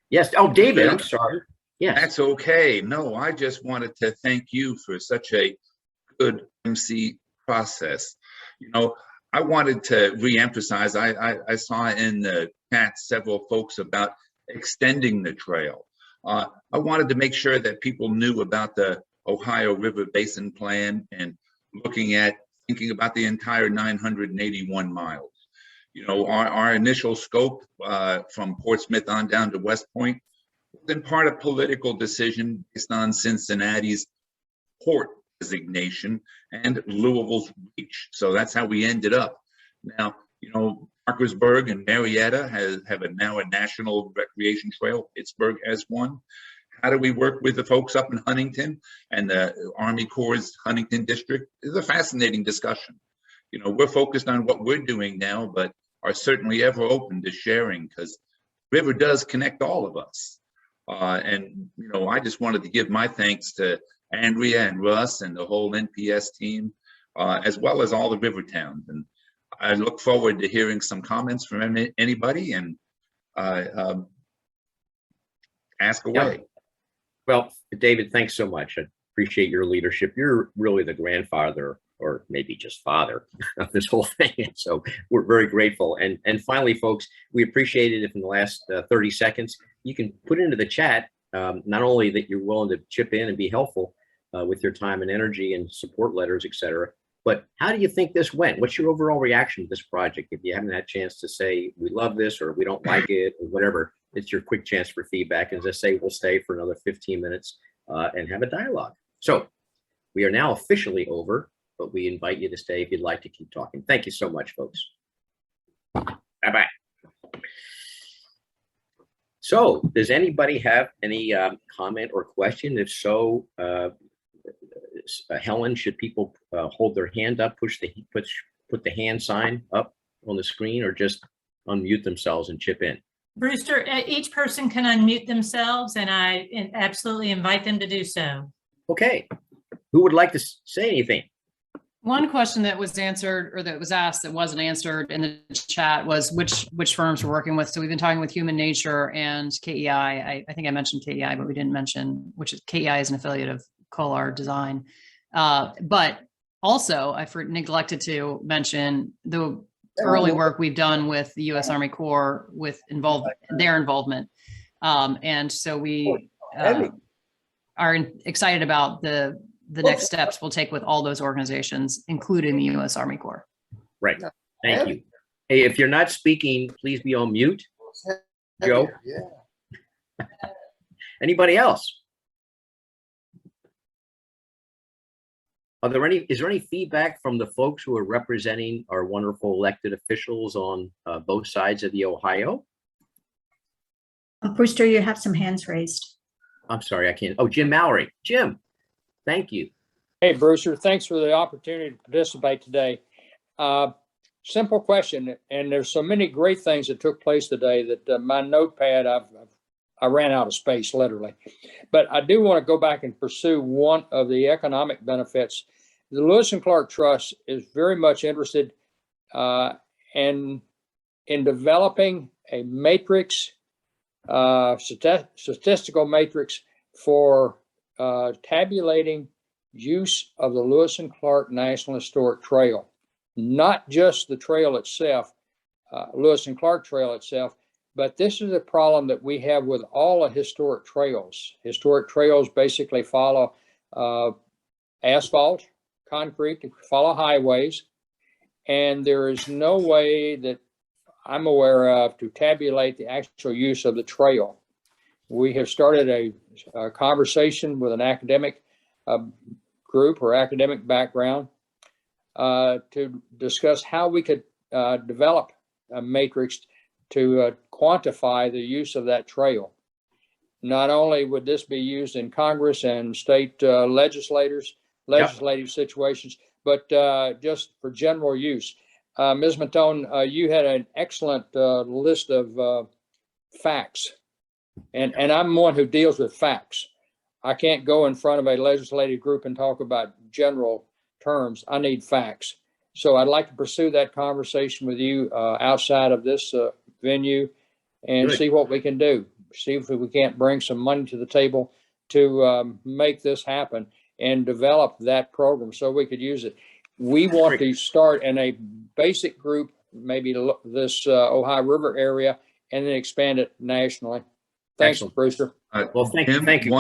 Yes. Oh, David, I'm sorry. Yes. That's okay. No, I just wanted to thank you for such a good MC process. You know, I wanted to reemphasize, I saw in the chat several folks about extending the trail. I wanted to make sure that people knew about the Ohio River Basin Plan and thinking about the entire 981 miles. You know, our initial scope from Portsmouth on down to West Point was in part a political decision based on Cincinnati's port designation and Louisville's reach. So that's how we ended up. Now, you know, Parkersburg and Marietta have now a national recreation trail. Pittsburgh has one. How do we work with the folks up in Huntington and the Army Corps' Huntington district? It's a fascinating discussion. You know, we're focused on what we're doing now, but are certainly ever open to sharing, because river does connect all of us. And, you know, I just wanted to give my thanks to Andrea and Russ and the whole NPS team, as well as all the river towns. And I look forward to hearing some comments from anybody, and ask away. Yeah. Well, David, thanks so much. I appreciate your leadership. You're really the grandfather, or maybe just father, of this whole thing. And so we're very grateful. And finally, folks, we appreciate it if in the last 30 seconds, you can put into the chat, not only that you're willing to chip in and be helpful with your time and energy and support letters, et cetera, but how do you think this went? What's your overall reaction to this project? If you haven't had a chance to say, we love this, or we don't like it, or whatever, it's your quick chance for feedback. And as I say, we'll stay for another 15 minutes and have a dialogue. So we are now officially over, but we invite you to stay if you'd like to keep talking. Thank you so much, folks. Bye-bye. So does anybody have any comment or question? If so, Helen, should people hold their hand up, put the hand sign up on the screen, or just unmute themselves and chip in? Brewster, each person can unmute themselves, and I absolutely invite them to do so. Okay. Who would like to say anything? One question that was answered, or that was asked that wasn't answered in the chat, was which firms we're working with. So we've been talking with Human Nature and KEI. I think I mentioned KEI, but we didn't mention, which is KEI is an affiliate of Kolar Design. But also I neglected to mention the early work we've done with the U.S. Army Corps with their involvement. And so we are excited about the next steps we'll take with all those organizations, including the U.S. Army Corps. Right. Thank you. Hey, if you're not speaking, please be on mute. Joe? Yeah. Anybody else? Is there any feedback from the folks who are representing our wonderful elected officials on both sides of the Ohio? Brewster, you have some hands raised. I'm sorry, I can't. Oh, Jim Mallory. Jim, thank you. Hey, Brewster, thanks for the opportunity to participate today. Simple question, and there's so many great things that took place today that my notepad, I ran out of space, literally. But I do want to go back and pursue one of the economic benefits. The Lewis and Clark Trust is very much interested in developing a matrix, statistical matrix for tabulating use of the Lewis and Clark National Historic Trail. Not just the trail itself, Lewis and Clark Trail itself, but this is a problem that we have with all the historic trails. Historic trails basically follow asphalt, concrete, to follow highways, and there is no way that I'm aware of to tabulate the actual use of the trail. We have started a conversation with an academic group or academic background to discuss how we could develop a matrix to quantify the use of that trail. Not only would this be used in Congress and state legislative situations, but just for general use. Ms. Matone, you had an excellent list of facts, and I'm one who deals with facts. I can't go in front of a legislative group and talk about general terms. I need facts. So I'd like to pursue that conversation with you outside of this venue and see what we can do. See if we can't bring some money to the table to make this happen and develop that program so we could use it. We want to start in a basic group, maybe this Ohio River area, and then expand it nationally. Thanks, Brewster. Well, thank you.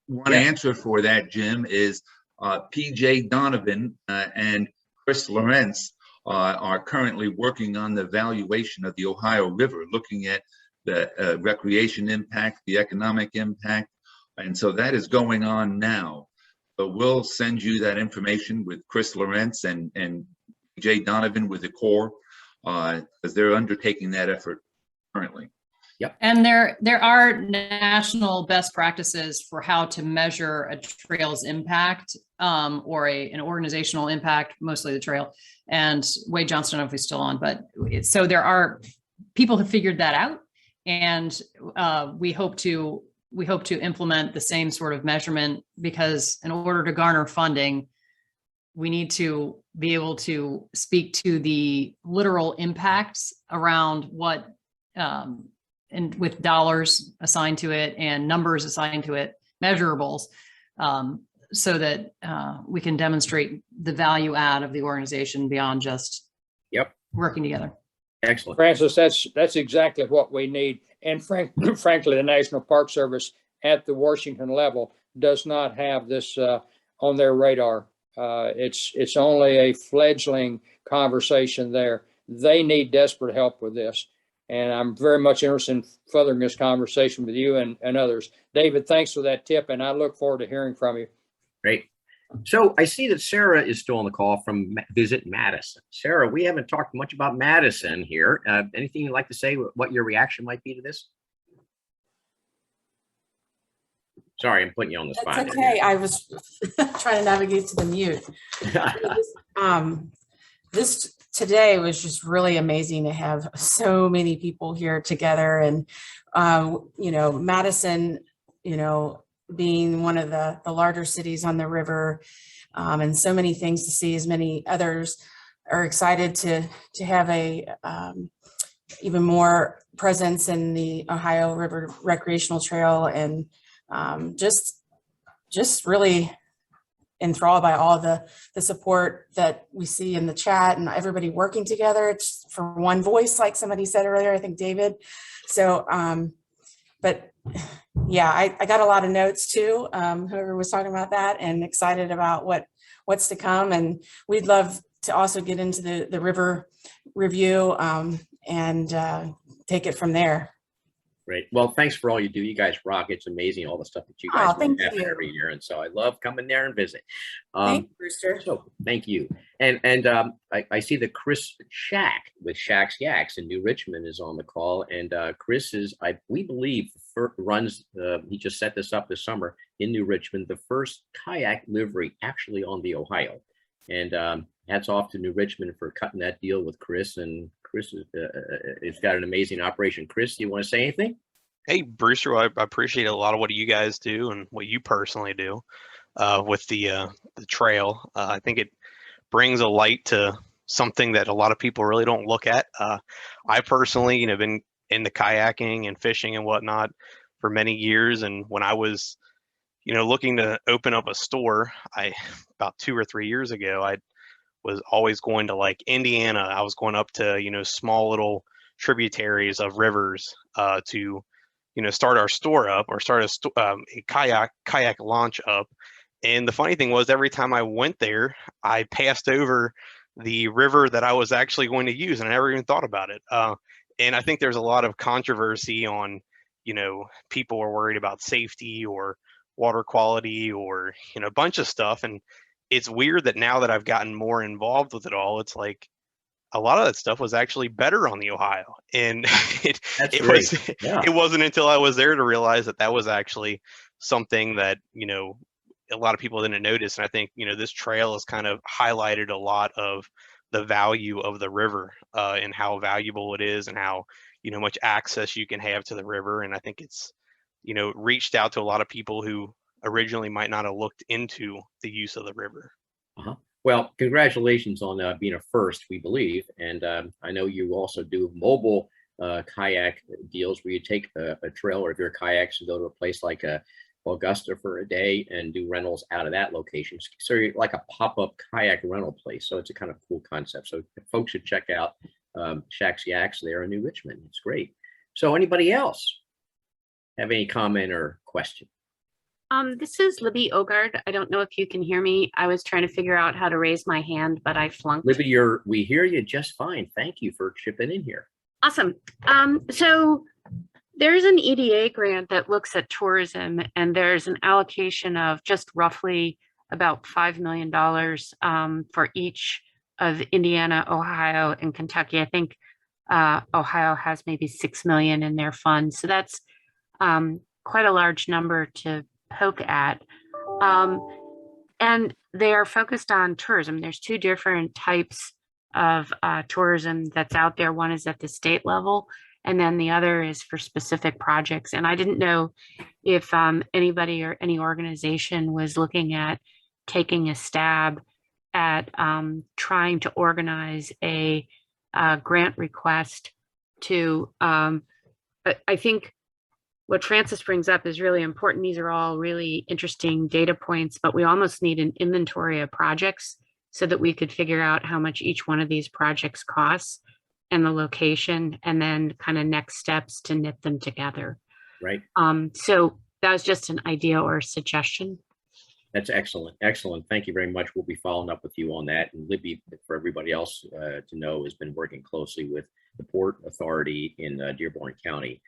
One answer for that, Jim, is PJ Donovan and Chris Lawrence are currently working on the evaluation of the Ohio River, looking at the recreation impact, the economic impact. And so that is going on now. So we'll send you that information with Chris Lawrence and PJ Donovan with the Corps. because they're undertaking that effort currently. And there are national best practices for how to measure a trail's impact, or an organizational impact, mostly the trail. And Wade Johnston, I don't know if he's still on, but so there are people have figured that out, and we hope to implement the same sort of measurement, because in order to garner funding, we need to be able to speak to the literal impacts around what, and with dollars assigned to it and numbers assigned to it, measurables, so that we can demonstrate the value add of the organization beyond just working together. Excellent. Francis, that's exactly what we need. And frankly, the National Park Service at the Washington level does not have this on their radar. It's only a fledgling conversation there. They need desperate help with this. And I'm very much interested in furthering this conversation with you and others. David, thanks for that tip, and I look forward to hearing from you. Great. So I see that Sarah is still on the call from Visit Madison. Sarah, we haven't talked much about Madison here. Anything you'd like to say, what your reaction might be to this? Sorry, I'm putting you on the spot. That's okay. I was trying to navigate to the mute. This today was just really amazing to have so many people here together, and you know, Madison, you know, being one of the larger cities on the river, and so many things to see. As many others are excited to have a even more presence in the Ohio River Recreational Trail, and just really enthralled by all the support that we see in the chat and everybody working together. It's for one voice, like somebody said earlier, I think David. So, but yeah, I got a lot of notes too, whoever was talking about that, and excited about what's to come. And we'd love to also get into the river review and take it from there. Great. Well, thanks for all you do. You guys rock. It's amazing, all the stuff that you guys thank have you. every year. And so I love coming there and visit. Thank you, Brewster. So thank you. And I see that Chris Shack with Shack's Yaks in New Richmond is on the call. And Chris is, we believe, runs, he just set this up this summer in New Richmond, the first kayak livery actually on the Ohio. And hats off to New Richmond for cutting that deal with Chris. And Chris has got an amazing operation. Chris, do you want to say anything? Hey, Brewster, I appreciate a lot of what you guys do and what you personally do with the trail. I think it brings a light to something that a lot of people really don't look at. I personally, been into kayaking and fishing and whatnot for many years. And when I was, looking to open up a store, about 2 or 3 years ago, I was always going to like Indiana. I was going up to, small little tributaries of rivers to, start our store up or start a kayak launch up. And the funny thing was, every time I went there, I passed over the river that I was actually going to use, and I never even thought about it. And I think there's a lot of controversy on, people are worried about safety or water quality or, a bunch of stuff. And it's weird that now that I've gotten more involved with it all, it's like a lot of that stuff was actually better on the Ohio. And it wasn't until I was there to realize that was actually something that, a lot of people didn't notice. And I think, this trail has kind of highlighted a lot of the value of the river and how valuable it is and how, much access you can have to the river. And I think it's, reached out to a lot of people who originally might not have looked into the use of the river. Well, congratulations on being a first, we believe. And I know you also do mobile kayak deals where you take a trailer of your kayaks and go to a place like Augusta for a day and do rentals out of that location. So you're like a pop-up kayak rental place. So it's a kind of cool concept. So folks should check out Shack's Yaks there in New Richmond. It's great. So anybody else have any comment or question? This is Libby Ogard. I don't know if you can hear me. I was trying to figure out how to raise my hand, but I flunked. Libby, we hear you just fine. Thank you for chipping in here. Awesome. So there's an EDA grant that looks at tourism, and there's an allocation of just roughly about $5 million for each of Indiana, Ohio, and Kentucky. I think Ohio has maybe 6 million in their fund. So that's quite a large number to poke at. And they are focused on tourism. There's two different types of tourism that's out there. One is at the state level, and then the other is for specific projects. And I didn't know if anybody or any organization was looking at taking a stab at trying to organize a grant request to, I think what Francis brings up is really important. These are all really interesting data points, but we almost need an inventory of projects so that we could figure out how much each one of these projects costs and the location, and then kind of next steps to knit them together. Right. So that was just an idea or a suggestion. That's excellent. Excellent. Thank you very much. We'll be following up with you on that. And Libby, for everybody else to know, has been working closely with the Port Authority in Dearborn County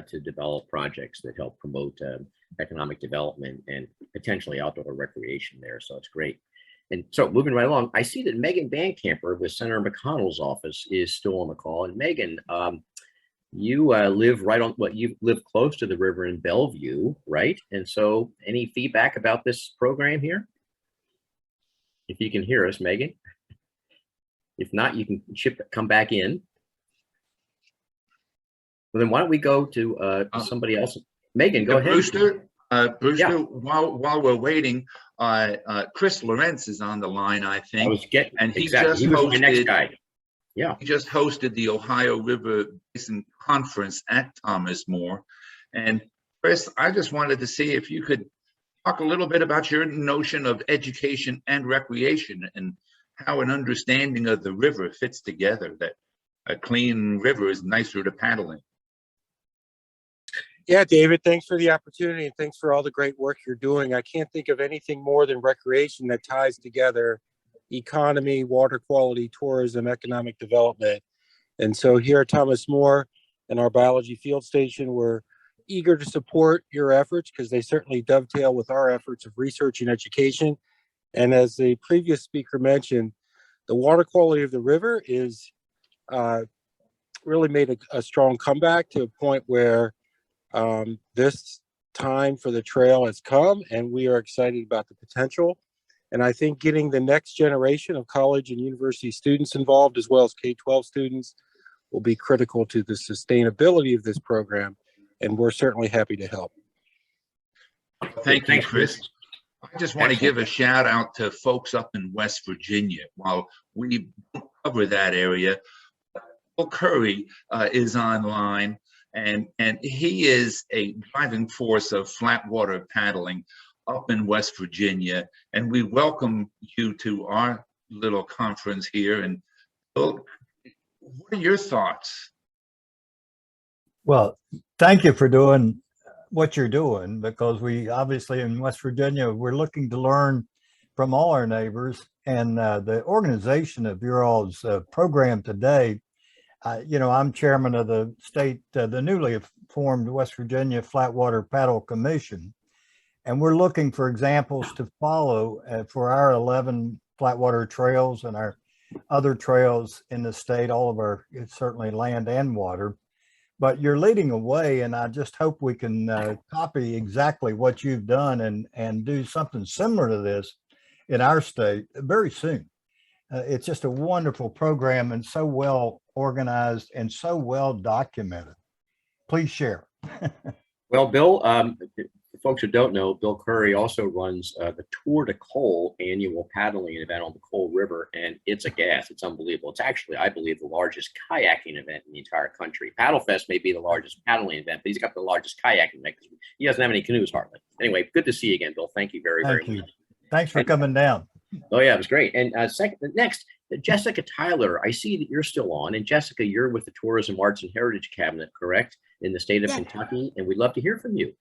to develop projects that help promote economic development and potentially outdoor recreation there. So it's great. And so moving right along, I see that Megan Bandcamper with Senator McConnell's office is still on the call. And Megan, you live right on, you live close to the river in Bellevue, right? And so any feedback about this program here? If you can hear us, Megan. If not, you can come back in. Well, then why don't we go to somebody else? Megan, go ahead. Brewster, Yeah. while we're waiting, Chris Lawrence is on the line, I think. I was getting, and he exactly. just He was my next hosted, guy. Yeah. he just hosted the Ohio River Basin Conference at Thomas More. And Chris, I just wanted to see if you could talk a little bit about your notion of education and recreation and how an understanding of the river fits together, that a clean river is nicer to paddle in. Yeah, David, thanks for the opportunity and thanks for all the great work you're doing. I can't think of anything more than recreation that ties together economy, water quality, tourism, economic development. And so here at Thomas More and our biology field station, we're eager to support your efforts because they certainly dovetail with our efforts of research and education. And as the previous speaker mentioned, the water quality of the river is really made a strong comeback to a point where this time for the trail has come, and we are excited about the potential. And I think getting the next generation of college and university students involved, as well as K-12 students, will be critical to the sustainability of this program. And we're certainly happy to help. Thank you, Chris. I just want to give a shout out to folks up in West Virginia. While we don't cover that area, Bill Curry is online. And he is a driving force of flat water paddling up in West Virginia. And we welcome you to our little conference here. And Bill, what are your thoughts? Well, thank you for doing what you're doing, because we obviously in West Virginia, we're looking to learn from all our neighbors. And the organization of your all's program today, you know, I'm chairman of the state, the newly formed West Virginia Flatwater Paddle Commission. And we're looking for examples to follow for our 11 flatwater trails and our other trails in the state, all of our, certainly land and water. But you're leading a way, and I just hope we can copy exactly what you've done and do something similar to this in our state very soon. It's just a wonderful program and so well organized and so well documented. Please share. Well, Bill, for folks who don't know, Bill Curry also runs the Tour de Cole annual paddling event on the Cole River, and it's a gas. It's unbelievable. It's actually, I believe, the largest kayaking event in the entire country. Paddle Fest may be the largest paddling event, but he's got the largest kayaking event because he doesn't have any canoes hardly. Anyway, good to see you again, Bill. Thank you very much. Thanks for coming down. Oh yeah, it was great. And next, Jessica Tyler, I see that you're still on. And Jessica, you're with the Tourism, Arts, and Heritage Cabinet, correct? In the state of Kentucky, and we'd love to hear from you.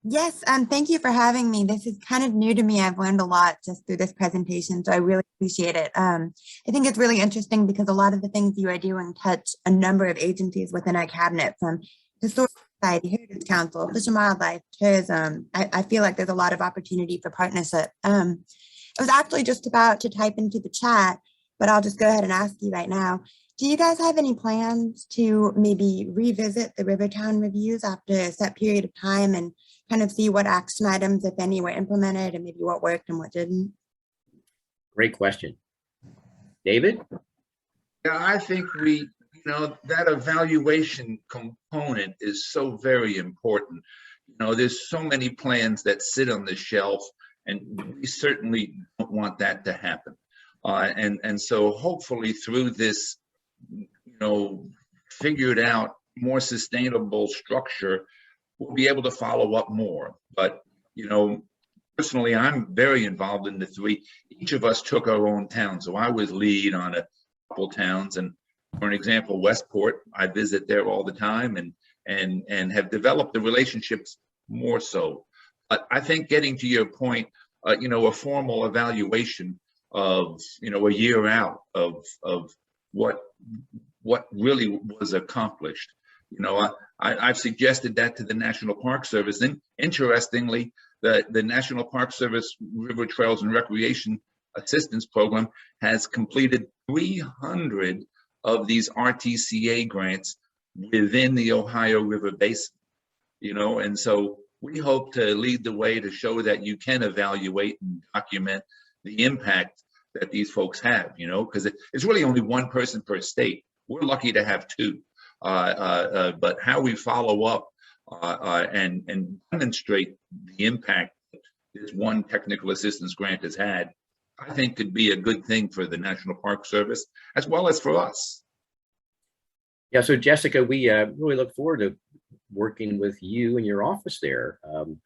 Yes, thank you for having me. This is kind of new to me. I've learned a lot just through this presentation, so I really appreciate it. I think it's really interesting because a lot of the things you are doing touch a number of agencies within our cabinet, from Historic Society, Heritage Council, Fish and Wildlife, Tourism. I feel like there's a lot of opportunity for partnership. I was actually just about to type into the chat but I'll just go ahead and ask you right now. Do you guys have any plans to maybe revisit the Rivertown Reviews after a set period of time and kind of see what action items, if any, were implemented and maybe what worked and what didn't? Great question. David? Yeah, I think that evaluation component is so very important. There's so many plans that sit on the shelf, and we certainly don't want that to happen. And so hopefully through this, figured out more sustainable structure, we'll be able to follow up more. But, personally, I'm very involved in the three. Each of us took our own town. So I was lead on a couple towns, and for an example, Westport, I visit there all the time and have developed the relationships more so. But I think getting to your point, a formal evaluation of, a year out of what really was accomplished. I've suggested that to the National Park Service, and interestingly, the National Park Service River Trails and Recreation Assistance Program has completed 300 of these RTCA grants within the Ohio River Basin, and so we hope to lead the way to show that you can evaluate and document the impact that these folks have, because it's really only one person per state. We're lucky to have two, but how we follow up and demonstrate the impact this one technical assistance grant has had, I think could be a good thing for the National Park Service as well as for us. Yeah, so Jessica, we really look forward to working with you in your office there.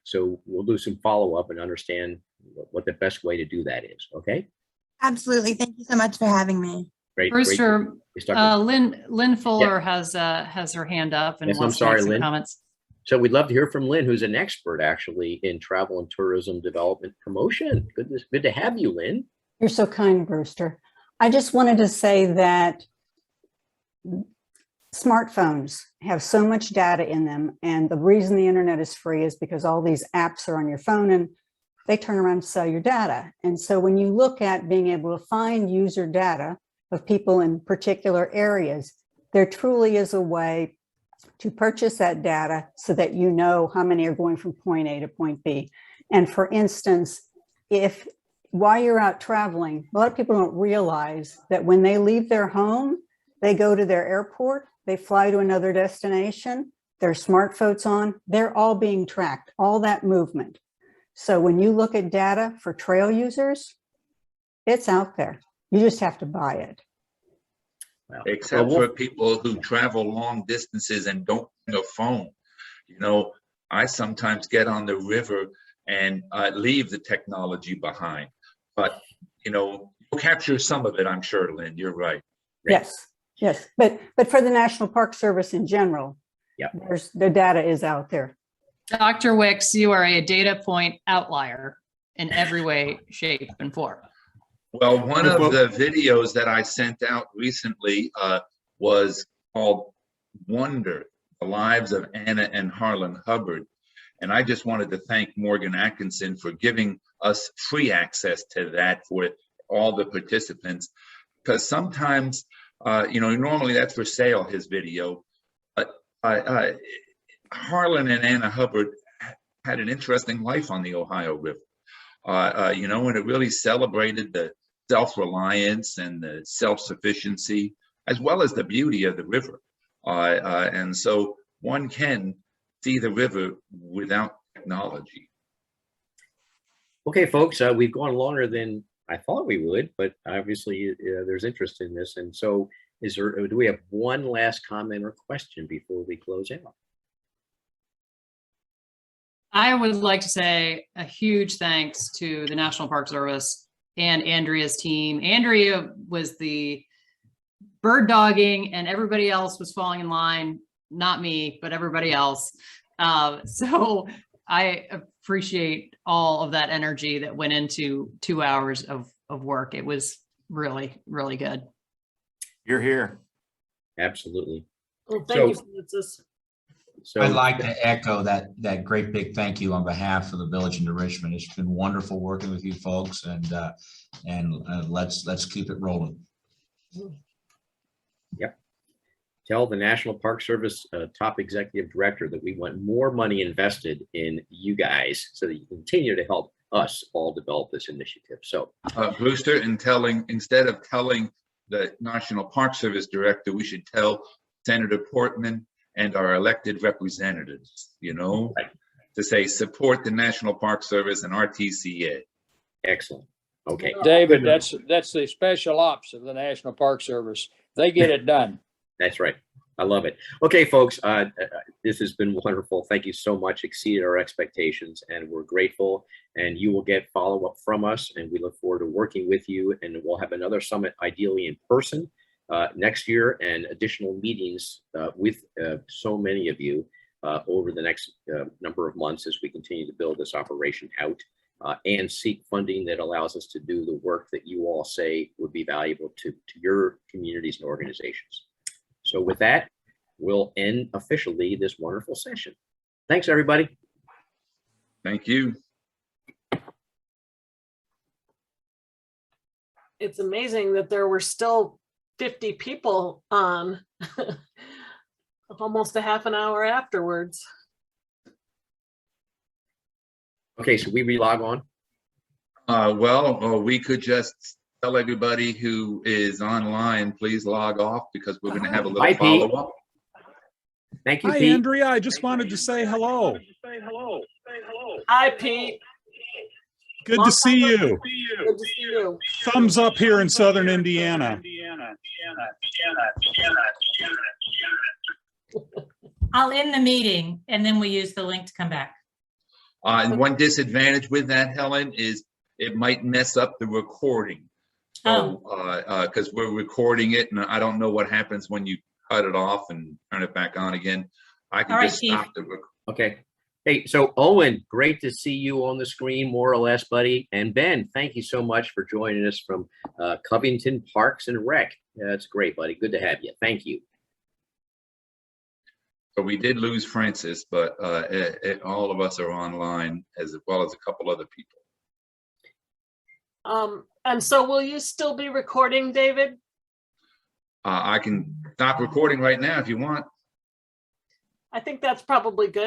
So we'll do some follow-up and understand what the best way to do that is, okay? Absolutely. Thank you so much for having me. Great. Brewster, great. Lynn Fuller has her hand up and Yes, wants I'm sorry, to make some Lynn. comments. So we'd love to hear from Lynn, who's an expert actually in travel and tourism development promotion. Good to have you, Lynn. You're so kind, Brewster. I just wanted to say that smartphones have so much data in them, and the reason the internet is free is because all these apps are on your phone and they turn around and sell your data. And so when you look at being able to find user data of people in particular areas, there truly is a way to purchase that data so that you know how many are going from point A to point B. And for instance, if while you're out traveling, a lot of people don't realize that when they leave their home, they go to their airport, they fly to another destination, their smartphones on, they're all being tracked, all that movement. So when you look at data for trail users, it's out there. You just have to buy it. Except for people who travel long distances and don't bring a phone. I sometimes get on the river and leave the technology behind. But, you'll capture some of it, I'm sure, Lynn, you're right. Yes, yes. But for the National Park Service in general, the data is out there. Dr. Wicks, you are a data point outlier in every way, shape, and form. Well, one of the videos that I sent out recently was called Wonder, The Lives of Anna and Harlan Hubbard. And I just wanted to thank Morgan Atkinson for giving us free access to that for all the participants. Because sometimes, normally that's for sale, his video. But Harlan and Anna Hubbard had an interesting life on the Ohio River. And it really celebrated the self-reliance and the self-sufficiency, as well as the beauty of the river. And so one can see the river without technology. Okay, folks, we've gone longer than I thought we would, but obviously there's interest in this. And so do we have one last comment or question before we close out? I would like to say a huge thanks to the National Park Service and Andrea's team. Andrea was the bird dogging and everybody else was falling in line, not me, but everybody else. So I appreciate all of that energy that went into 2 hours of work. It was really, really good. You're here. Absolutely. Well, thank you, Francis. So I'd like to echo that great big thank you on behalf of the village and the Richmond. It's been wonderful working with you folks, and let's keep it rolling. Yep. Tell the National Park Service top executive director that we want more money invested in you guys so that you continue to help us all develop this initiative. So Brewster, instead of telling the National Park Service director, we should tell Senator Portman and our elected representatives, right, to say support the National Park Service and RTCA. Excellent. Okay. David, that's the special ops of the National Park Service. They get it done. That's right. I love it. Okay, folks, this has been wonderful. Thank you so much. Exceeded our expectations, and we're grateful. And you will get follow-up from us, and we look forward to working with you. And we'll have another summit, ideally in person, next year, and additional meetings with so many of you over the next number of months as we continue to build this operation out and seek funding that allows us to do the work that you all say would be valuable to your communities and organizations. So with that, we'll end officially this wonderful session. Thanks, everybody. Thank you. It's amazing that there were still 50 people on almost a half an hour afterwards. Okay, so we relog on. Well, we could just tell everybody who is online, please log off because we're going to have a little follow-up. Thank you, Hi, Pete. Andrea. I just wanted to say hello. Hi, Pete. Good to see you. Good to see you. Thumbs up here in Southern Indiana. I'll end the meeting and then we use the link to come back. And one disadvantage with that, Helen, is it might mess up the recording. So, because we're recording it, and I don't know what happens when you cut it off and turn it back on again. I can just stop the recording. Okay. Hey, so Owen, great to see you on the screen, more or less, buddy. And Ben, thank you so much for joining us from Covington Parks and Rec. Yeah, that's great, buddy. Good to have you. Thank you. So we did lose Francis, but all of us are online as well as a couple other people. And so will you still be recording, David? I can stop recording right now if you want. I think that's probably good.